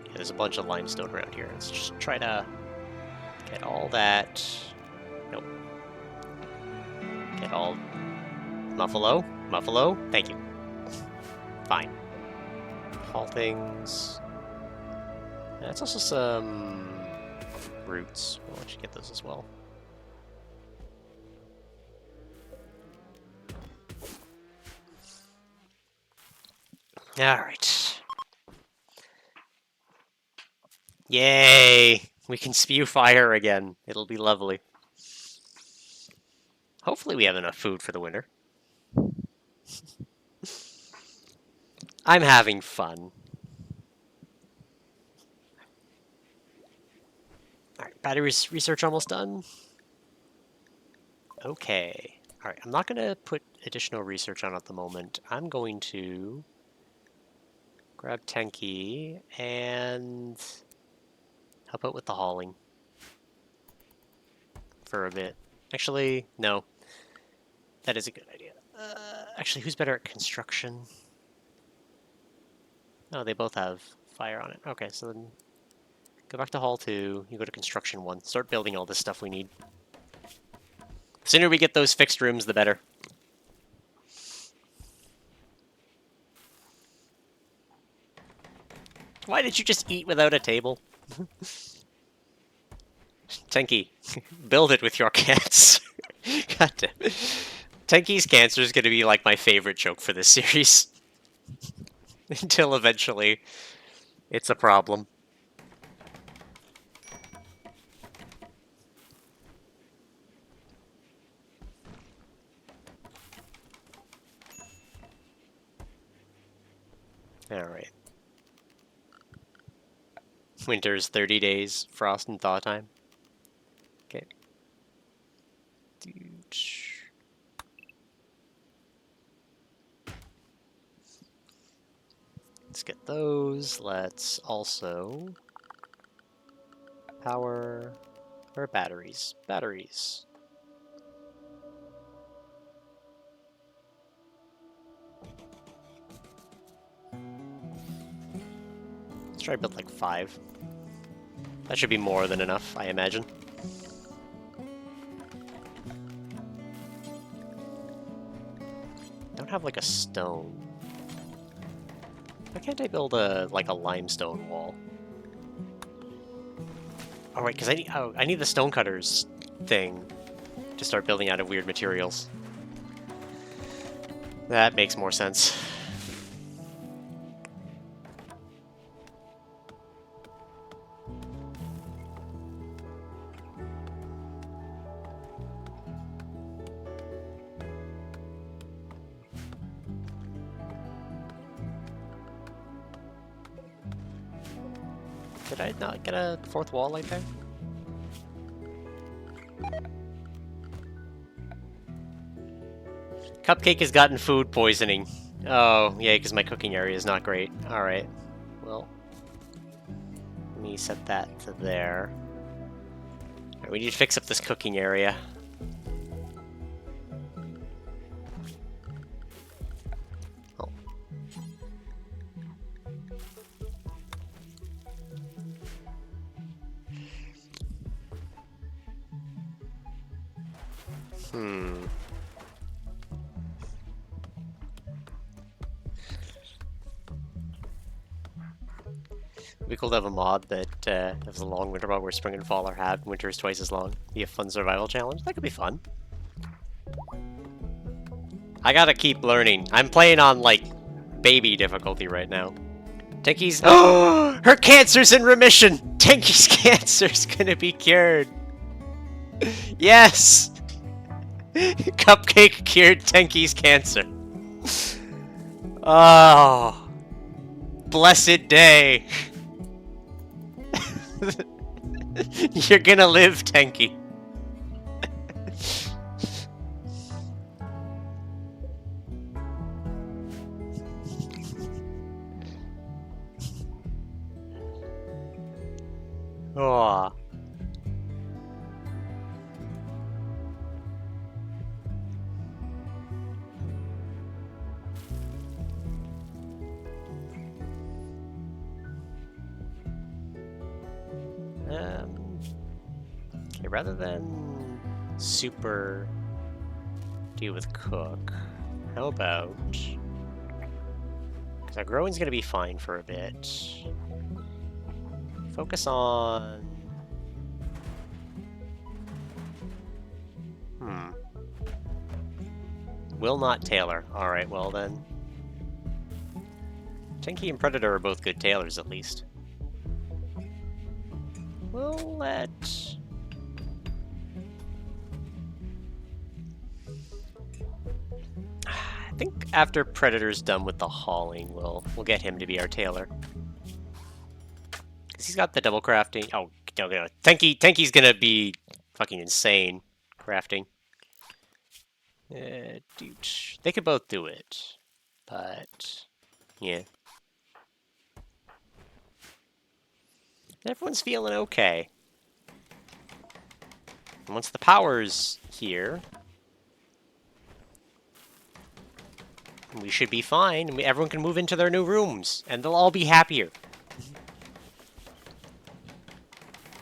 Yeah, there's a bunch of limestone around here. Let's just try to get all that. Nope. Get all... Muffalo? Muffalo? Thank you. Fine. Haul things. That's also some roots. We'll let you get those as well. Alright. Yay! We can spew fire again. It'll be lovely. Hopefully we have enough food for the winter. I'm having fun. Alright, battery research almost done. Okay. Alright, I'm not going to put additional research on at the moment. I'm going to grab Tenki and help out with the hauling for a bit. Actually, no. That is a good idea. Actually, who's better at construction? Oh, they both have fire on it. Okay, so then go back to Hall 2. You go to Construction 1. Start building all this stuff we need. The sooner we get those fixed rooms, the better. Why did you just eat without a table? Tenki, build it with your cats. God damn. Tenki's cancer is going to be like my favorite joke for this series. Until eventually it's a problem. Alright. Winter's 30 days, frost and thaw time. Okay. Let's get those. Let's also power our batteries. Batteries. Let's try to build like 5. That should be more than enough, I imagine. Don't have like a stone. Why can't I build a like a limestone wall? Oh right, because I need the stonecutters thing to start building out of weird materials. That makes more sense. Did I not get a fourth wall like that? Cupcake has gotten food poisoning. Oh, yeah, because my cooking area is not great. Alright. Well, let me set that to there. Right, we need to fix up this cooking area. Oh. It'd be cool to have a mod that has a long winter mod where spring and fall are halved, winter is twice as long. Be a fun survival challenge. That could be fun. I gotta keep learning. I'm playing on, like, baby difficulty right now. Tenki's... Oh! Her cancer's in remission! Tenki's cancer's gonna be cured! Yes! Cupcake cured Tenki's cancer. Oh. Blessed day. You're gonna live, Tenki. Oh. Okay, rather than super deal with cook, how about... Because our growing's gonna be fine for a bit. Focus on... Will not tailor. Alright, well then. Tenki and Predator are both good tailors, at least. We'll let... I think after Predator's done with the hauling, we'll get him to be our tailor. Because he's got the double crafting. Oh, no. Tenki's gonna be fucking insane crafting. Dude, they could both do it. But, yeah. Everyone's feeling okay. And once the power's here, we should be fine. Everyone can move into their new rooms, and they'll all be happier.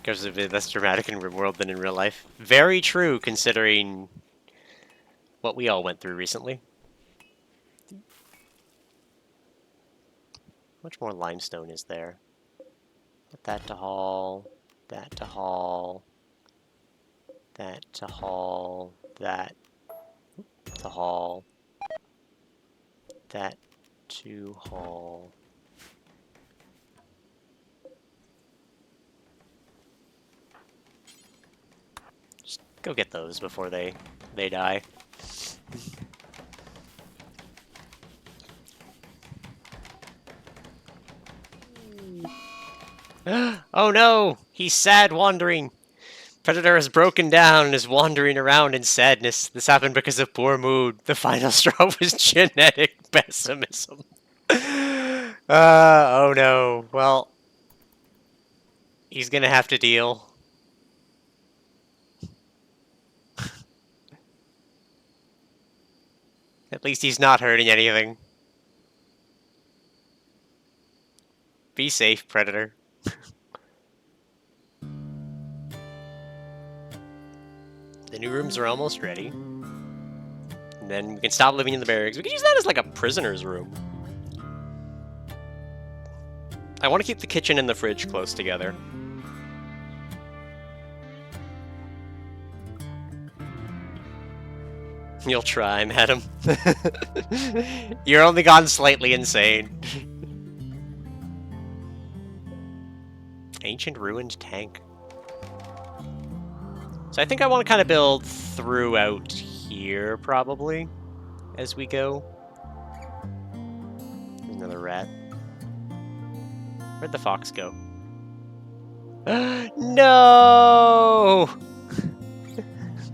Because of it, less dramatic in RimWorld than in real life. Very true, considering what we all went through recently. How much more limestone is there? Put that to haul, that to haul, that to haul, that to haul, that to haul. Just go get those before they die. Oh no! He's sad wandering! Predator has broken down and is wandering around in sadness. This happened because of poor mood. The final straw was genetic pessimism. Oh no. Well, he's gonna have to deal. At least he's not hurting anything. Be safe, Predator. The new rooms are almost ready. And then we can stop living in the barracks. We can use that as like a prisoner's room. I want to keep the kitchen and the fridge close together. You'll try, madam. You're only gone slightly insane. Ancient ruined tank. So I think I want to kind of build throughout here, probably, as we go. There's another rat. Where'd the fox go? No!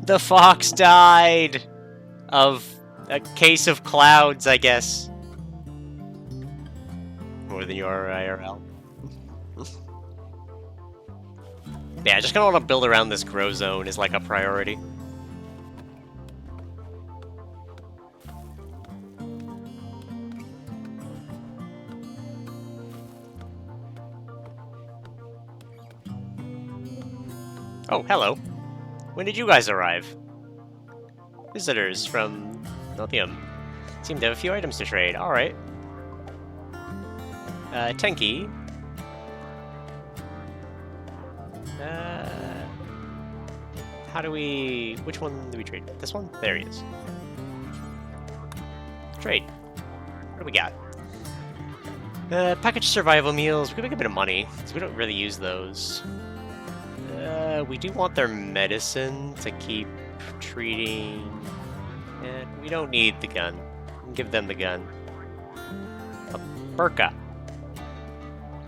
The fox died of a case of clouds, I guess. More than your IRL. Yeah, I just kind of want to build around this grow zone is like a priority. Oh, hello. When did you guys arrive? Visitors from Nothium. Seem to have a few items to trade. Alright. Tenki. How do we... Which one do we trade? This one? There he is. Trade. What do we got? Packaged survival meals. We can make a bit of money, because we don't really use those. We do want their medicine to keep treating... And we don't need the gun. We can give them the gun. A burqa.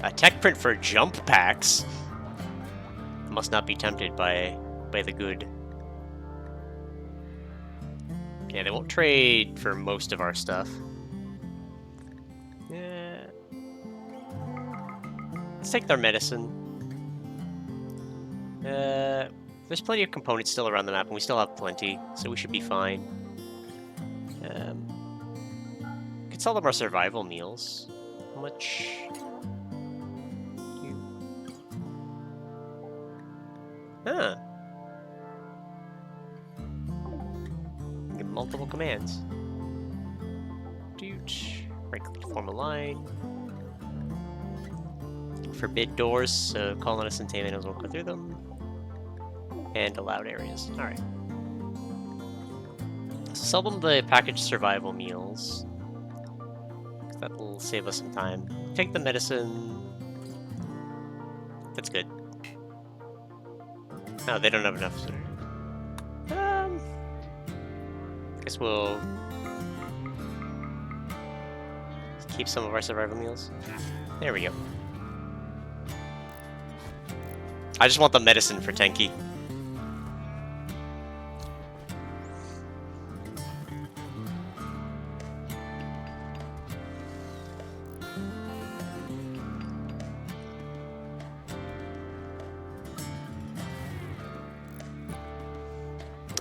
A tech print for jump packs. Must not be tempted by the good. Yeah, they won't trade for most of our stuff. Yeah. Let's take their medicine. There's plenty of components still around the map, and we still have plenty, so we should be fine. Could sell them our survival meals. How much? Huh. Get multiple commands. Dude. Right click to form a line. Forbid doors, so colonists and tame animals won't go through them. And allowed areas. Alright. So sell them the packaged survival meals. That'll save us some time. Take the medicine. That's good. No, they don't have enough. Guess we'll keep some of our survival meals. There we go. I just want the medicine for Tenki.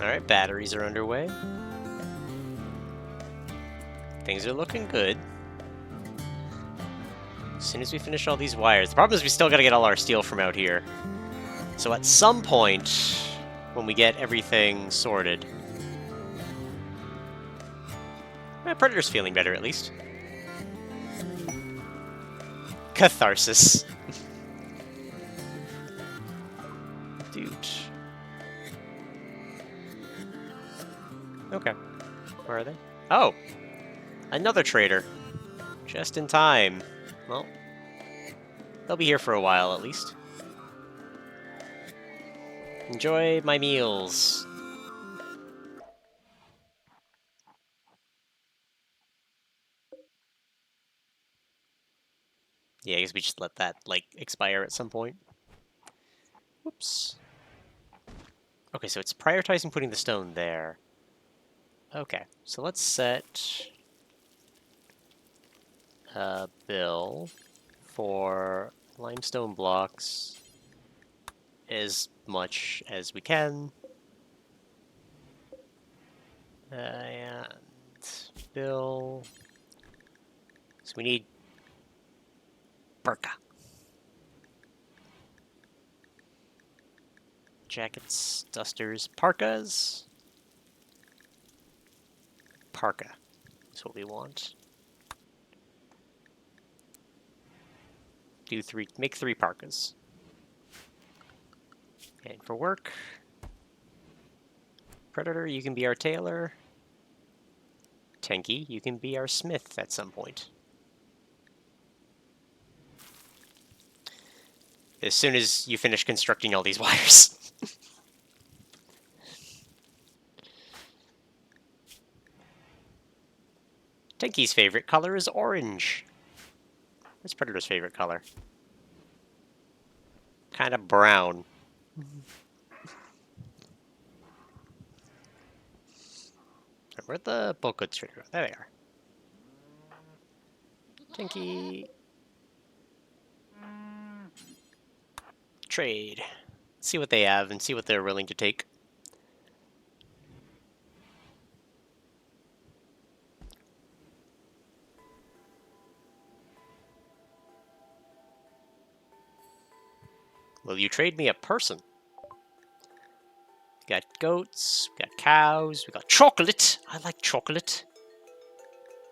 Alright, batteries are underway. Things are looking good. As soon as we finish all these wires. The problem is we still gotta get all our steel from out here. So at some point, when we get everything sorted... Predator's feeling better, at least. Catharsis. Dude. Okay. Where are they? Oh! Another trader. Just in time. Well, they'll be here for a while, at least. Enjoy my meals. Yeah, I guess we just let that, like, expire at some point. Whoops. Okay, so it's prioritizing putting the stone there. Okay, so let's set a bill for limestone blocks as much as we can. And bill. So we need burqa. Jackets, dusters, parkas. Parka is what we want. Make 3 parkas. And for work, Predator, you can be our tailor. Tenki, you can be our smith at some point. As soon as you finish constructing all these wires. Tenki's favorite color is orange. What's Predator's favorite color? kind of brown. Where'd the bulk goods trader go? There they are. Tenki. Trade. See what they have and see what they're willing to take. Will you trade me a person? We got goats, we got cows, we got chocolate. I like chocolate.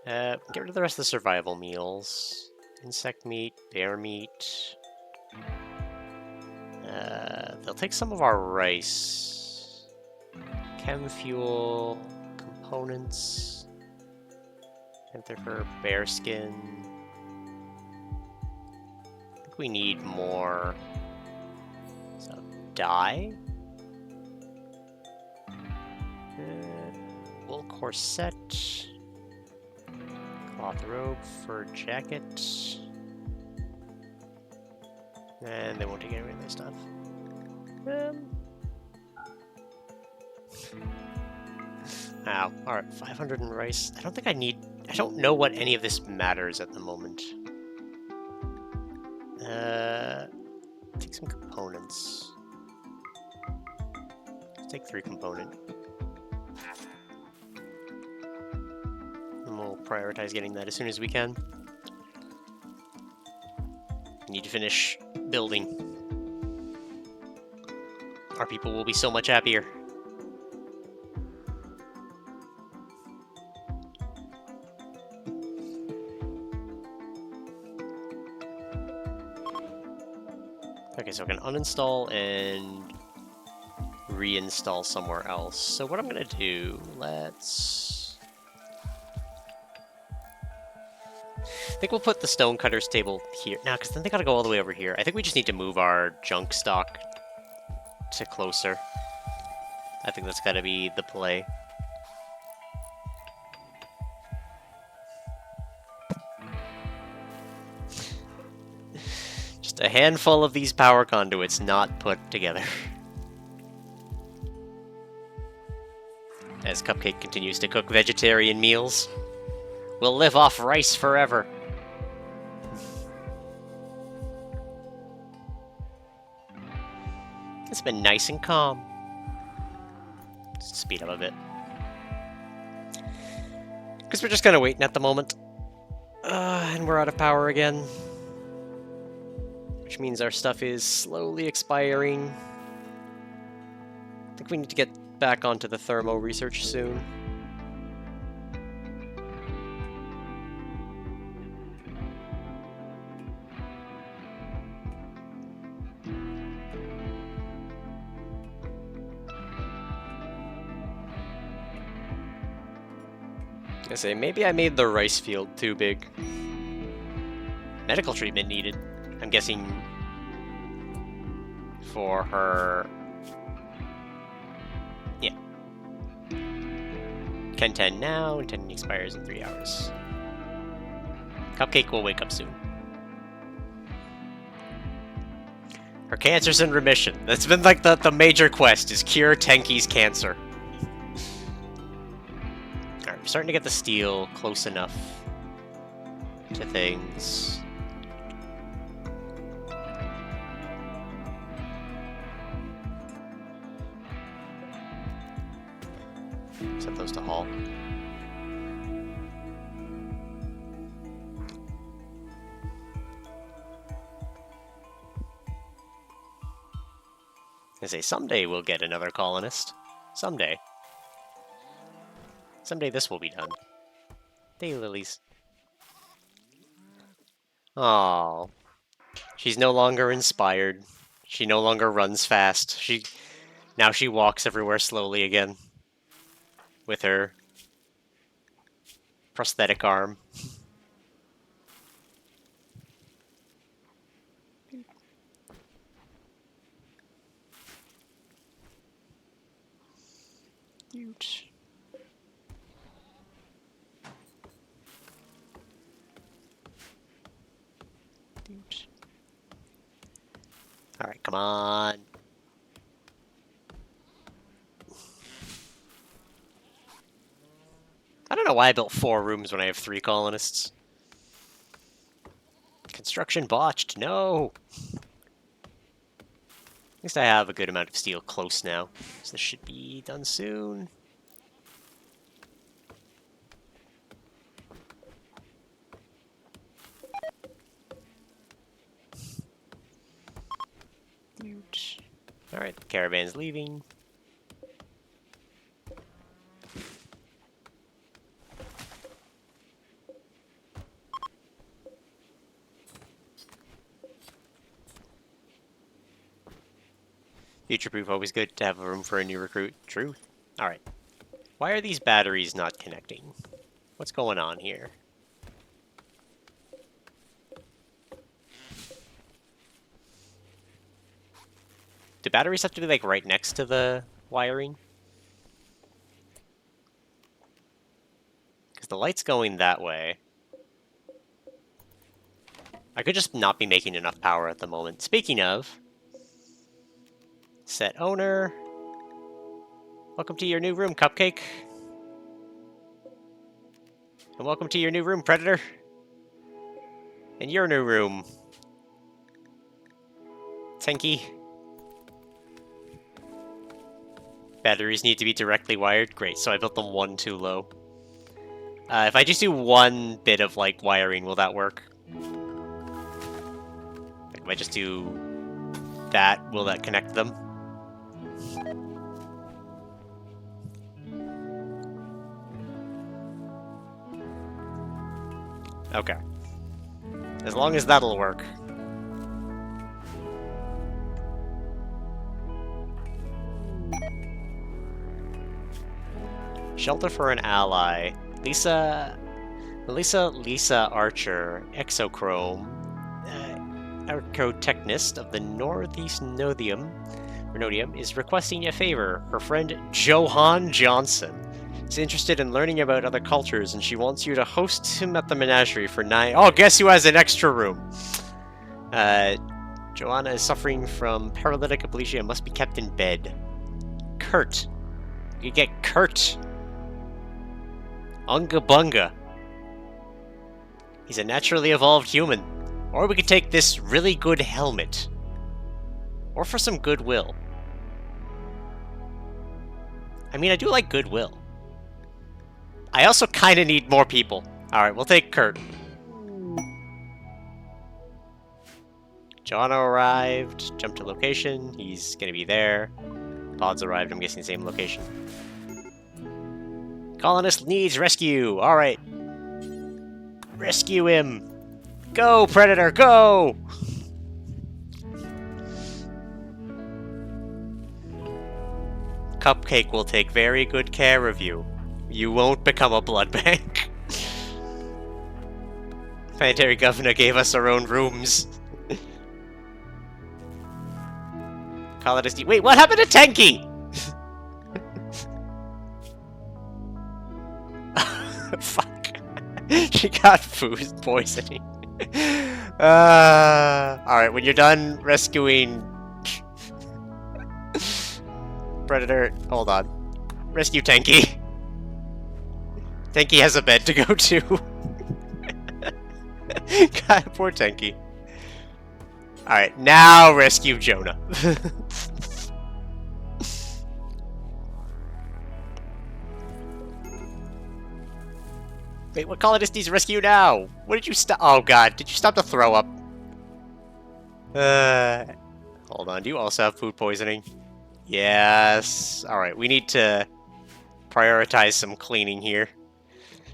Get rid of the rest of the survival meals. Insect meat, bear meat. They'll take some of our rice. Chem fuel, components. Panther fur, bear skin. I think we need more. So, dye. Wool corset. Cloth robe, fur jacket. And they won't take any of this stuff. Ow. Alright, 500 in rice. I don't think I need... I don't know what any of this matters at the moment. Take some components. Let's take 3 component. And we'll prioritize getting that as soon as we can. Need to finish building. Our people will be so much happier. Okay, so I can uninstall and reinstall somewhere else. So what I'm gonna do, let's... I think we'll put the stonecutters table here. Now, because then they gotta go all the way over here. I think we just need to move our junk stock to closer. I think that's gotta be the play. Just a handful of these power conduits not put together. As Cupcake continues to cook vegetarian meals. We'll live off rice forever. It's been nice and calm. Just speed up a bit. Because we're just kind of waiting at the moment. And we're out of power again. Which means our stuff is slowly expiring. I think we need to get back onto the thermo research soon. I say, maybe I made the rice field too big. Medical treatment needed. I'm guessing for her... Yeah. Can 10 now, and 10 expires in 3 hours. Cupcake will wake up soon. Her cancer's in remission. That's been like the major quest, is cure Tenki's cancer. Alright, we're starting to get the steel close enough to things. Set those to halt. I say, someday we'll get another colonist. Someday. Someday this will be done. Daylilies. Oh, she's no longer inspired. She no longer runs fast. Now she walks everywhere slowly again. With her prosthetic arm. Cute. Alright, come on. I don't know why I built 4 rooms when I have 3 colonists. Construction botched, no! At least I have a good amount of steel close now. So this should be done soon. Alright, the caravan's leaving. Future-proof, always good to have room for a new recruit. True. Alright. Why are these batteries not connecting? What's going on here? Do batteries have to be, like, right next to the wiring? Because the light's going that way. I could just not be making enough power at the moment. Speaking of... Set owner. Welcome to your new room, Cupcake. And welcome to your new room, Predator. And your new room, Tenki. Batteries need to be directly wired. Great, so I built them 1 too low. If I just do 1 bit of, like, wiring, will that work? Like, if I just do that, will that connect them? Okay. As long as that'll work. Shelter for an ally. Lisa Archer, Exochrome, architectist of the Northeast Nodium, is requesting a favor. Her friend Johan Johnson is interested in learning about other cultures, and she wants you to host him at the menagerie for 9... Oh, guess who has an extra room? Joanna is suffering from paralytic aplasia and must be kept in bed. Kurt. You get Kurt. Unga Bunga. He's a naturally evolved human. Or we could take this really good helmet. Or for some goodwill. I mean, I do like goodwill. I also kind of need more people. Alright, we'll take Kurt. Joanna arrived. Jump to location. He's gonna be there. Pods arrived. I'm guessing the same location. Colonist needs rescue. Alright. Rescue him. Go, Predator, go! Cupcake will take very good care of you. You won't become a blood bank. Planetary Governor gave us our own rooms. Colonist... Wait, what happened to Tenki? Fuck. She got food poisoning. Alright, when you're done rescuing... Predator, hold on. Rescue Tenki. Tenki has a bed to go to. God, poor Tenki. Alright, now rescue Jonah. Wait, what colonist needs rescue now? What did you stop? Oh god, did you stop to throw up? Hold on, do you also have food poisoning? Yes. Alright, we need to prioritize some cleaning here.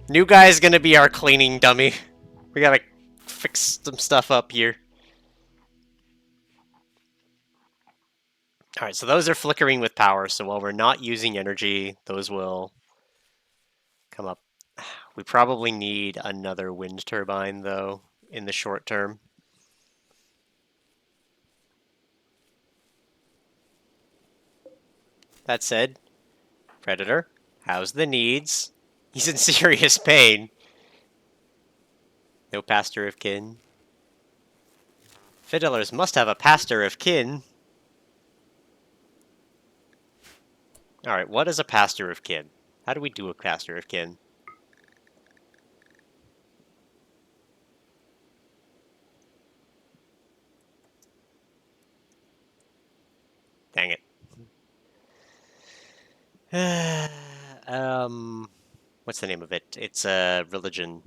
New guy's gonna be our cleaning dummy. We gotta fix some stuff up here. Alright, so those are flickering with power, so while we're not using energy, those will come up. We probably need another wind turbine, though, in the short term. That said, Predator, how's the needs? He's in serious pain. No pastor of kin. Fiddlers must have a pastor of kin. Alright, what is a pastor of kin? How do we do a pastor of kin? Dang it. What's the name of it? It's a religion.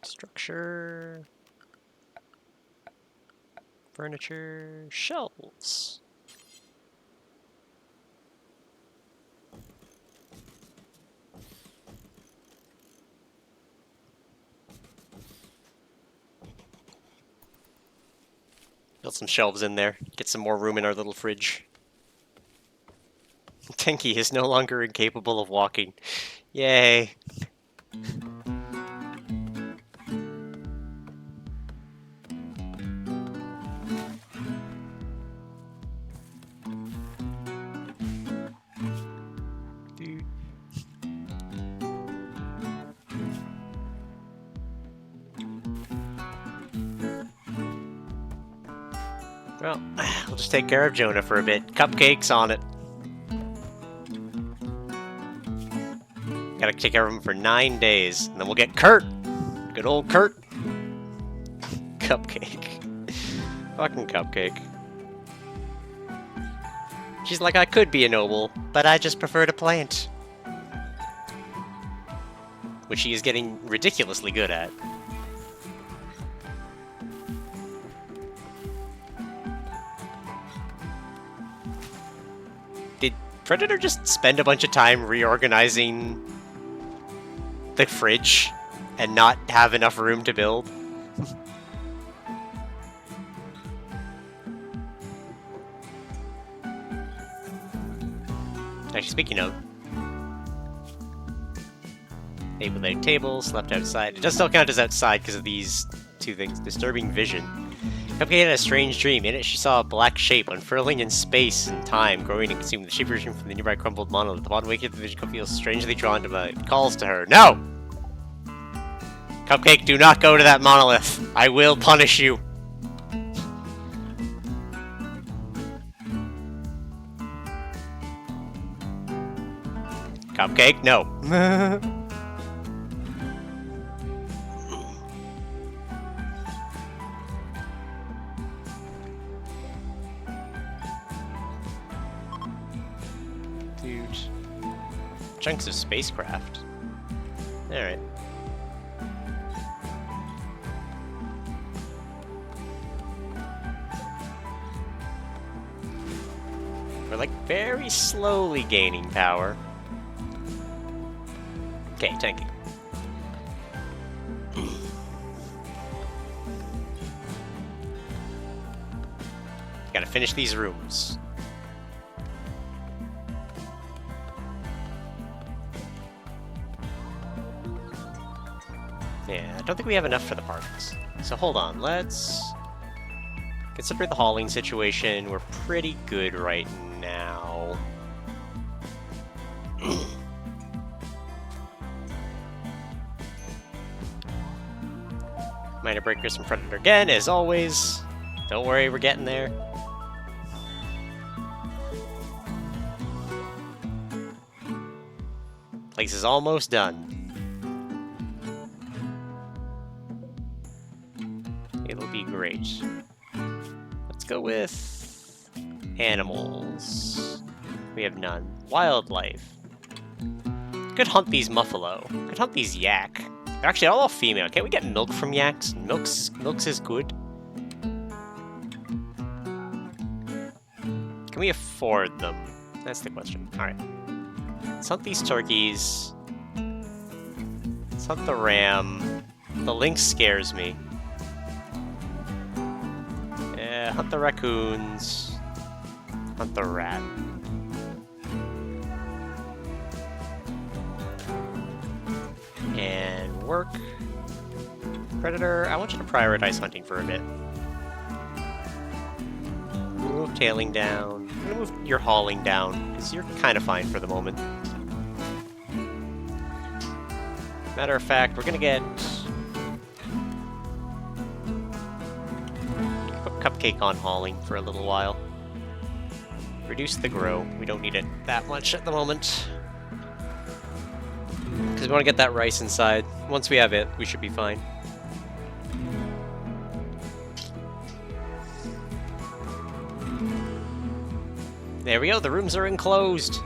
Structure. Furniture. Shelves. Build some shelves in there. Get some more room in our little fridge. Tenki is no longer incapable of walking. Yay. Dude. Well, we'll just take care of Jonah for a bit. Cupcakes on it. Gotta take care of him for 9 days, and then we'll get Kurt! Good old Kurt! Cupcake. Fucking Cupcake. She's like, I could be a noble, but I just prefer to plant. Which she is getting ridiculously good at. Did Predator just spend a bunch of time reorganizing the fridge and not have enough room to build? Actually, speaking of, ate with egg table, slept outside. It does still count as outside because of these two things. Disturbing vision. Cupcake had a strange dream. In it, she saw a black shape unfurling in space and time, growing and consuming the shape version from the nearby crumbled monolith. The bottom waking up, the vision feels strangely drawn to it. Calls to her. No! Cupcake, do not go to that monolith. I will punish you. Cupcake, no. Dude. Chunks of spacecraft. Alright. We're like very slowly gaining power. Okay, Tenki. Gotta finish these rooms. Yeah, I don't think we have enough for the parks. So hold on, let's... Consider the hauling situation. We're pretty good right now. Minor breakers from Predator again, as always. Don't worry, we're getting there. Place is almost done. It'll be great. Let's go with animals. We have none. Wildlife. Could hunt these muffalo. Could hunt these yak. They're actually all female. Can't we get milk from yaks? Milk's is good. Can we afford them? That's the question. Alright. Let's hunt these turkeys. Let's hunt the ram. The lynx scares me. Yeah, hunt the raccoons. Hunt the rat. work. Predator, I want you to prioritize hunting for a bit. Move tailing down. I'm gonna move your hauling down, because you're kind of fine for the moment. Matter of fact, we're gonna get... put Cupcake on hauling for a little while. Reduce the grow. We don't need it that much at the moment. Because we want to get that rice inside. Once we have it, we should be fine. There we go, the rooms are enclosed.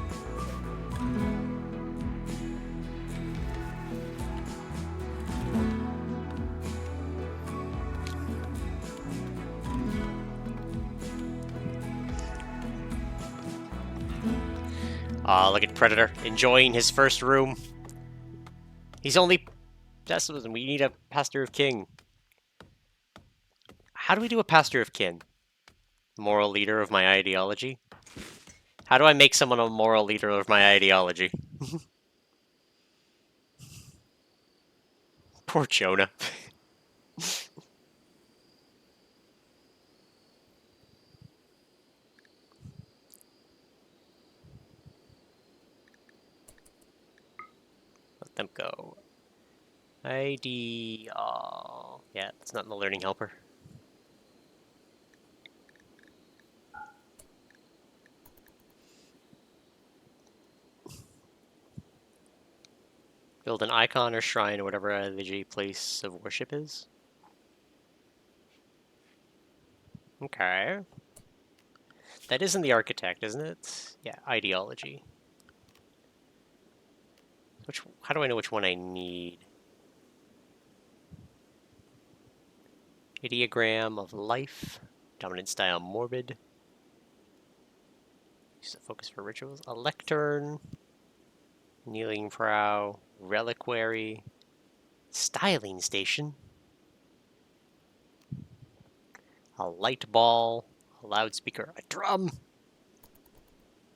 Ah, look at Predator, enjoying his first room. He's only... we need a Pastor of King. How do we do a Pastor of Kin? Moral leader of my ideology? How do I make someone a moral leader of my ideology? Poor Jonah. Let them go. ID... Oh, yeah, it's not in the learning helper. Build an icon or shrine or whatever the place of worship is. Okay. That isn't the architect, isn't it? Yeah, ideology. How do I know which one I need? Ideogram of life. Dominant style morbid. Use the focus for rituals. A lectern. Kneeling prow. Reliquary. Styling station. A light ball. A loudspeaker. A drum.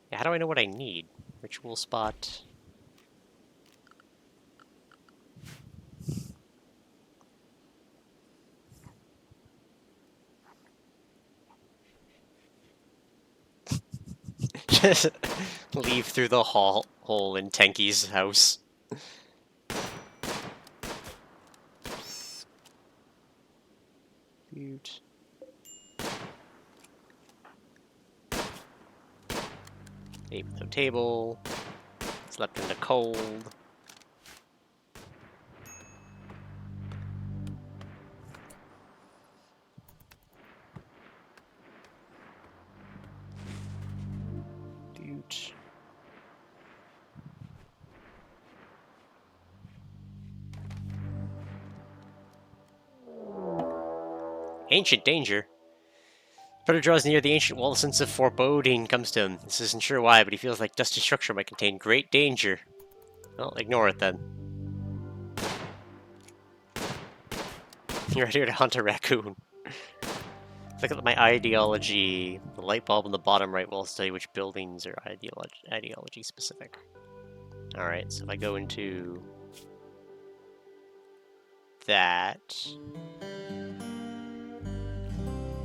Yeah, how do I know what I need? Ritual spot. Just leave through the hole in Tenki's house. Cute. Ate with no table. Slept in the cold. Ancient danger. Predator draws near the ancient wall, a sense of foreboding comes to him. This isn't sure why, but he feels like dusty structure might contain great danger. Well, ignore it then. You're here to hunt a raccoon. Look at my ideology. The light bulb in the bottom right will tell you which buildings are ideology specific. Alright, so if I go into that...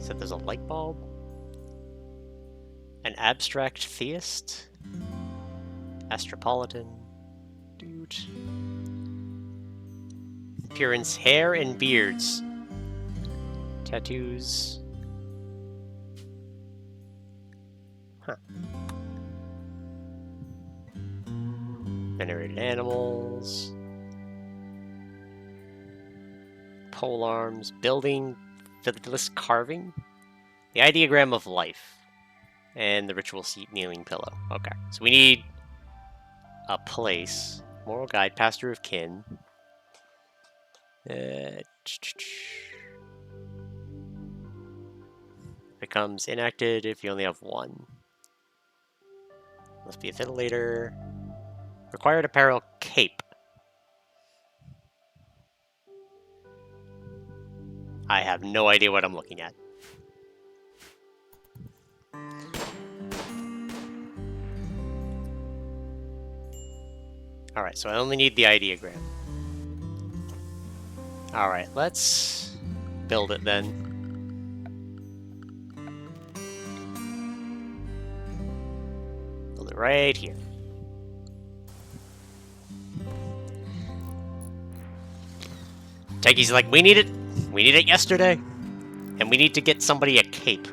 So there's a light bulb, an abstract theist, astropolitan, dude. Appearance, hair and beards, tattoos. Huh. Venerated animals, pole arms, building. Fiddler's carving, the ideogram of life, and the ritual seat kneeling pillow. Okay, so we need a place. Moral guide, pastor of kin. Becomes inactive if you only have one. Must be a fiddler. Required apparel cape. I have no idea what I'm looking at. Alright, so I only need the ideogram. Alright, let's build it then. Build it right here. Tenki's like, we need it. We need it yesterday. And we need to get somebody a cape.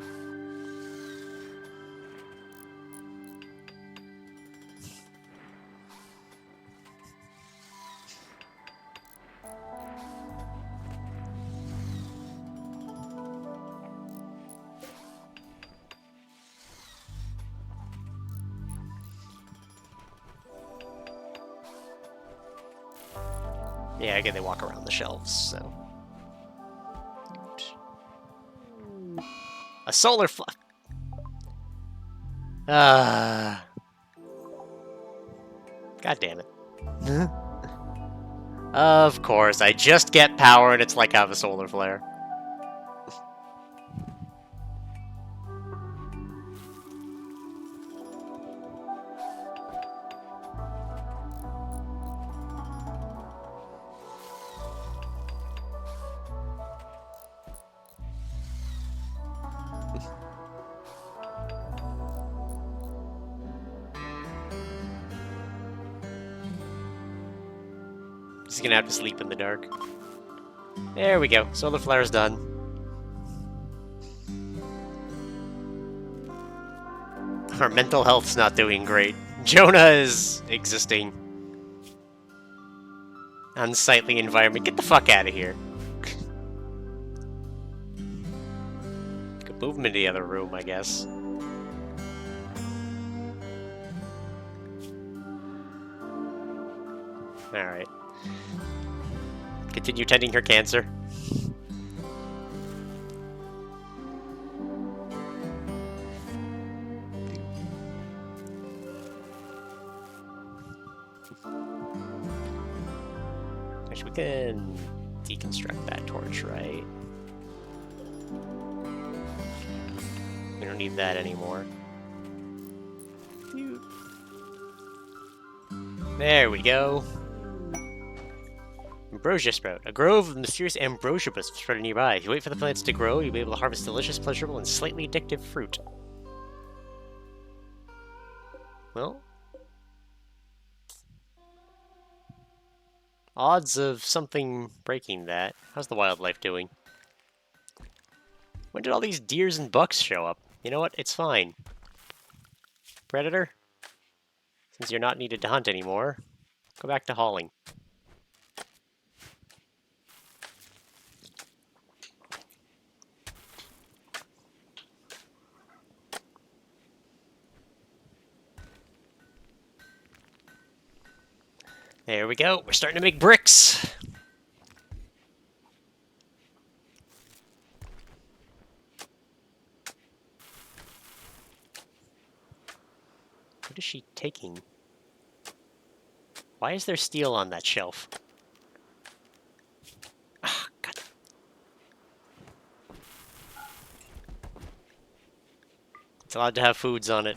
Yeah, again, they walk around the shelves, so... A solar flux. God damn it. Of course, I just get power and it's like I have a solar flare. He's gonna have to sleep in the dark. There we go. Solar flare's done. Our mental health's not doing great. Jonah is existing. Unsightly environment. Get the fuck out of here. Could move him into the other room, I guess. Alright. Continue tending her cancer. Actually, we can deconstruct that torch, right? We don't need that anymore. There we go. Ambrosia sprout. A grove of mysterious ambrosia bushes spread nearby. If you wait for the plants to grow, you'll be able to harvest delicious, pleasurable, and slightly addictive fruit. Well, odds of something breaking that. How's the wildlife doing? When did all these deers and bucks show up? You know what? It's fine. Predator? Since you're not needed to hunt anymore, go back to hauling. There we go. We're starting to make bricks. What is she taking? Why is there steel on that shelf? Ah, God. It's allowed to have foods on it.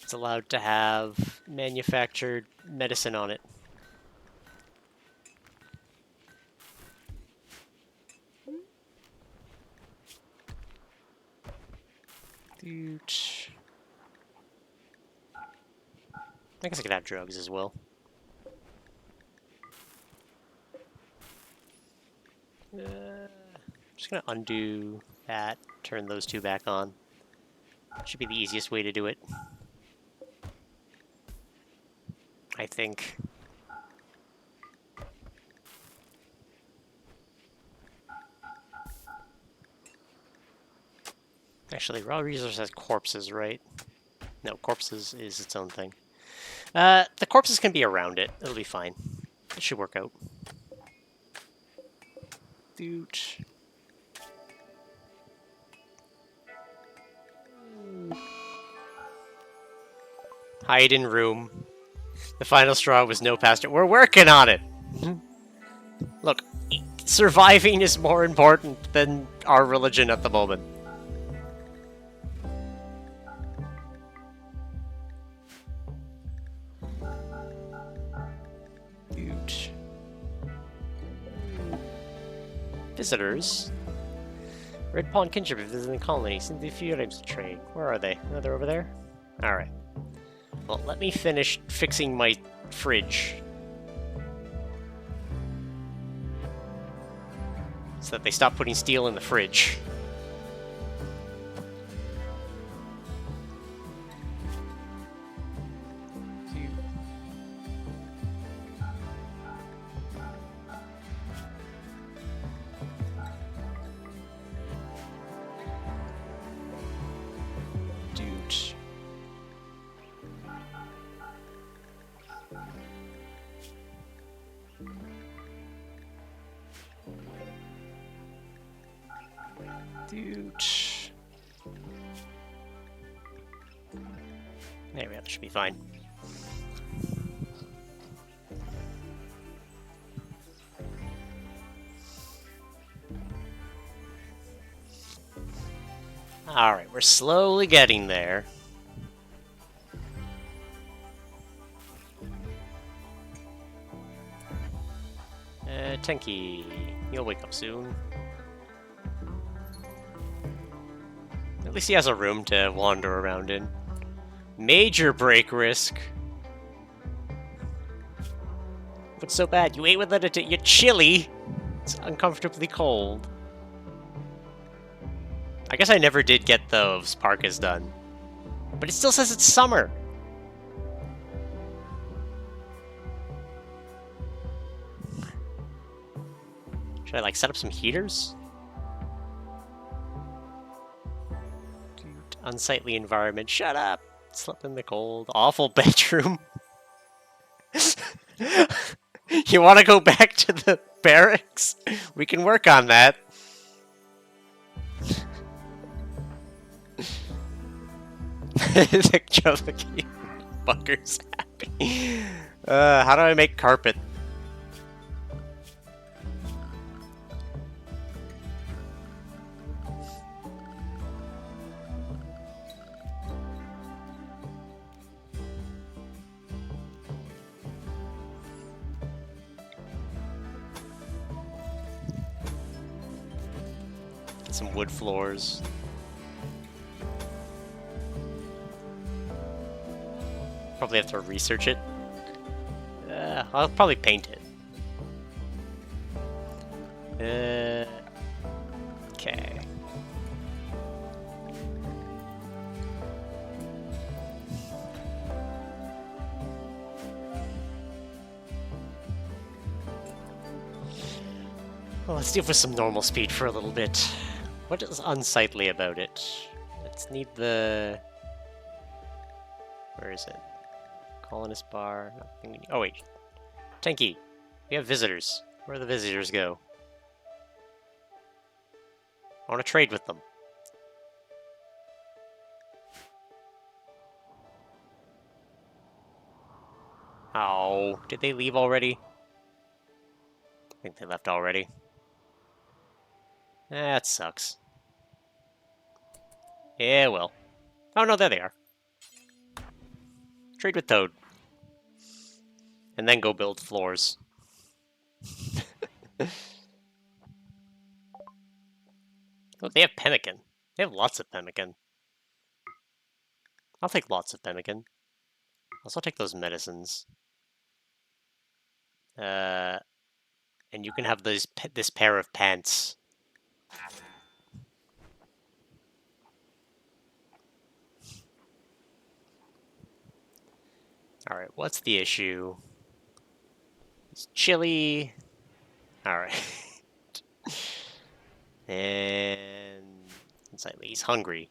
It's allowed to have manufactured medicine on it. I guess I could have drugs as well. Just gonna undo that, turn those two back on. Should be the easiest way to do it. I think. Actually, raw resource has corpses, right? No, corpses is its own thing. The corpses can be around it. It'll be fine. It should work out. Doot. Hide in room. The final straw was no pastor. We're working on it! Look, surviving is more important than our religion at the moment. Visitors. Red Pawn Kinship is visiting the colony. Send a few items to trade. Where are they? Oh, they're over there? Alright. Well, let me finish fixing my fridge. So that they stop putting steel in the fridge. Dude. There we go, that should be fine. Alright, we're slowly getting there. Tenki, you'll wake up soon. At least he has a room to wander around in. Major break risk. What's so bad? You ate with it, you're chilly. It's uncomfortably cold. I guess I never did get those parkas done. But it still says it's summer. Should I, like, set up some heaters? Dude, unsightly environment. Shut up! Slept in the cold. Awful bedroom. You want to go back to the barracks? We can work on that. The Jovicky fucker's happy. How do I make carpet? Get some wood floors. Probably have to research it. I'll probably paint it. Okay. Well, let's deal with some normal speed for a little bit. What is unsightly about it? Let's need the... Where is it? Colonist bar. Oh, wait. Tenki, we have visitors. Where do the visitors go? I want to trade with them. Oh, did they leave already? I think they left already. That sucks. Yeah, well. Oh no, there they are. Trade with Toad. And then go build floors. Look, they have pemmican. They have lots of pemmican. I'll take lots of pemmican. I'll also take those medicines. And you can have this pair of pants. Alright, what's the issue? It's chilly. Alright. And... he's hungry.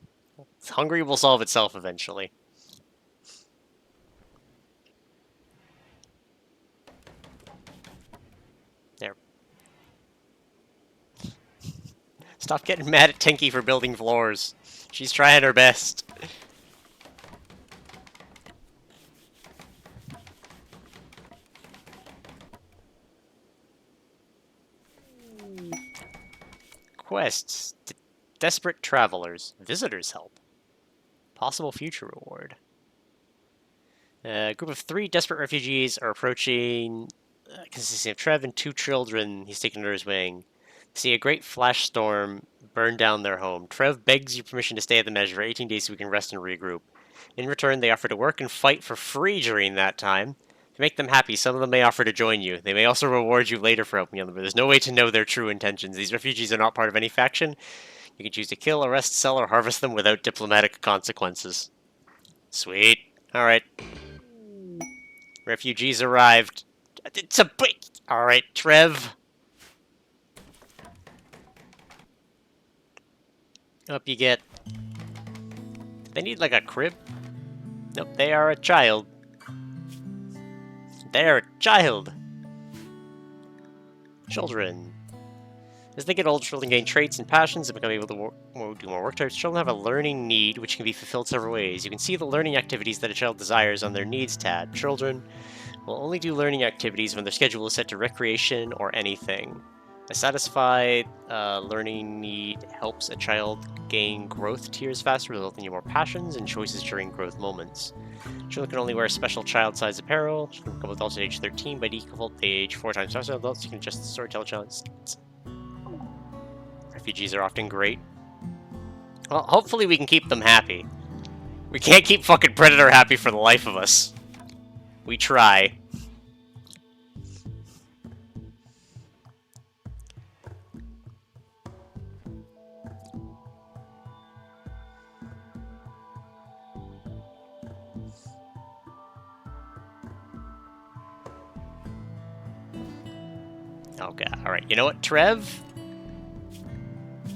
Hungry will solve itself eventually. There. Stop getting mad at Tenki for building floors. She's trying her best. Quests. Desperate travelers. Visitors help. Possible future reward. A group of 3 desperate refugees are approaching, consisting of Trev and 2 children he's taken under his wing. See a great flash storm burn down their home. Trev begs your permission to stay at the measure for 18 days so we can rest and regroup. In return, they offer to work and fight for free during that time. To make them happy, some of them may offer to join you. They may also reward you later for helping them, but there's no way to know their true intentions. These refugees are not part of any faction. You can choose to kill, arrest, sell, or harvest them without diplomatic consequences. Sweet. Alright. Refugees arrived. It's a big... Alright, Trev. Up you get. They need like a crib? Nope, they are a child. They're a child. Children. As they get older, children gain traits and passions and become able to do more work types. Children have a learning need, which can be fulfilled several ways. You can see the learning activities that a child desires on their needs tab. Children will only do learning activities when their schedule is set to recreation or anything. A satisfied learning need helps a child gain growth tiers faster, resulting in more passions and choices during growth moments. Children can only wear special child-sized apparel. Children become adults at age 13. By default, they age 4 times faster than adults. You can adjust the storytelling challenge. Refugees are often great. Well, hopefully we can keep them happy. We can't keep fucking Predator happy for the life of us. We try. Okay, alright. You know what, Trev?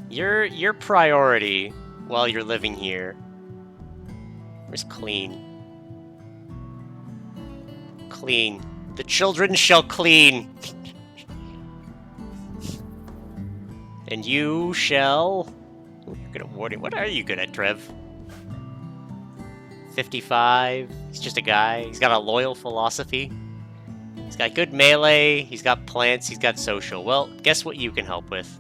Your priority while you're living here is clean. Clean. The children shall clean. And you shall... Ooh, you're good at warding. What are you good at, Trev? 55. He's just a guy. He's got a loyal philosophy. He's got good melee. He's got plants. He's got social. Well, guess what you can help with?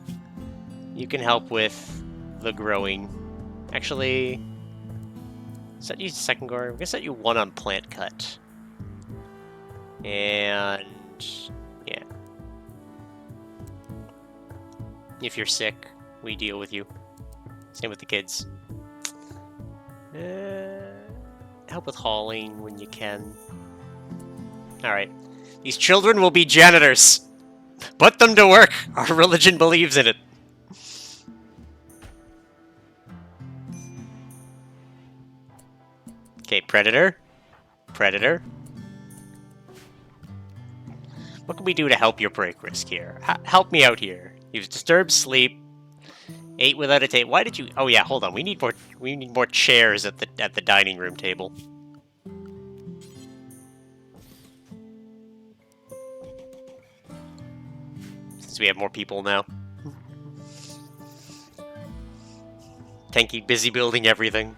You can help with the growing. Actually, set you second guard. I'm gonna set you 1 on plant cut. And yeah. If you're sick, we deal with you. Same with the kids. Help with hauling when you can. Alright. These children will be janitors. Put them to work. Our religion believes in it. Okay, Predator. Predator. What can we do to help your break risk here? Help me out here. You've disturbed sleep. Ate without a table. Why did you... Oh yeah, hold on. We need more chairs at the dining room table. Since we have more people now. Tenki busy building everything.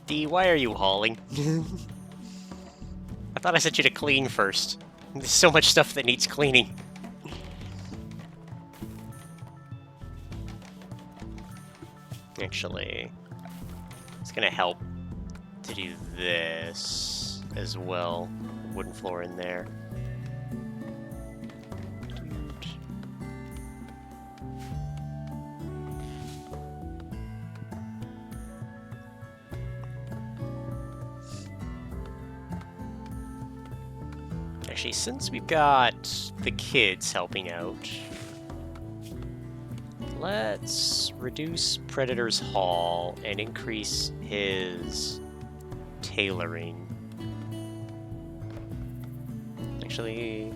D, why are you hauling? I thought I sent you to clean first. There's so much stuff that needs cleaning. Actually, it's gonna help to do this as well. Wooden floor in there. Actually, since we've got the kids helping out, let's reduce Predator's haul and increase his tailoring. Actually,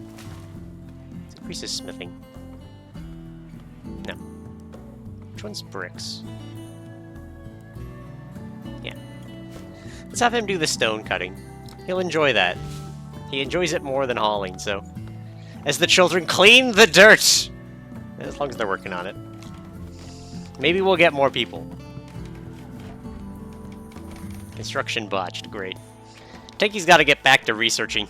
let's increase his smithing. No. Which one's bricks? Yeah. Let's have him do the stone cutting. He'll enjoy that. He enjoys it more than hauling, so... As the children clean the dirt! As long as they're working on it. Maybe we'll get more people. Construction botched, great. Tenki's gotta get back to researching.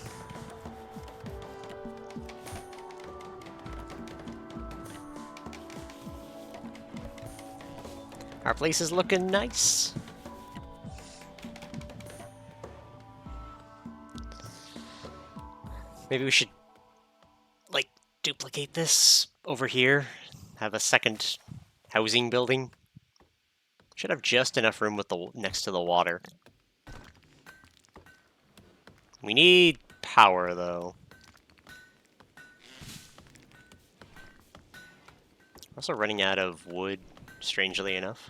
Our place is looking nice. Maybe we should, like, duplicate this over here. Have a second housing building. Should have just enough room with the next to the water. We need power, though. We're also running out of wood, strangely enough.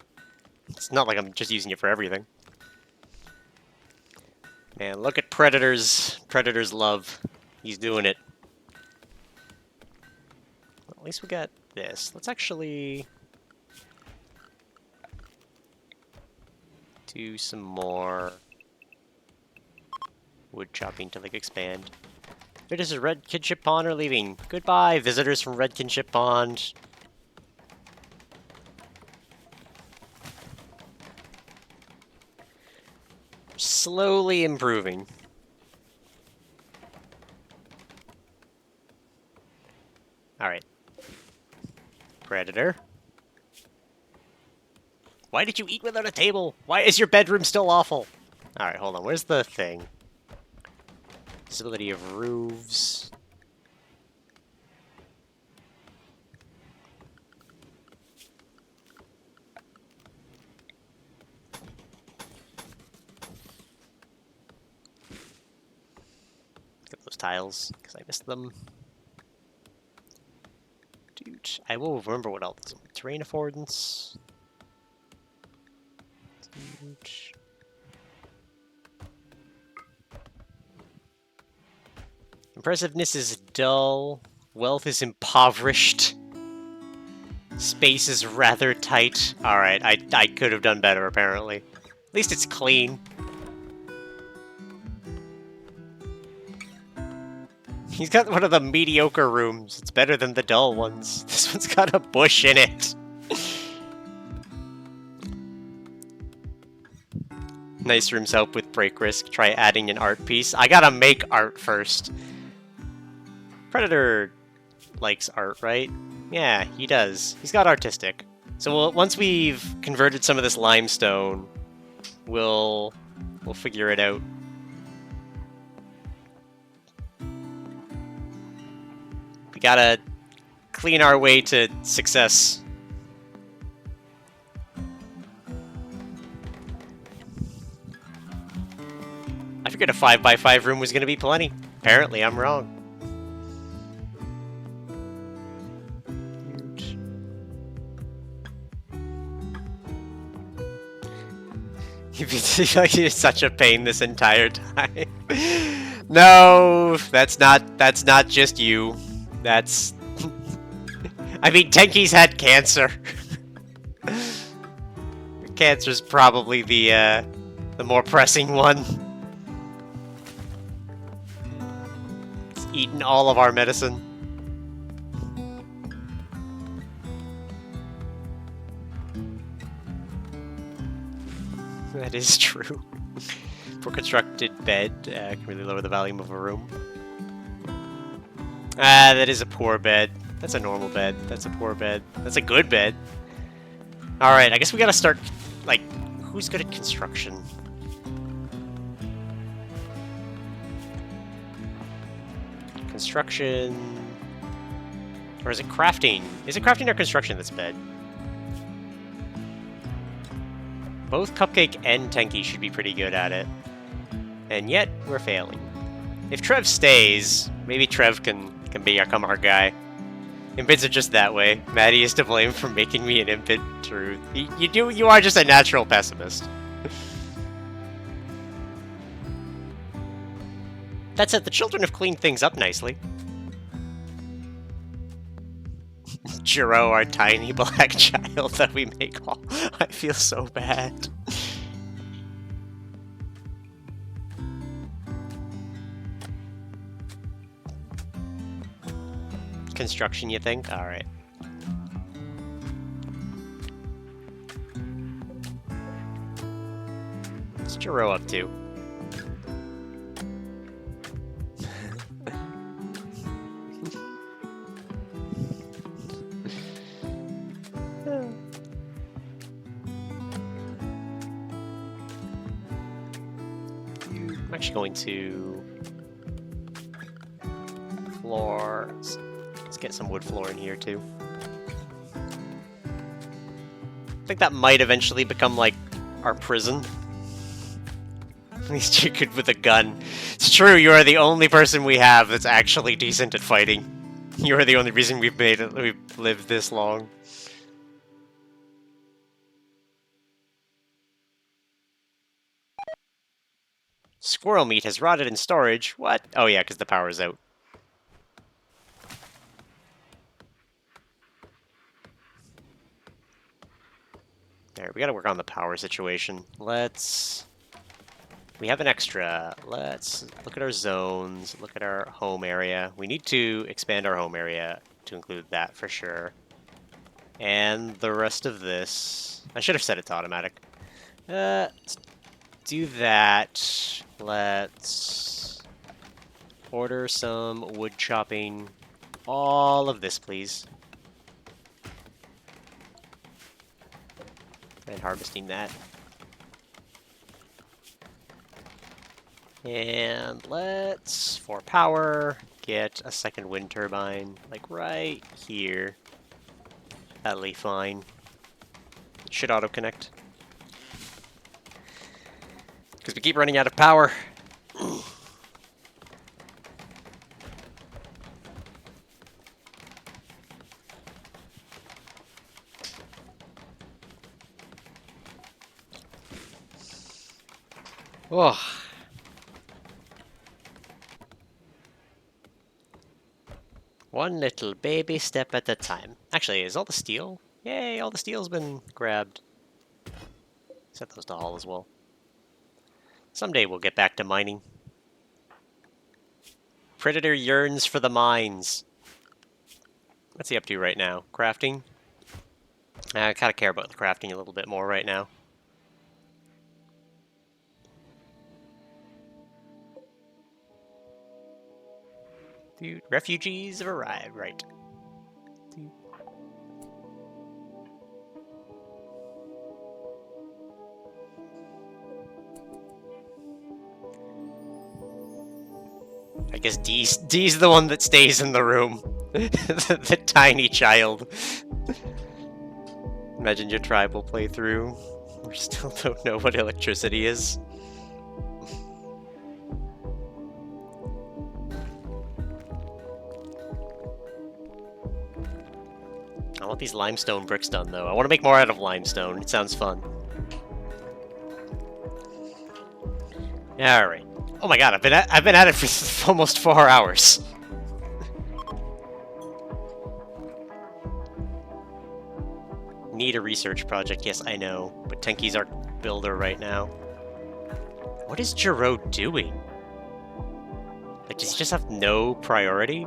It's not like I'm just using it for everything. Man, look at Predator's love. He's doing it. Well, at least we got this. Let's actually do some more wood chopping to, like, expand. Visitors of Red Kinship Pond are leaving. Goodbye, visitors from Red Kinship Pond. Slowly improving. Alright. Predator. Why did you eat without a table? Why is your bedroom still awful? Alright, hold on. Where's the thing? Visibility of roofs. Get those tiles, because I missed them. Dude, I will remember what else. Terrain affordance. Dude. Impressiveness is dull. Wealth is impoverished. Space is rather tight. Alright, I could have done better, apparently. At least it's clean. He's got one of the mediocre rooms. It's better than the dull ones. This one's got a bush in it. Nice rooms help with break risk. Try adding an art piece. I gotta make art first. Predator likes art, right? Yeah, he does. He's got artistic. So once we've converted some of this limestone, we'll figure it out. We gotta clean our way to success. I figured a 5x5 room was gonna be plenty. Apparently, I'm wrong. You've been like you're such a pain this entire time. No, that's not just you. That's I mean, Tenki's had cancer. Cancer's probably the more pressing one. It's eaten all of our medicine. That is true. For constructed bed, can really lower the volume of a room. Ah, that is a poor bed. That's a normal bed. That's a poor bed. That's a good bed. Alright, I guess we gotta start, like, who's good at construction? Construction... Or is it crafting? Is it crafting or construction that's bed? Both Cupcake and Tenki should be pretty good at it. And yet, we're failing. If Trev stays, maybe Trev can become our guy. Impids are just that way. Maddie is to blame for making me an impid. Truth. You are just a natural pessimist. That said, the children have cleaned things up nicely. Jiro, our tiny black child that we make all. I feel so bad. Construction, you think? Alright. What's Jiro up to? I'm actually going to floor. Let's get some wood floor in here too. I think that might eventually become like our prison. At least you could with a gun. It's true, you are the only person we have that's actually decent at fighting. You are the only reason we've lived this long. Squirrel meat has rotted in storage. What? Oh yeah, because the power's out. There, we gotta work on the power situation. We have an extra. Let's look at our zones, look at our home area. We need to expand our home area to include that for sure. And the rest of this... I should have set it to automatic. Let's do that. Let's order some wood chopping. All of this, please. And harvesting that. And let's, for power, get a second wind turbine, like right here. That'll be fine. It should auto-connect. Because we keep running out of power. Oh. One little baby step at a time. Actually, is all the steel? Yay, all the steel's been grabbed. Set those to haul as well. Someday we'll get back to mining. Predator yearns for the mines. What's he up to right now? Crafting? I kind of care about the crafting a little bit more right now. Dude, refugees have arrived, right. Dude. I guess D's the one that stays in the room. the tiny child. Imagine your tribal playthrough. We still don't know what electricity is. I want these limestone bricks done, though. I want to make more out of limestone. It sounds fun. All right. Oh my god, I've been at it for almost 4 hours. Need a research project. Yes, I know, but Tenki's our builder right now. What is Jiro doing? Like, does he just have no priority?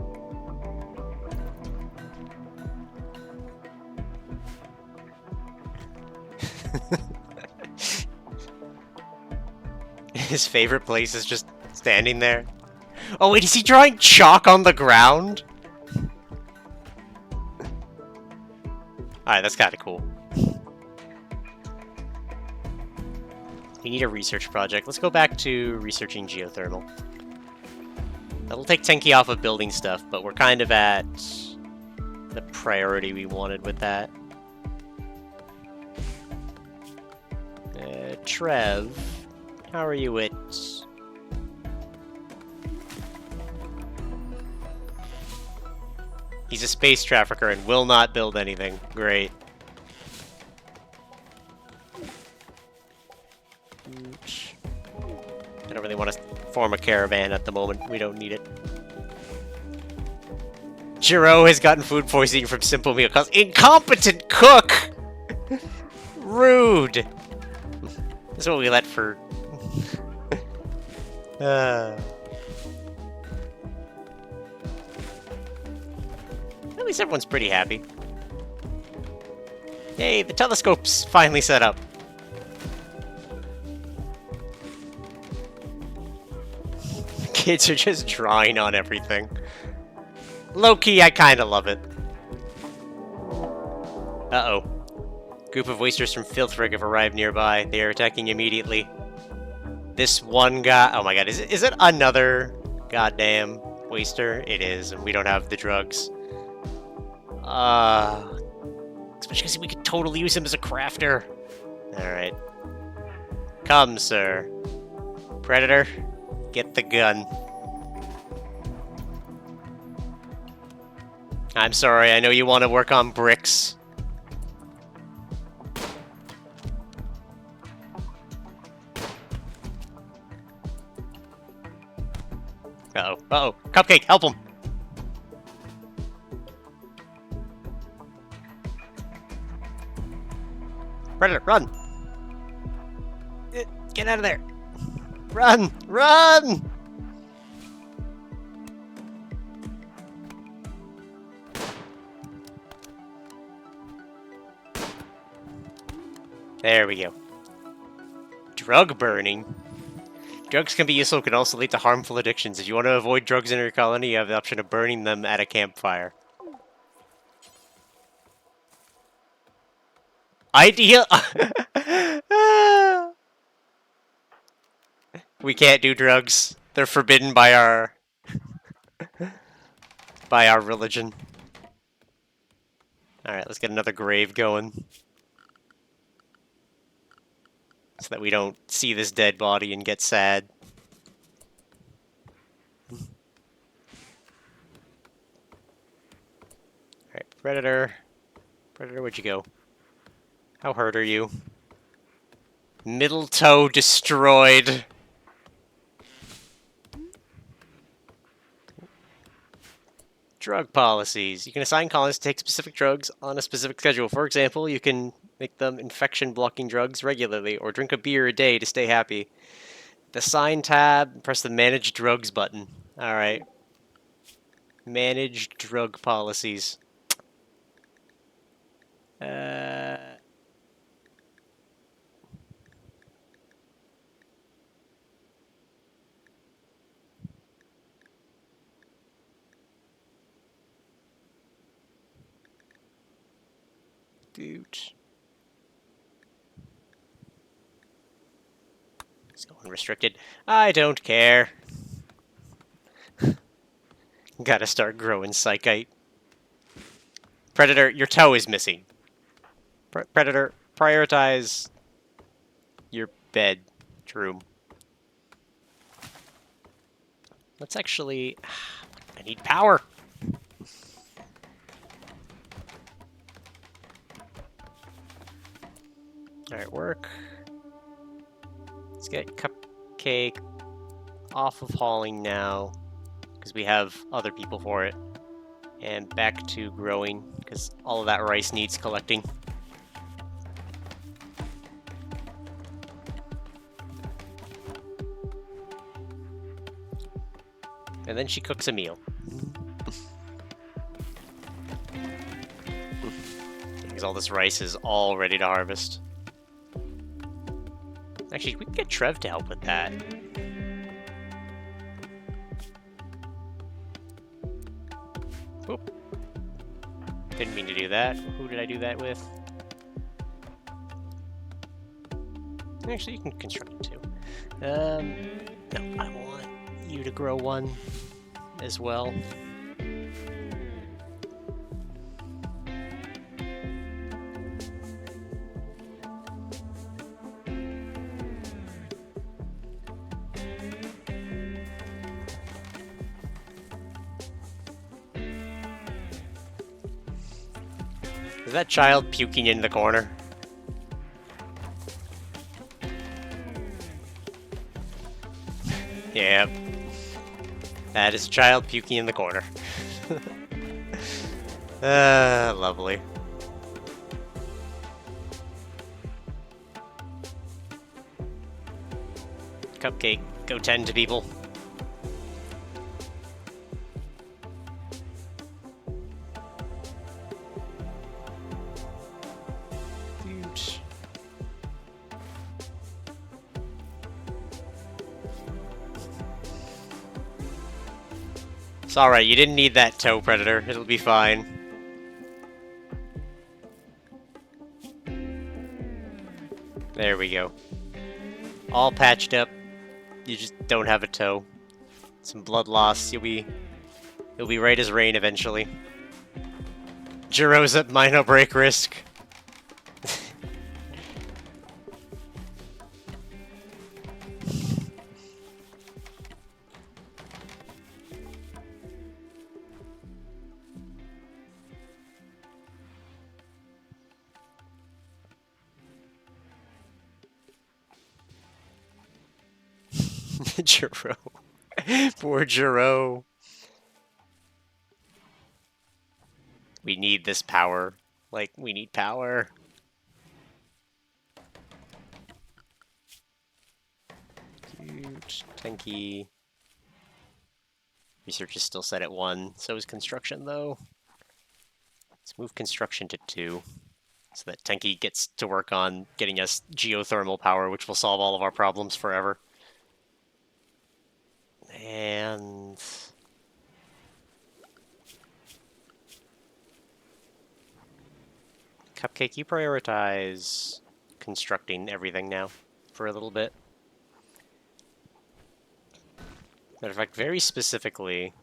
His favorite place is just standing there. Oh wait, is he drawing chalk on the ground? Alright, that's kind of cool. We need a research project. Let's go back to researching geothermal. That'll take Tenki off of building stuff, but we're kind of at the priority we wanted with that. Trev, how are you at... He's a space trafficker and will not build anything. Great. I don't really want to form a caravan at the moment. We don't need it. Jiro has gotten food poisoning from simple meal cause incompetent cook! Rude! That's what we let for... At least everyone's pretty happy. Yay, the telescope's finally set up. Kids are just drawing on everything. Low-key, I kinda love it. Uh-oh. Group of oysters from Filthrig have arrived nearby. They are attacking immediately. this one guy... Oh my god, is it another goddamn waster? It is, and we don't have the drugs. Especially because we could totally use him as a crafter. Alright. Come, sir. Predator, get the gun. I'm sorry, I know you want to work on bricks. Uh-oh, uh-oh. Cupcake, help him! Predator, run! Get out of there! Run! Run! There we go. Drug burning. Drugs can be useful, can also lead to harmful addictions. If you want to avoid drugs in your colony, you have the option of burning them at a campfire. Ideal. We can't do drugs. They're forbidden by our religion. Alright, let's get another grave going. So that we don't see this dead body and get sad. Alright, Predator. Predator, where'd you go? How hurt are you? Middle toe destroyed. Drug policies. You can assign colonists to take specific drugs on a specific schedule. For example, you can make them infection-blocking drugs regularly, or drink a beer a day to stay happy. The sign tab, press the Manage Drugs button. Alright. Manage drug policies. Dude. It's going restricted. I don't care. Gotta start growing psychite. Predator, your toe is missing. Predator, prioritize your bedroom. Let's actually... I need power! Alright, work. Let's get Cupcake off of hauling now, because we have other people for it. And back to growing, because all of that rice needs collecting. And then she cooks a meal. Because all this rice is all ready to harvest. Actually, we can get Trev to help with that. Whoop. Didn't mean to do that. Who did I do that with? Actually, you can construct it too. No, I want you to grow one as well. Is that child puking in the corner? Yep. That is a child puking in the corner. Lovely. Cupcake, go tend to people. It's alright, you didn't need that toe, Predator. It'll be fine. There we go. All patched up. You just don't have a toe. Some blood loss. You'll be right as rain eventually. Jiro's at minor break risk. Jiro. Poor Jiro. We need this power. Like, we need power. Huge. Tenki. Research is still set at 1. So is construction, though. Let's move construction to 2. So that Tenki gets to work on getting us geothermal power, which will solve all of our problems forever. And... Cupcake, you prioritize constructing everything now for a little bit. Matter of fact, very specifically...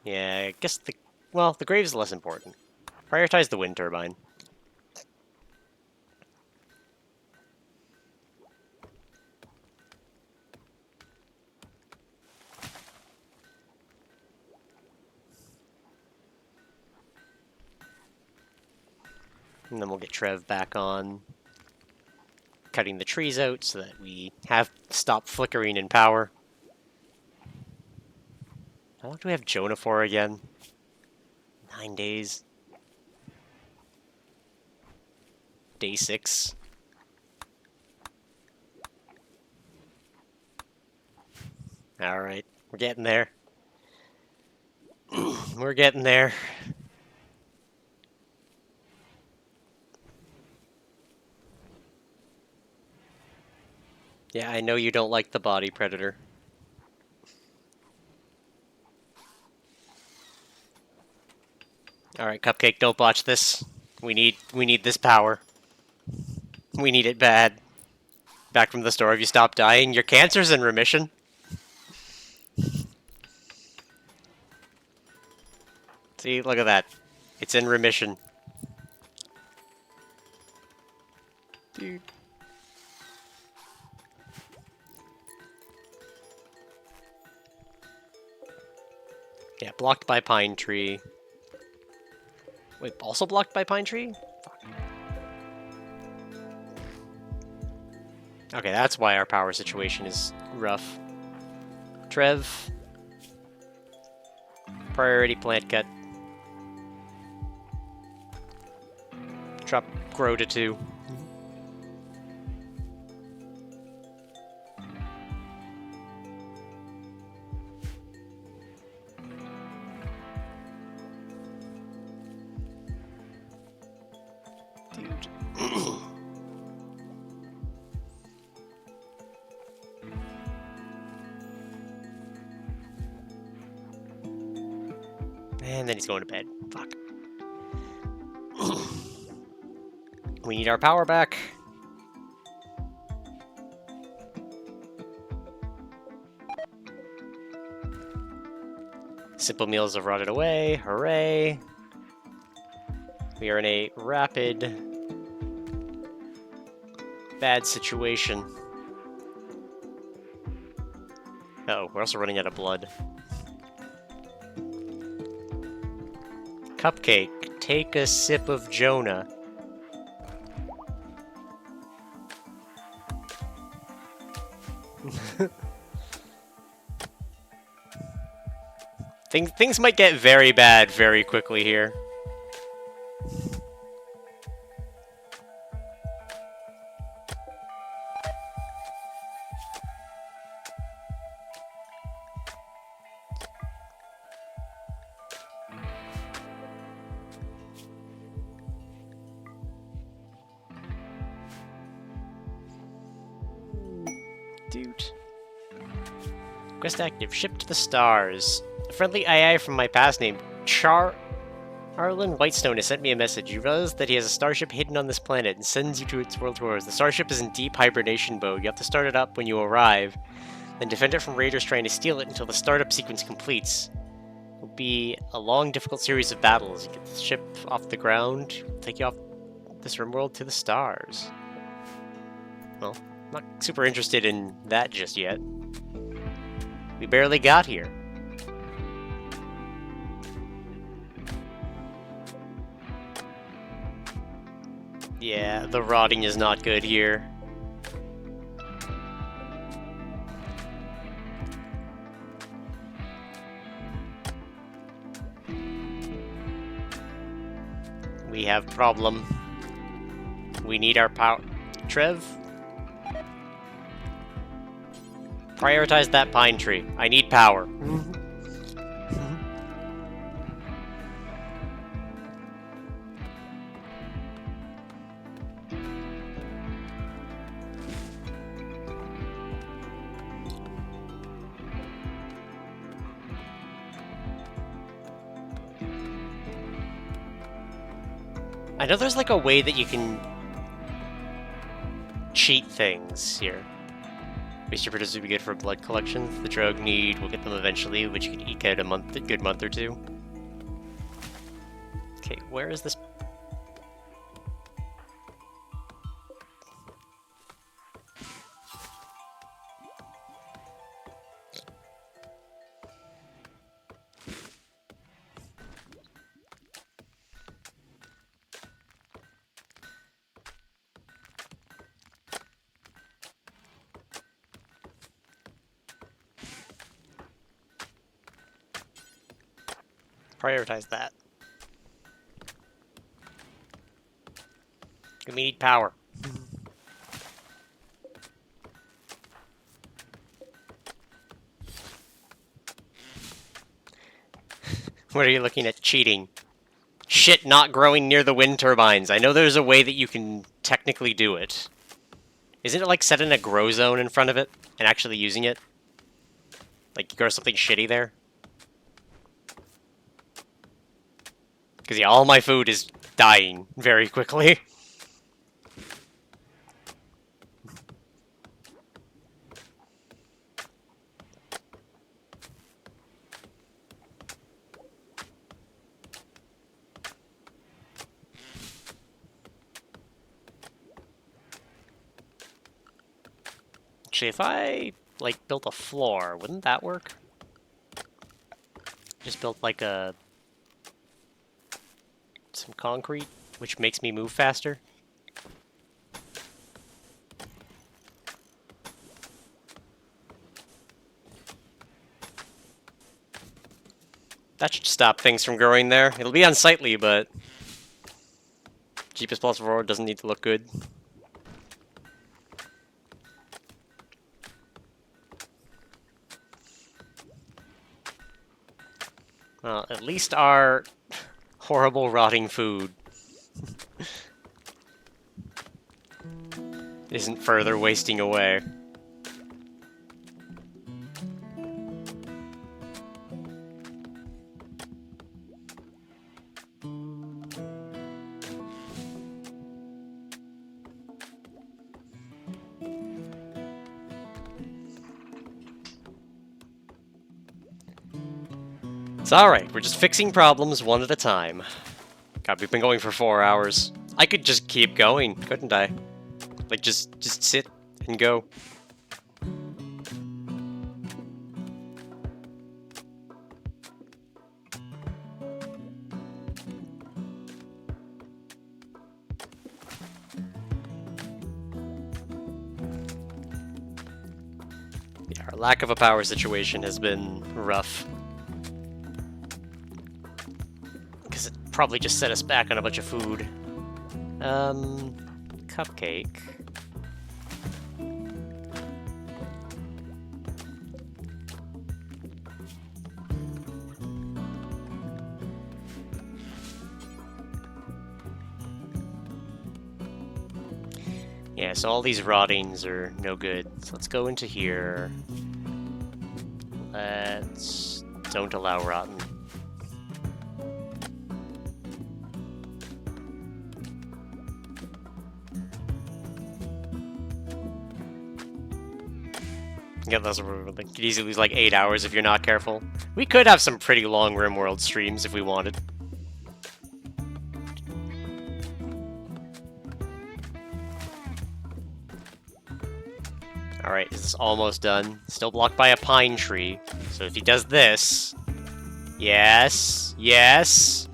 Yeah, I guess the... Well, the grave's less important. Prioritize the wind turbine. And then we'll get Trev back on cutting the trees out so that we have stopped flickering in power. How long do we have Jonah for again? 9 days. Day 6. Alright, we're getting there. We're getting there. Yeah, I know you don't like the body predator. Alright, Cupcake, don't botch this. We need this power. We need it bad. Back from the store, have you stopped dying? Your cancer's in remission. See, look at that. It's in remission. Dude. Yeah, blocked by pine tree. Wait, also blocked by pine tree? Fuck. Okay, that's why our power situation is rough. Trev. Priority plant cut. Drop grow to 2. Dude. And then he's going to bed. Fuck. We need our power back. Simple meals have rotted away. Hooray. We are in a rapid, bad situation. Uh-oh, we're also running out of blood. Cupcake, take a sip of Jonah. Things might get very bad very quickly here. Dude. Quest active. Ship to the stars. A friendly AI from my past named Arlen Whitestone has sent me a message. You realize that he has a starship hidden on this planet and sends you to its world tours. The starship is in deep hibernation mode. You have to start it up when you arrive, then defend it from raiders trying to steal it until the startup sequence completes. It will be a long, difficult series of battles. You get the ship off the ground, take you off this RimWorld to the stars. Well, I'm not super interested in that just yet. We barely got here. Yeah, the rotting is not good here. We have problem. We need our power. Trev? Prioritize that pine tree. I need power. I know there's like a way that you can cheat things here. Waste your produce would be good for blood collections. The drug need, we'll get them eventually, which you can eke out a good month or two. Okay, where is this? Prioritize that. We need power. What are you looking at? Cheating. Shit not growing near the wind turbines. I know there's a way that you can technically do it. Isn't it like setting a grow zone in front of it and actually using it? Like you grow something shitty there? Because yeah, all my food is dying very quickly. Actually, if I, like, built a floor, wouldn't that work? Just built, like, some concrete, which makes me move faster. That should stop things from growing there. It'll be unsightly, but cheapest possible road doesn't need to look good. Well, at least our horrible rotting food isn't further wasting away. It's alright, we're just fixing problems one at a time. God, we've been going for 4 hours. I could just keep going, couldn't I? Like, just sit and go. Yeah, our lack of a power situation has been rough. Because it probably just set us back on a bunch of food. Cupcake. Yeah, so all these rottings are no good. So let's go into here. Let's... don't allow rotten. Yeah, those could easily lose like 8 hours if you're not careful. We could have some pretty long RimWorld streams if we wanted. Alright, this is almost done. Still blocked by a pine tree. So if he does this... Yes! Yes!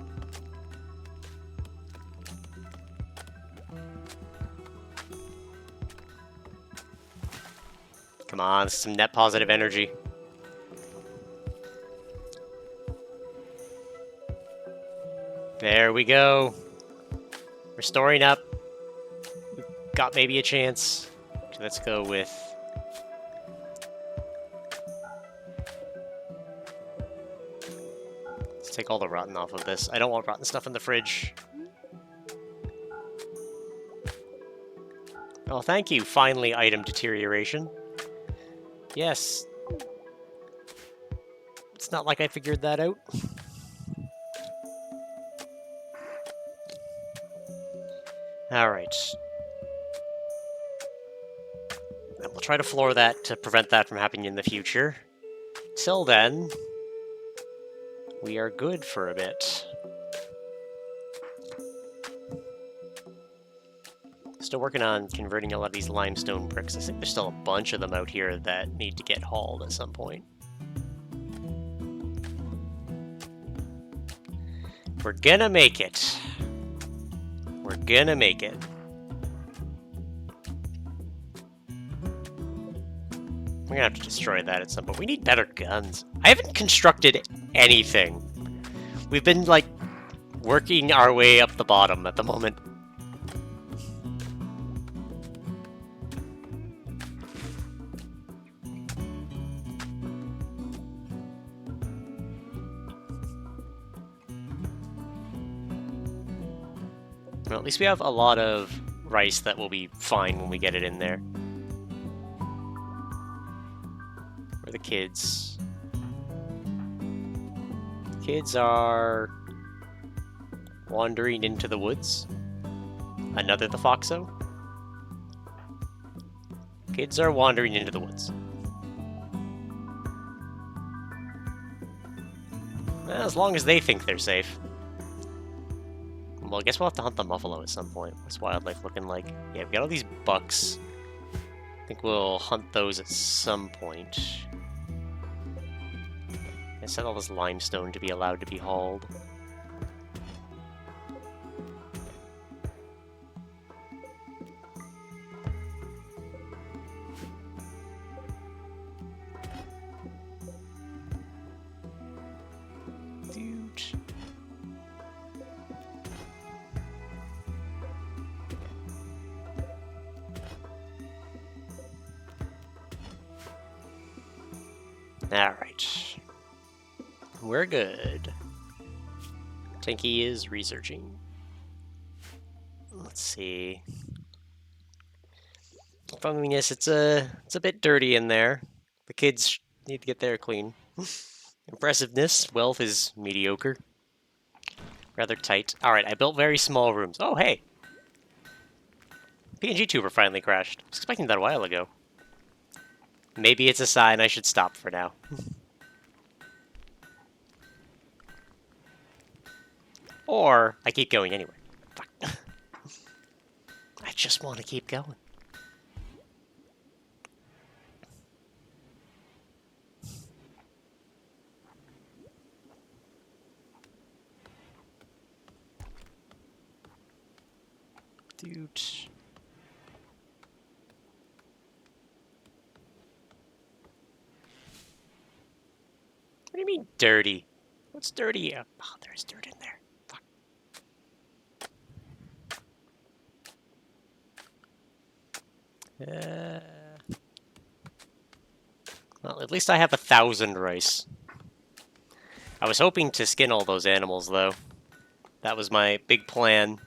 Come on, some net positive energy. There we go. Restoring up. Got maybe a chance. Okay, let's go with... Let's take all the rotten off of this. I don't want rotten stuff in the fridge. Oh, thank you, finally, item deterioration. Yes. It's not like I figured that out. Alright. And we'll try to floor that to prevent that from happening in the future. Till then, we are good for a bit. Still working on converting a lot of these limestone bricks. I think there's still a bunch of them out here that need to get hauled at some point. We're gonna make it. We're gonna make it. We're gonna have to destroy that at some point. We need better guns. I haven't constructed anything. We've been, like, working our way up the bottom at the moment. Well, at least we have a lot of rice that will be fine when we get it in there. Where are the kids? Kids are wandering into the woods. Another the Foxo. Kids are wandering into the woods. Well, as long as they think they're safe. Well, I guess we'll have to hunt the buffalo at some point. What's wildlife looking like? Yeah, we got all these bucks. I think we'll hunt those at some point. I set all this limestone to be allowed to be hauled. Dude. Alright. We're good. Tenki is researching. Let's see. Cleanliness, it's a bit dirty in there. The kids need to get there clean. Impressiveness, wealth is mediocre. Rather tight. Alright, I built very small rooms. Oh, hey! PNG tuber finally crashed. I was expecting that a while ago. Maybe it's a sign I should stop for now. Or I keep going anyway. Fuck. I just want to keep going. Dude. What do you mean dirty? What's dirty? Oh, there's dirt in there. Fuck. Well, at least I have 1,000 rice. I was hoping to skin all those animals, though. That was my big plan,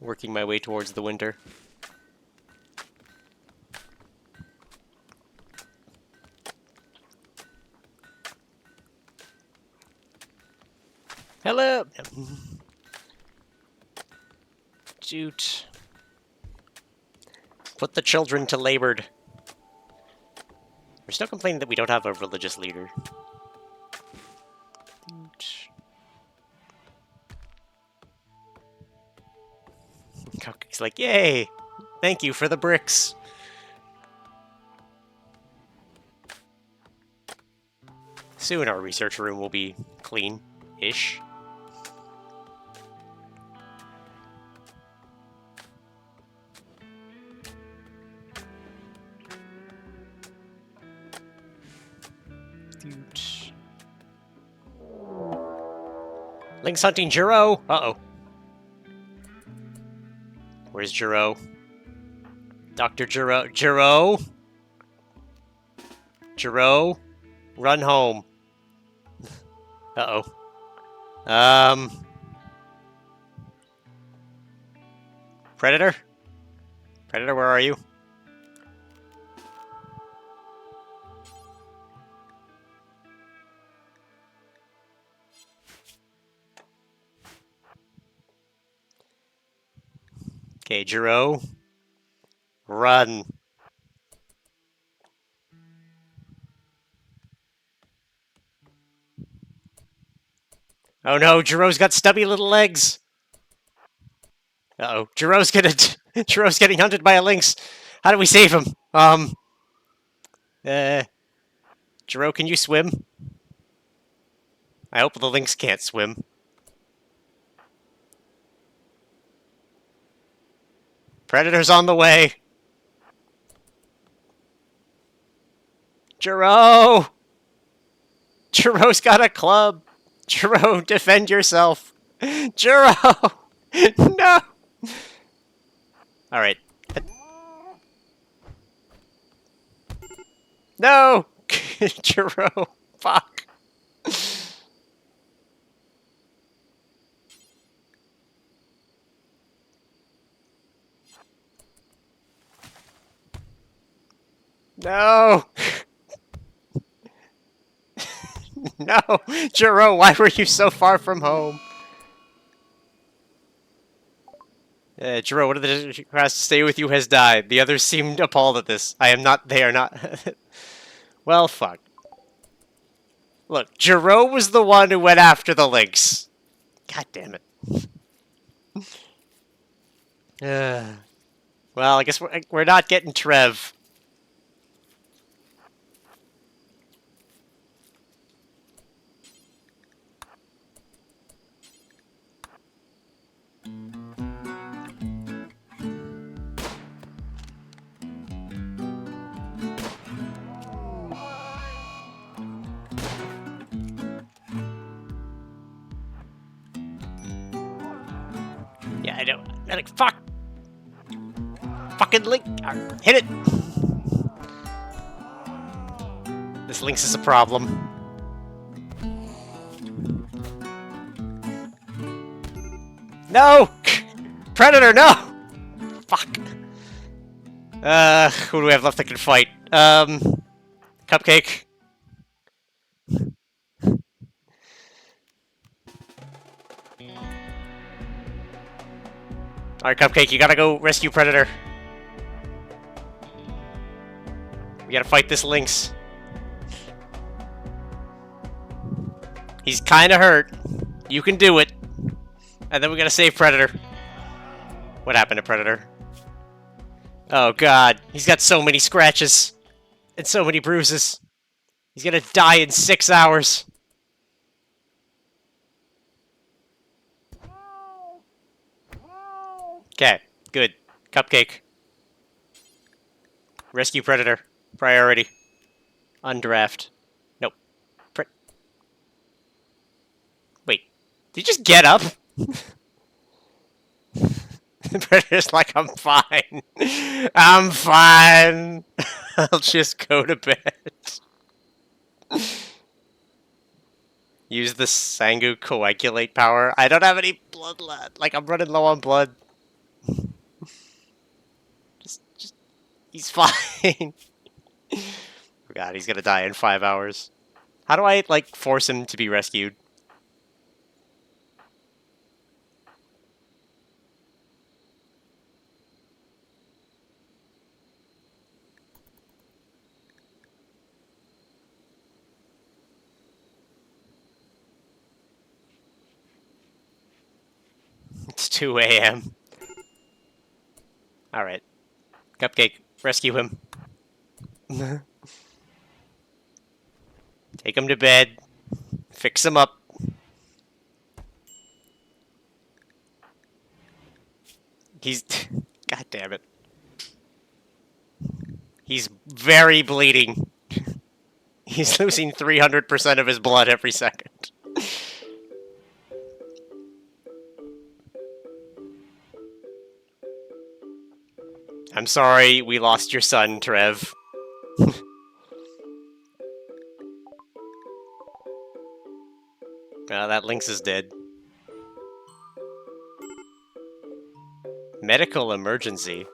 working my way towards the winter. Hello! Shoot. Put the children to labored. We're still complaining that we don't have a religious leader. Cupcake's like, yay! Thank you for the bricks. Soon our research room will be clean-ish. Lynx hunting Jiro! Uh-oh. Where's Jiro? Dr. Jiro? Jiro? Jiro? Run home. Uh-oh. Predator? Predator, where are you? Okay, Jiro. Run. Oh no, Jiro's got stubby little legs. Uh-oh. Jiro's getting hunted by a lynx. How do we save him? Jiro, can you swim? I hope the lynx can't swim. Predator's on the way. Jiro! Jiro's got a club. Jiro, defend yourself. Jiro! No! Alright. No! Jiro, fuck. No! No! Jiro, why were you so far from home? Jiro, one of the who has to stay with you has died. The others seemed appalled at this. They are not. Well, fuck. Look, Jiro was the one who went after the lynx. God damn it. Well, I guess we're not getting Trev. Yeah, I know. Like, fuck! Fucking link! Hit it! This lynx is a problem. No! Predator, no! Fuck. Who do we have left that can fight? Cupcake. Alright, Cupcake, you gotta go rescue Predator. We gotta fight this lynx. He's kinda hurt. You can do it. And then we gotta save Predator. What happened to Predator? Oh god, he's got so many scratches. And so many bruises. He's gonna die in 6 hours. Okay, good. Cupcake. Rescue Predator. Priority. Undraft. Nope. Wait. Did you just get up? Predator's like, I'm fine. I'm fine. I'll just go to bed. Use the Sangu coagulate power. I don't have any blood left. Like, I'm running low on blood. Just, he's fine. Oh god, he's gonna die in 5 hours. How do I, like, force him to be rescued? 2 a.m. Alright. Cupcake, rescue him. Take him to bed. Fix him up. He's... God damn it. He's very bleeding. He's losing 300% of his blood every second. I'm sorry we lost your son, Trev. That Lynx is dead. Medical emergency.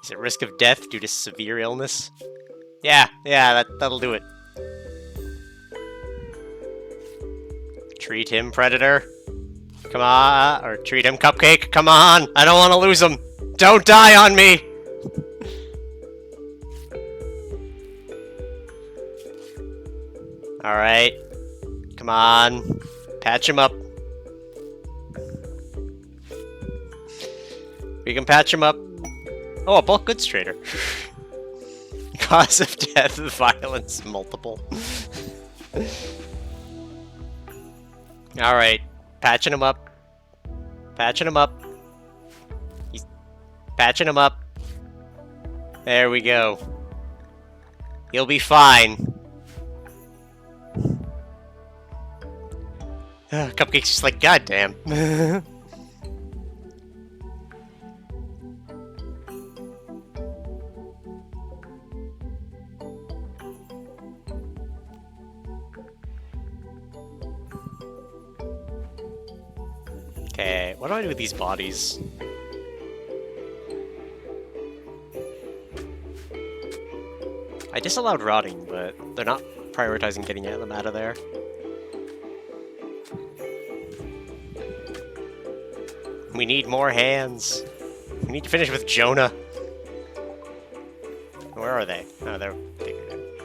Is at risk of death due to severe illness? Yeah, that'll do it. Treat him, Predator. Come on, or treat him, Cupcake. Come on, I don't want to lose him. Don't die on me. All right, come on, patch him up. We can patch him up. Oh, a bulk goods trader. Cause of death, violence, multiple. Alright, patching him up. Patching him up. He's patching him up. There we go. He'll be fine. Cupcake's just like, God damn. Okay, what do I do with these bodies? I disallowed rotting, but they're not prioritizing getting them out of there. We need more hands. We need to finish with Jonah. Where are they? Oh, they're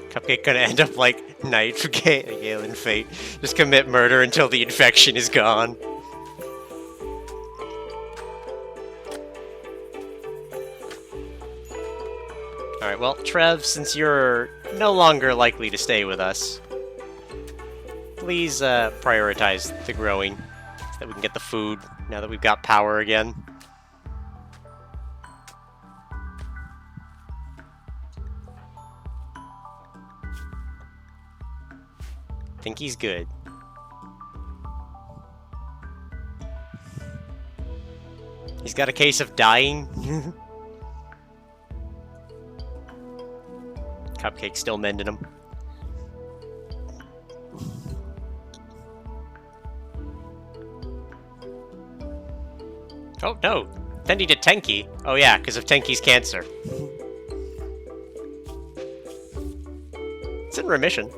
Cupcake gonna end up like Knight for Gale and Fate. Just commit murder until the infection is gone. Alright, well, Trev, since you're no longer likely to stay with us, please prioritize the growing so that we can get the food now that we've got power again. Think he's good. He's got a case of dying. Cupcake still mending him. Oh no! Tending to Tenki. Oh yeah, because of Tenki's cancer. It's in remission.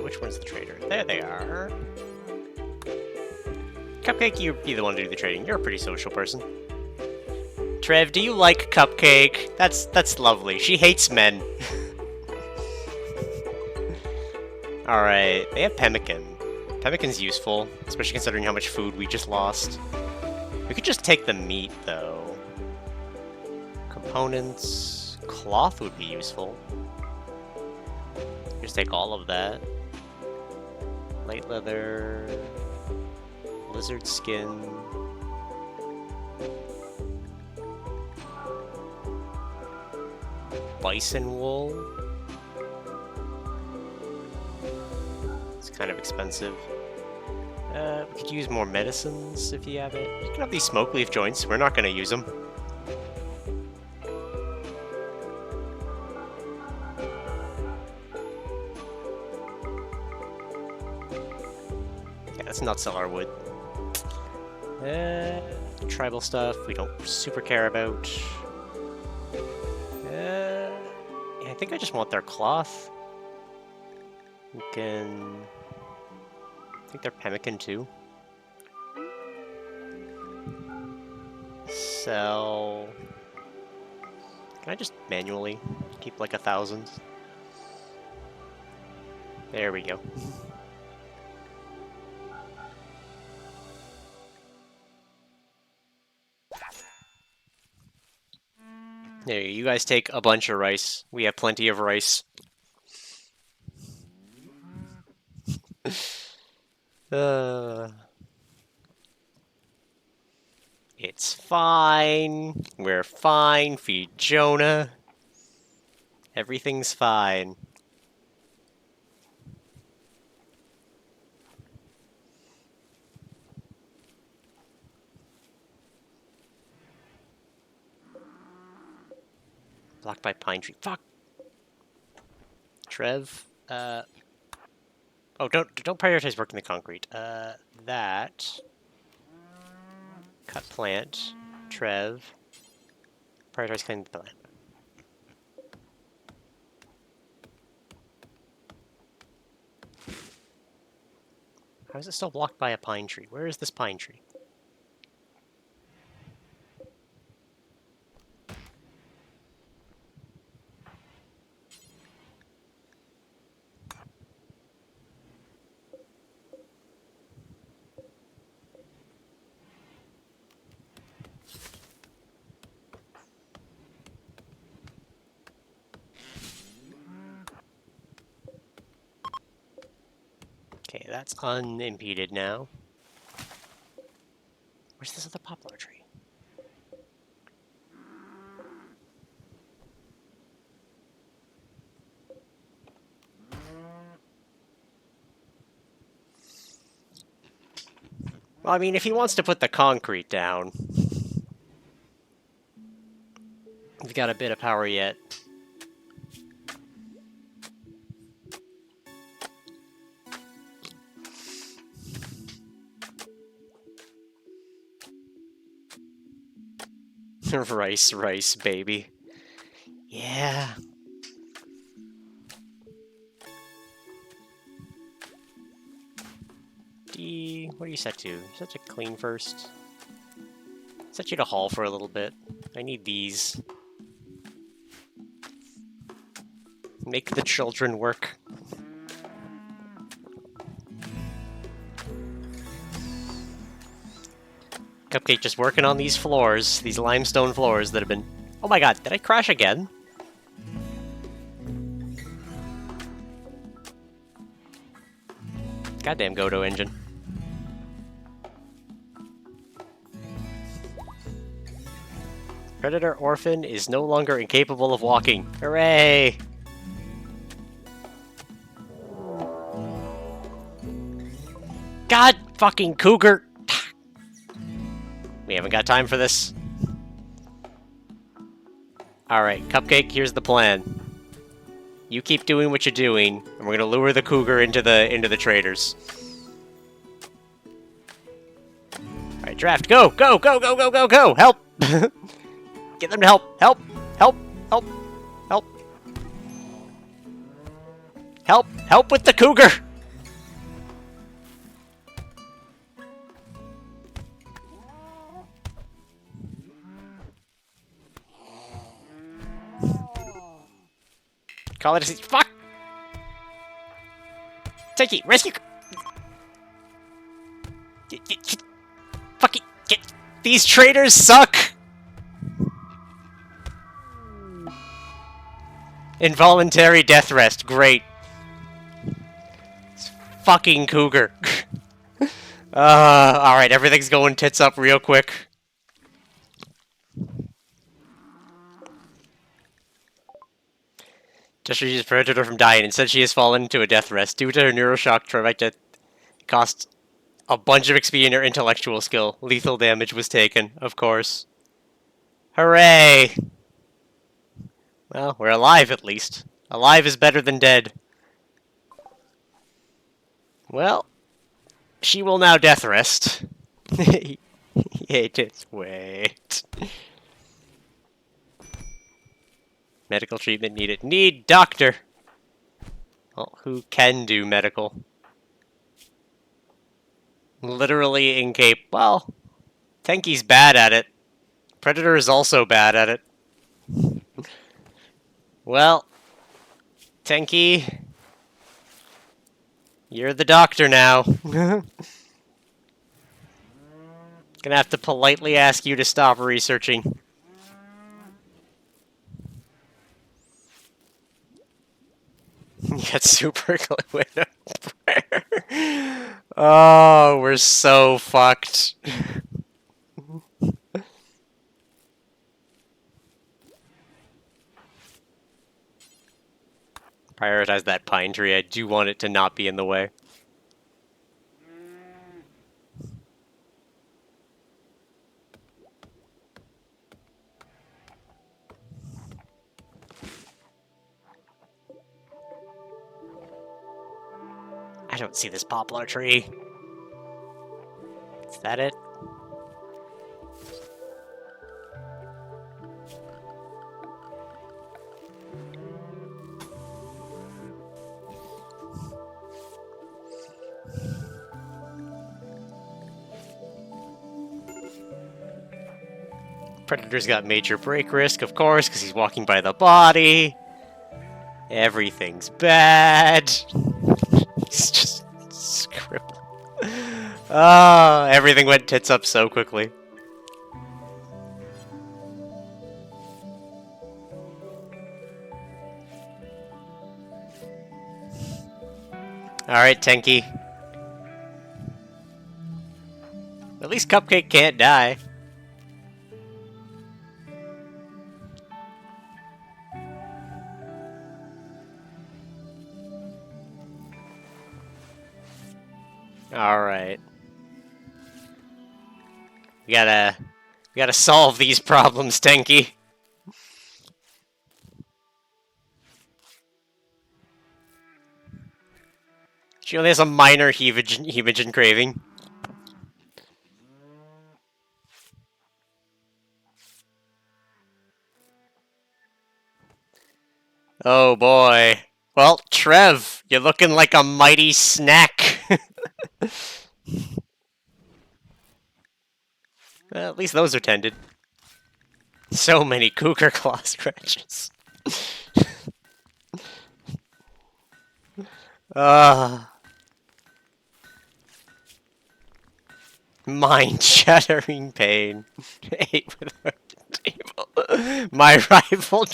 Which one's the trader? There they are. Cupcake, you be the one to do the trading. You're a pretty social person. Trev, do you like Cupcake? That's lovely. She hates men. Alright, they have pemmican. Pemmican's useful, especially considering how much food we just lost. We could just take the meat, though. Components... Cloth would be useful. Just take all of that. Light leather... Lizard skin... Bison wool? It's kind of expensive. We could use more medicines if you have it. You can have these smoke leaf joints. We're not going to use them. Yeah, let's not sell our wood. Tribal stuff we don't super care about. Yeah, I think I just want their cloth. We can... I think they're pemmican too. Sell... Can I just manually keep like 1,000? There we go. There, you guys take a bunch of rice. We have plenty of rice. It's fine. We're fine. Feed Jonah. Everything's fine. Blocked by pine tree. Fuck. Trev. Oh, don't prioritize working the concrete. That. Cut plant. Trev. Prioritize cleaning the plant. How is it still blocked by a pine tree? Where is this pine tree? Okay, that's unimpeded now. Where's this other poplar tree? Well, I mean, if he wants to put the concrete down, we've got a bit of power yet. Rice, baby. Yeah. What are you set to? You're set to clean first. Set you to haul for a little bit. I need these. Make the children work. Cupcake just working on these floors, these limestone floors that have been... Oh my god, did I crash again? Goddamn Godot engine. Predator Orphan is no longer incapable of walking. Hooray! God fucking cougar! We haven't got time for this. Alright, Cupcake, here's the plan. You keep doing what you're doing, and we're gonna lure the cougar into the traders. Alright, draft, go! Go! Go! Go! Go! Go! Go! Help! Get them to help! Help! Help! Help! Help! Help! Help with the cougar! Call it a... Fuck! Tenki, rescue... Fucking... Get... These traders suck! Involuntary death rest, great. It's fucking cougar. Alright, everything's going tits up real quick. Just she's prevented her from dying. Instead, she has fallen into a death rest. Due to her neuroshock traumatic death, it cost a bunch of XP in her intellectual skill. Lethal damage was taken, of course. Hooray! Well, we're alive at least. Alive is better than dead. Well, she will now death rest. Just wait. Medical treatment needed. Need doctor! Well, who can do medical? Literally incapable. Well, Tenki's bad at it. Predator is also bad at it. Well, Tenki, you're the doctor now. Gonna have to politely ask you to stop researching. Get super glue in a prayer. Oh, we're so fucked. Prioritize that pine tree. I do want it to not be in the way. I don't see this poplar tree. Is that it? Predator's got major break risk, of course, because he's walking by the body. Everything's bad. He's just scribble. Oh, everything went tits up so quickly. Alright, Tenki. At least Cupcake can't die. Alright. We gotta solve these problems, Tenki. She only has a minor hemogen craving. Oh boy. Well, Trev, you're looking like a mighty snack. Well, at least those are tended. So many cougar claw scratches. Mind-shattering pain. 8 without table. My rival.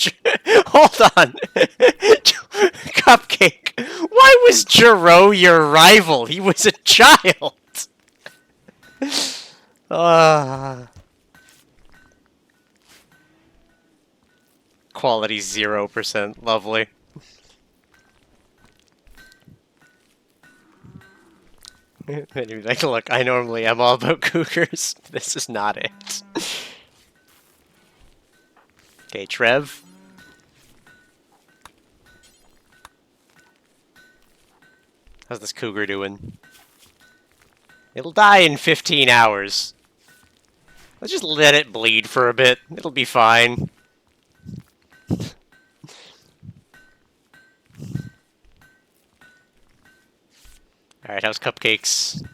Hold on. Cupcake. Why was Jiro your rival? He was a child. Quality 0%. Lovely. Like, look, I normally am all about cougars. This is not it. Okay, Trev. How's this cougar doing? It'll die in 15 hours. Let's just let it bleed for a bit. It'll be fine. Alright, how's Cupcakes?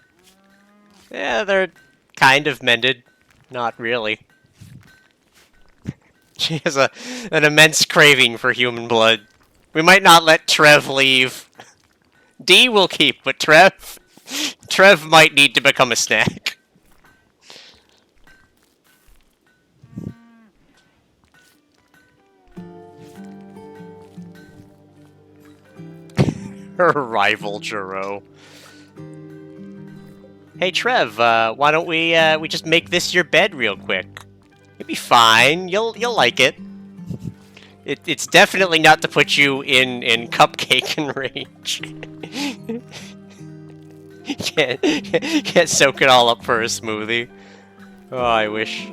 Yeah, they're kind of mended. Not really. She has an immense craving for human blood. We might not let Trev leave. D will keep, but Trev might need to become a snack. Her rival Jiro. Hey Trev, why don't we just make this your bed real quick? You'll be fine. You'll like it. It's definitely not to put you in Cupcake range. Can't soak it all up for a smoothie. Oh, I wish.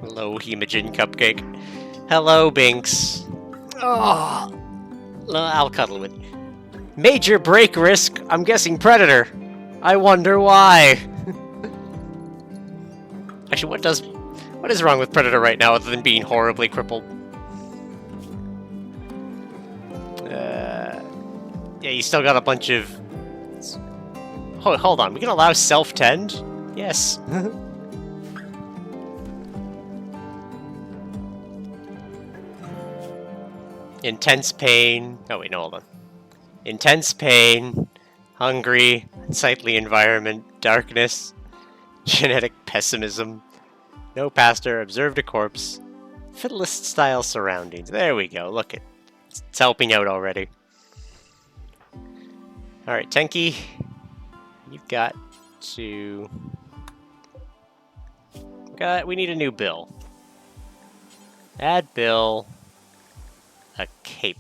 Hello, Hemogen Cupcake. Hello, Binks. Oh, I'll cuddle with you. Major break risk. I'm guessing predator. I wonder why. Actually, what is wrong with predator right now other than being horribly crippled? Yeah, you still got a bunch of... Hold on, we can allow self-tend? Yes. Intense pain... Oh wait, no, hold on. Intense pain, hungry, unsightly environment, darkness, genetic pessimism, no pastor, observed a corpse, fiddlist-style surroundings. There we go, look it. It's helping out already. Alright, Tenki, you've got to... we need a new bill. Add bill, a cape.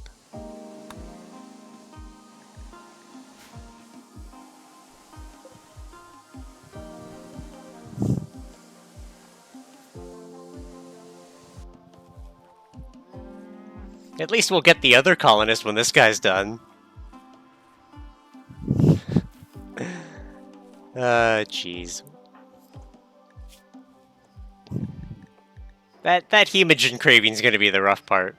At least we'll get the other colonist when this guy's done. Jeez. That hemogen craving's gonna be the rough part.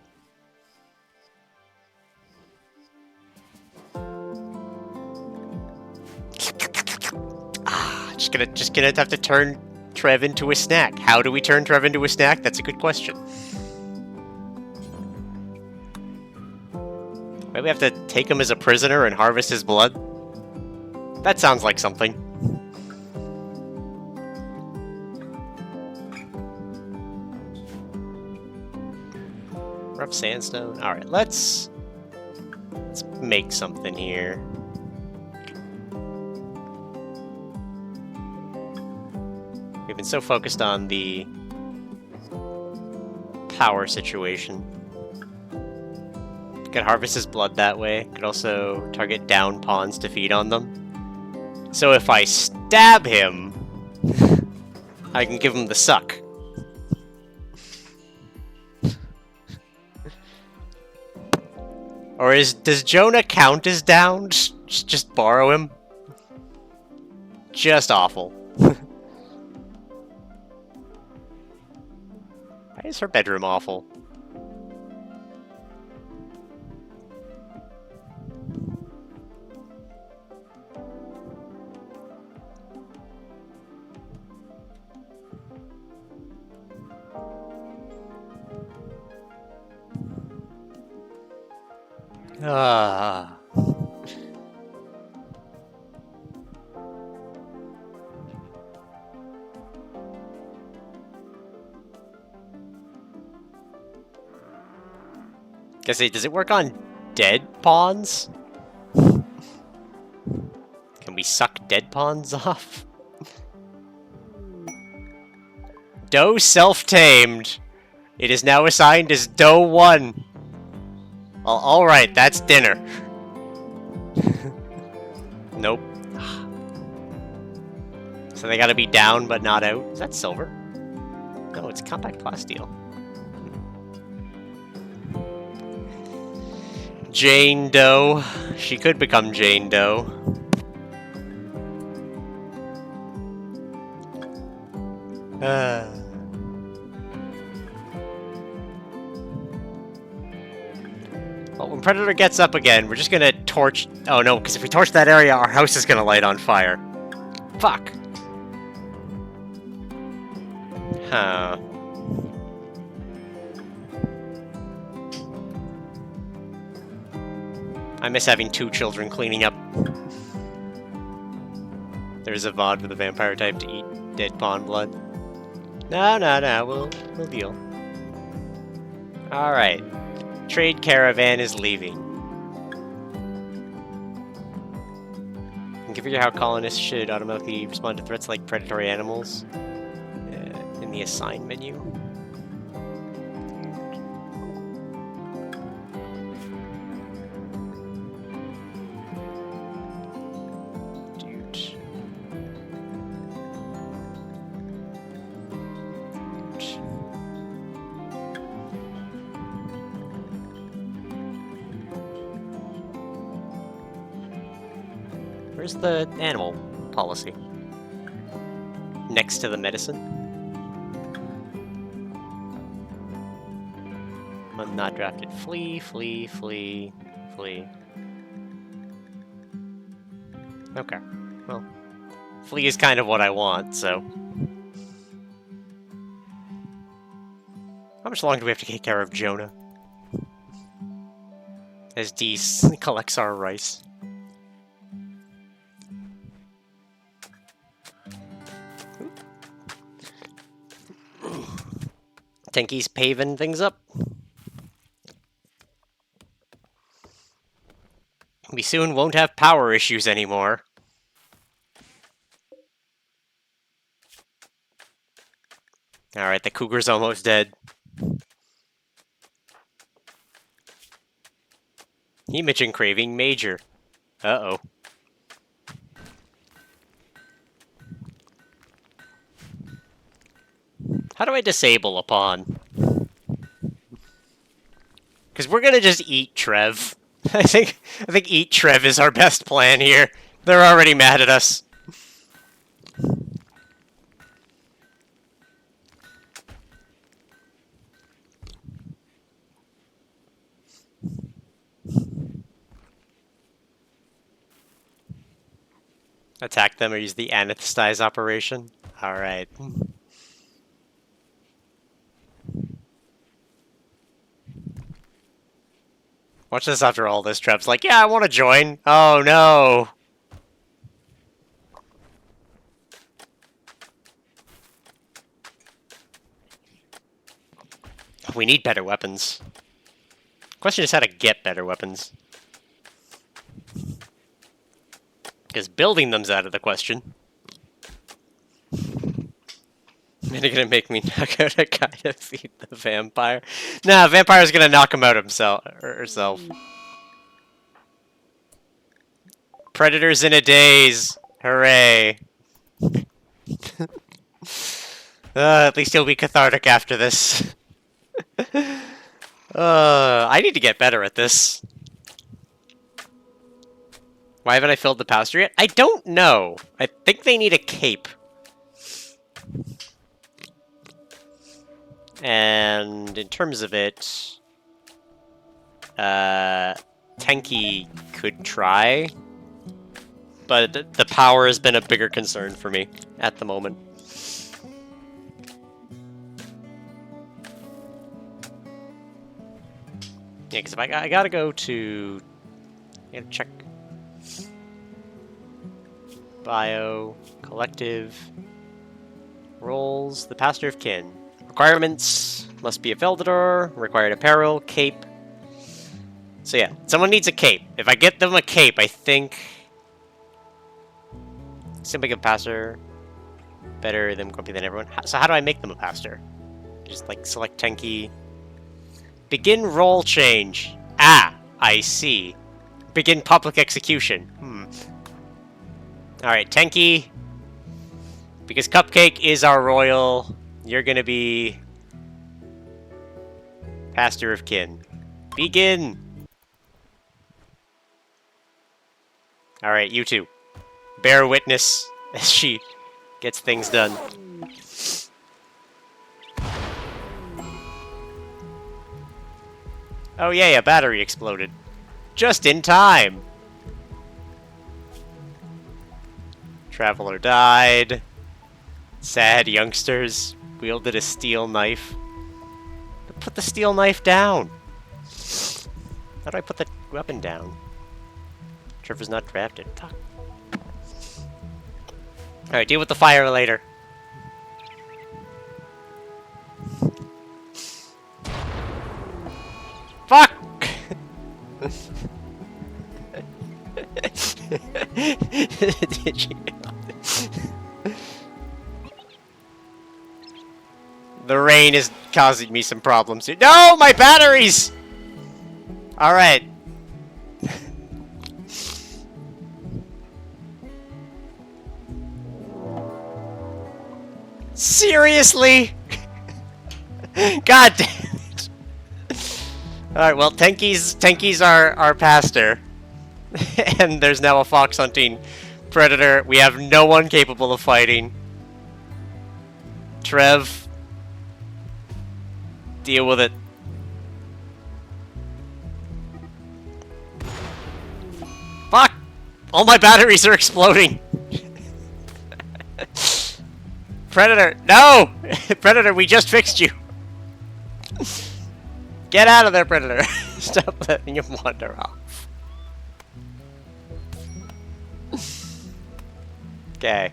Just gonna have to turn Trev into a snack. How do we turn Trev into a snack? That's a good question. Maybe we have to take him as a prisoner and harvest his blood? That sounds like something. Rough sandstone. Alright, let's make something here. We've been so focused on the power situation. Could harvest his blood that way. Could also target down pawns to feed on them. So if I stab him, I can give him the suck. Or does Jonah count as down? Just borrow him? Just awful. Why is her bedroom awful? Ah. Does it work on dead pawns? Can we suck dead pawns off? Doe self-tamed. It is now assigned as Doe 1. Alright, that's dinner. Nope. So they gotta be down but not out. Is that silver? No, it's compact plasteel. Jane Doe. She could become Jane Doe. Well, when Predator gets up again, we're just gonna torch... Oh no, because if we torch that area, our house is gonna light on fire. Fuck. Huh. I miss having 2 children cleaning up. There's a VOD for the vampire type to eat dead pawn blood. No, we'll deal. Alright. Trade caravan is leaving. Configure how colonists should automatically respond to threats like predatory animals in the assign menu. Where's the animal policy? Next to the medicine? I'm not drafted. Flee, flee, flee, flee. Okay, well, flee is kind of what I want, so. How much longer do we have to take care of Jonah? As Dee collects our rice. Tenki's paving things up. We soon won't have power issues anymore. Alright, the cougar's almost dead. Hemogen craving major. Uh-oh. How do I disable a pawn? Because we're gonna just eat Trev. I think eat Trev is our best plan here. They're already mad at us. Attack them or use the anesthetize operation? Alright. Watch this after all this. Trev's like, yeah, I want to join. Oh, no. We need better weapons. Question is how to get better weapons. Because building them's out of the question. They're gonna make me knock out a guy to feed the vampire. Nah, vampire's gonna knock him out himself or herself. Predators in a daze. Hooray. At least he'll be cathartic after this. I need to get better at this. Why haven't I filled the pasture yet? I don't know. I think they need a cape. And in terms of it, Tenki could try, but the power has been a bigger concern for me at the moment. Yeah, because if I gotta go to, I gotta check bio, collective, roles, the pastor of kin. Requirements, must be a Veldador, required apparel, cape. So yeah, someone needs a cape. If I get them a cape, I think... Simply a pastor, better than grumpy than everyone. So how do I make them a pastor? Just like select Tenki. Begin role change. Ah, I see. Begin public execution. Alright, Tenki. Because Cupcake is our royal... You're gonna be... Pastor of Kin. Begin! Alright, you two. Bear witness as she gets things done. Oh yay, a battery exploded. Just in time! Traveler died. Sad youngsters wielded a steel knife. Put the steel knife down! How do I put the weapon down? Trevor's not drafted. Fuck. Alright, deal with the fire later. Fuck! Did you... The rain is causing me some problems here. No, my batteries! Alright. Seriously? God damn it. Alright, well, Tenki's our pastor. And there's now a fox hunting Predator, we have no one capable of fighting. Trev, deal with it. Fuck! All my batteries are exploding! Predator, no! Predator, we just fixed you! Get out of there, Predator! Stop letting him wander off. Okay.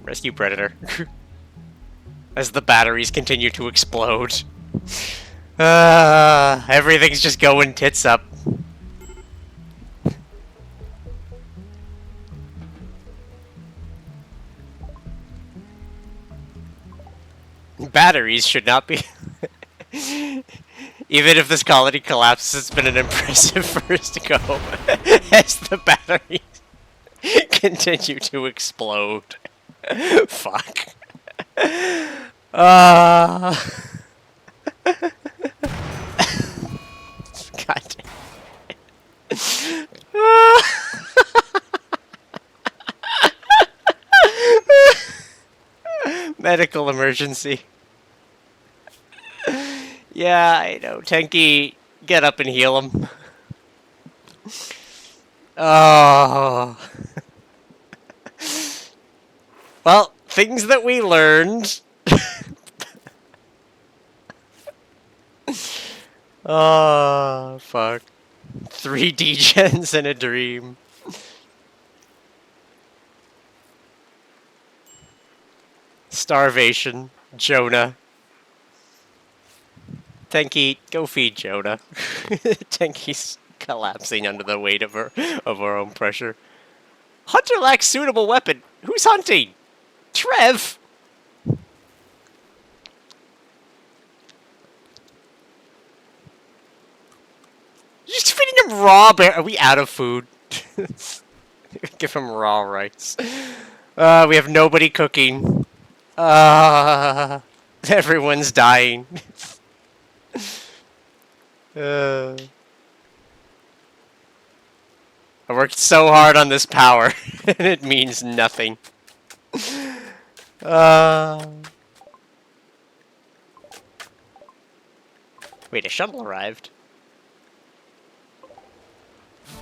Rescue Predator. As the batteries continue to explode. Everything's just going tits up. Batteries should not be... Even if this colony collapses, it's been an impressive first go. As the batteries continue to explode. Fuck. God damn. Medical emergency. Yeah, I know. Tenki, get up and heal him. Oh. Well, things that we learned. Oh, fuck. 3 degens in a dream. Starvation. Jonah. Tenki, go feed Jonah. Tenki's collapsing under the weight of our own pressure. Hunter lacks suitable weapon. Who's hunting? Trev! Just feeding him raw bear. Are we out of food? Give him raw rice. We have nobody cooking. Everyone's dying. I worked so hard on this power, and it means nothing. Wait, a shuttle arrived?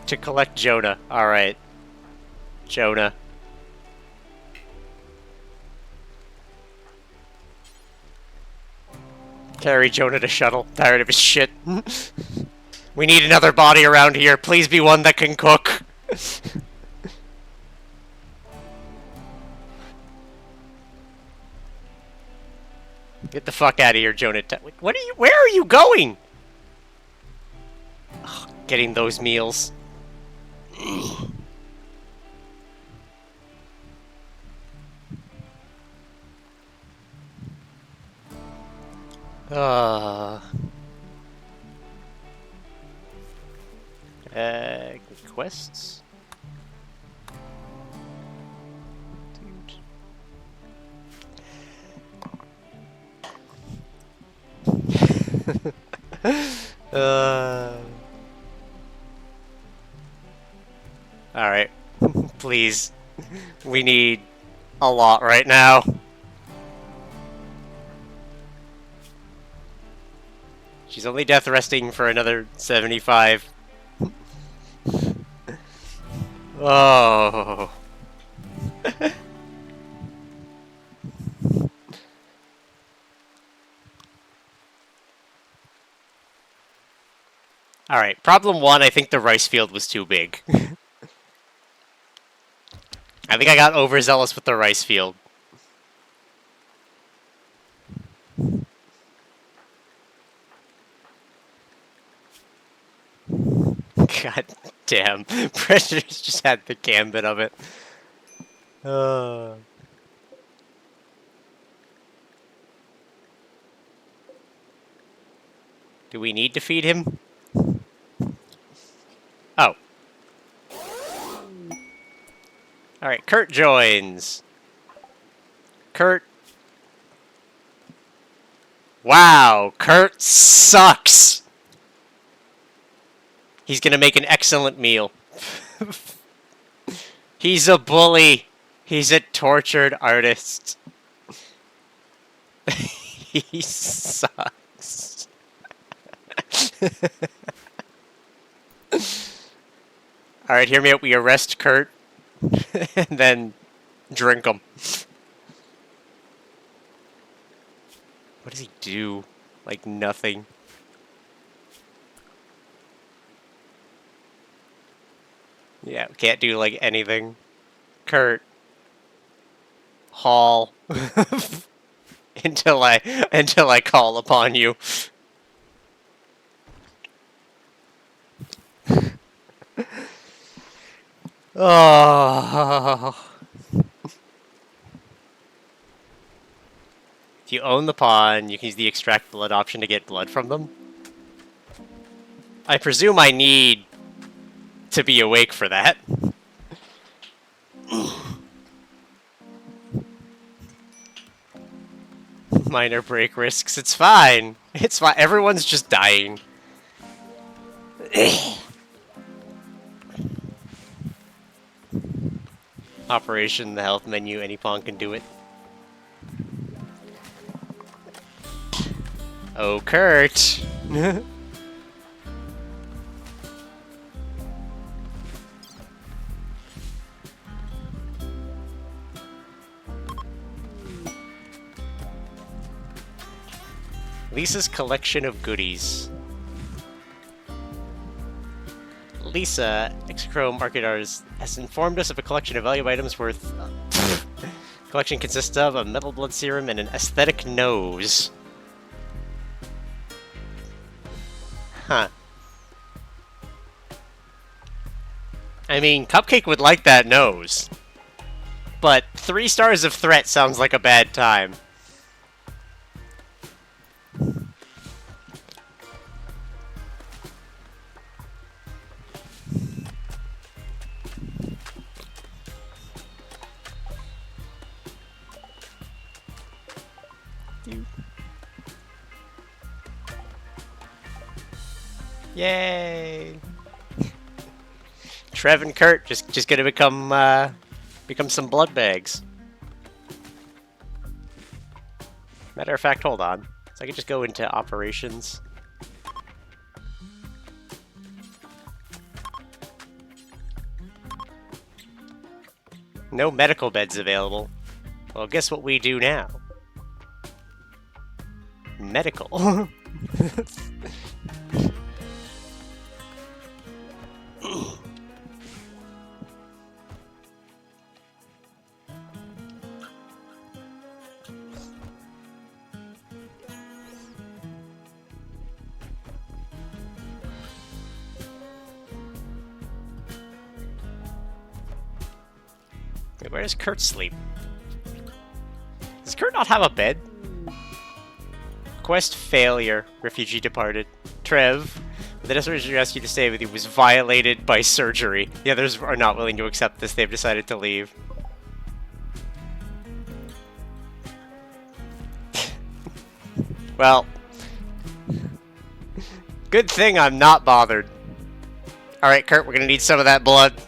To collect Jonah. Alright. Jonah. Carry Jonah to shuttle. Tired of his shit. We need another body around here. Please be one that can cook. Get the fuck out of here, Jonah. What are you? Where are you going? Ugh, getting those meals. Quests? Dude. Alright. Please. We need a lot right now. She's only death resting for another 75. Oh. Alright, problem 1, I think the rice field was too big. I think I got overzealous with the rice field. God damn. Predators just had the gambit of it. Do we need to feed him? Oh. Alright, Kurt joins. Kurt. Wow, Kurt sucks! He's gonna make an excellent meal. He's a bully! He's a tortured artist. He sucks. Alright, hear me out. We arrest Kurt, and then drink him. What does he do? Like, nothing. Yeah, can't do, like, anything. Kurt. Haul. until I call upon you. Oh. If you own the pawn, you can use the extract blood option to get blood from them. I presume I need to be awake for that. Minor break risks. It's fine. It's fine. Everyone's just dying. Operation, the health menu, any pawn can do it. Oh, Kurt! Lisa's collection of goodies. Lisa, Exchrome Market Artist, has informed us of a collection of valuable items worth... collection consists of a metal blood serum and an aesthetic nose. Huh. I mean, Cupcake would like that nose. But 3 stars of threat sounds like a bad time. Yay! Trev and Kurt just gonna become some blood bags. Matter of fact, hold on. So I can just go into operations. No medical beds available. Well, guess what we do now? Medical. Wait, where does Kurt sleep? Does Kurt not have a bed? Quest failure. Refugee departed. Trev, the desperate rescue to stay with you was violated by surgery. The others are not willing to accept this. They've decided to leave. Well, good thing I'm not bothered. Alright, Kurt, we're gonna need some of that blood.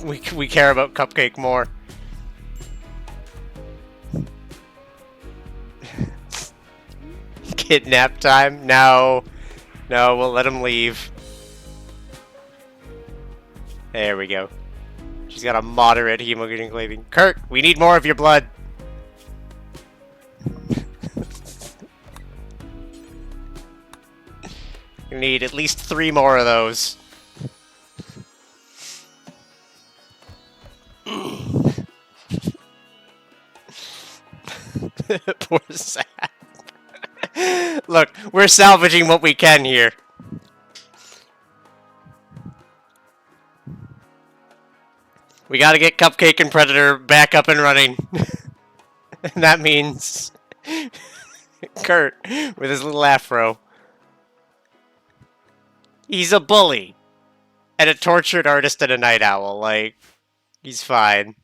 we care about Cupcake more. Kidnap time? No. No, we'll let him leave. There we go. She's got a moderate hemoglobin cleaving. Kurt, we need more of your blood. We need at least 3 more of those. Poor Sap. Look, we're salvaging what we can here. We gotta get Cupcake and Predator back up and running. And that means Kurt with his little afro. He's a bully. And a tortured artist and a night owl. Like, he's fine.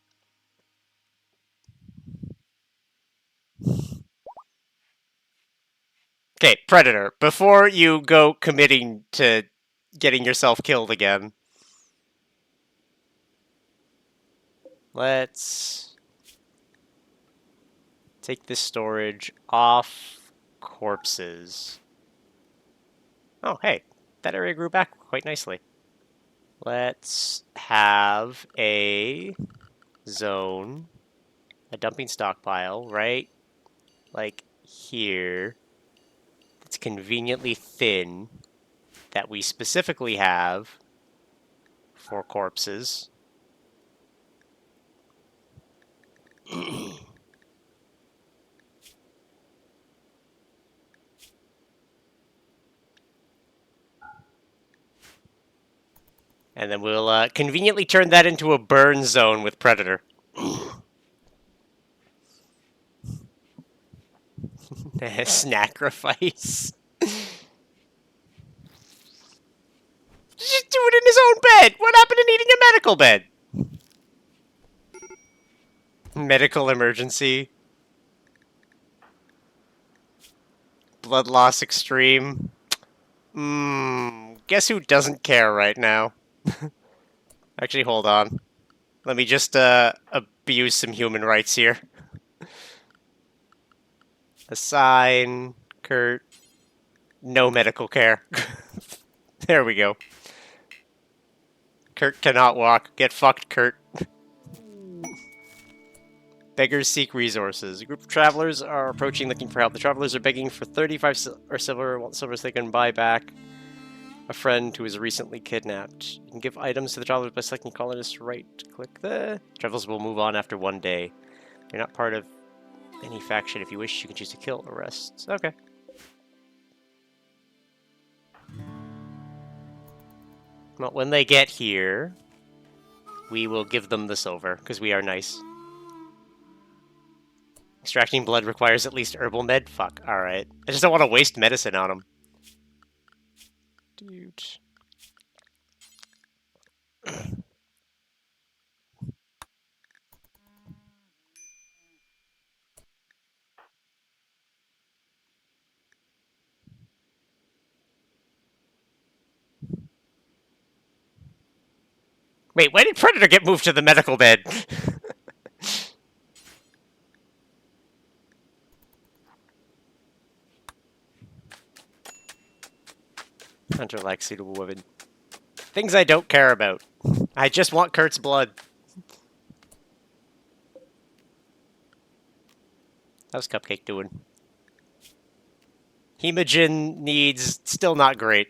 Okay, Predator, before you go committing to getting yourself killed again, let's take this storage off corpses. Oh, hey, that area grew back quite nicely. Let's have a zone, a dumping stockpile, right? Like here. It's conveniently thin that we specifically have for corpses. And then we'll conveniently turn that into a burn zone with Predator. Snacrifice. Just do it in his own bed. What happened to needing a medical bed? Medical emergency. Blood loss extreme. Guess who doesn't care right now? Actually, hold on. Let me just abuse some human rights here. Assign Kurt no medical care. There we go. Kurt cannot walk. Get fucked, Kurt. Beggars seek resources. A group of travelers are approaching looking for help. The travelers are begging for 35 silver so they can buy back a friend who was recently kidnapped. You can give items to the travelers by selecting colonists. Right click there. Travelers will move on after 1 day. You're not part of any faction. If you wish, you can choose to kill or arrest. Okay. Well, when they get here, we will give them the silver, because we are nice. Extracting blood requires at least herbal med? Fuck, alright. I just don't want to waste medicine on them. Dude. Wait, why did Predator get moved to the medical bed? Hunter lacks suitable weapon. Things I don't care about. I just want Kurt's blood. How's Cupcake doing? Hemogen needs still not great.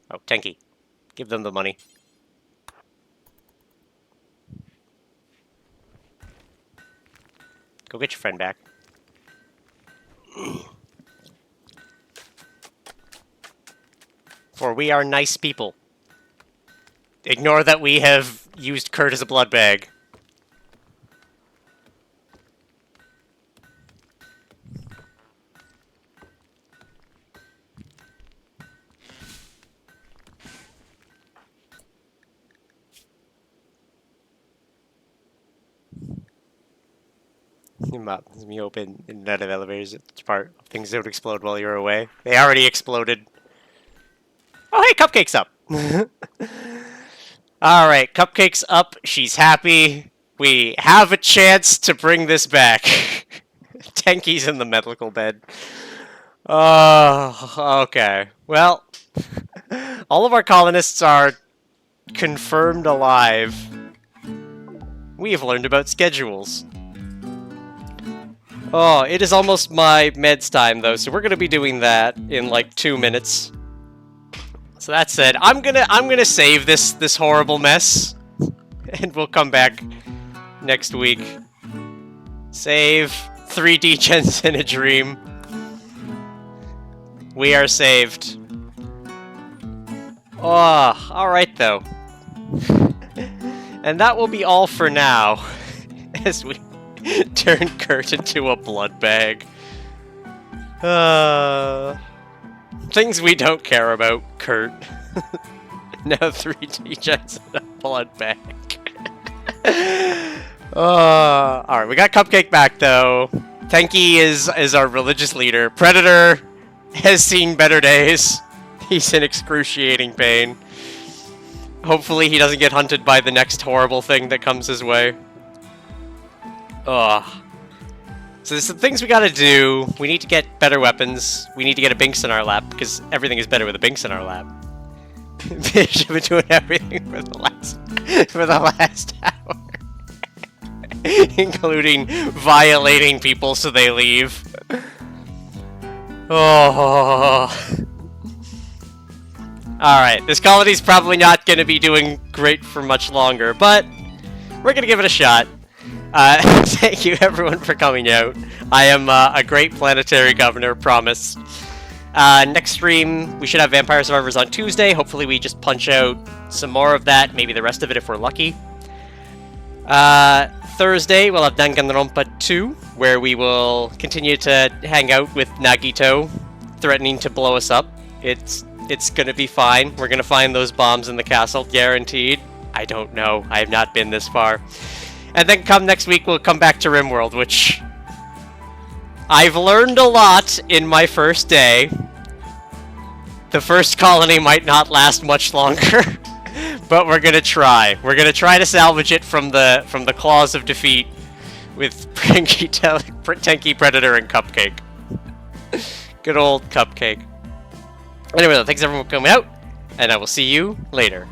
Oh, Tenki. Give them the money. Go get your friend back. For we are nice people. Ignore that we have used Kurt as a blood bag. Let me open in and out of elevators. It's part of things that would explode while you're away. They already exploded. Oh, hey, Cupcake's up. Alright, Cupcake's up. She's happy. We have a chance to bring this back. Tenki's in the medical bed. Oh, okay. Well, all of our colonists are confirmed alive. We have learned about schedules. Oh, it is almost my meds time, though, so we're gonna be doing that in, like, 2 minutes. So that said, I'm gonna save this horrible mess, and we'll come back next week. Save 3D gens in a dream. We are saved. Oh, alright though. And that will be all for now, as we turn Kurt into a blood bag. Things we don't care about, Kurt. Now 3D gens in a blood bag. Alright, we got Cupcake back though. Tenki is our religious leader. Predator has seen better days. He's in excruciating pain. Hopefully he doesn't get hunted by the next horrible thing that comes his way. Ugh. So there's some things we gotta do. We need to get better weapons. We need to get a Binks in our lap, because everything is better with a Binks in our lap. Bitch, I've been doing everything for the last hour. Including violating people so they leave. Oh. Alright, this colony's probably not going to be doing great for much longer, but we're going to give it a shot. Thank you everyone for coming out. I am a great planetary governor, promise. Next stream, we should have Vampire Survivors on Tuesday. Hopefully we just punch out some more of that, maybe the rest of it if we're lucky. Thursday, we'll have Danganronpa 2, where we will continue to hang out with Nagito, threatening to blow us up. It's gonna be fine. We're gonna find those bombs in the castle, guaranteed. I don't know. I have not been this far. And then come next week, we'll come back to RimWorld, which I've learned a lot in my first day. The first colony might not last much longer. But we're gonna try. We're gonna try to salvage it from the claws of defeat with Tenki, Predator, and Cupcake. Good old Cupcake. Anyway, thanks everyone for coming out, and I will see you later.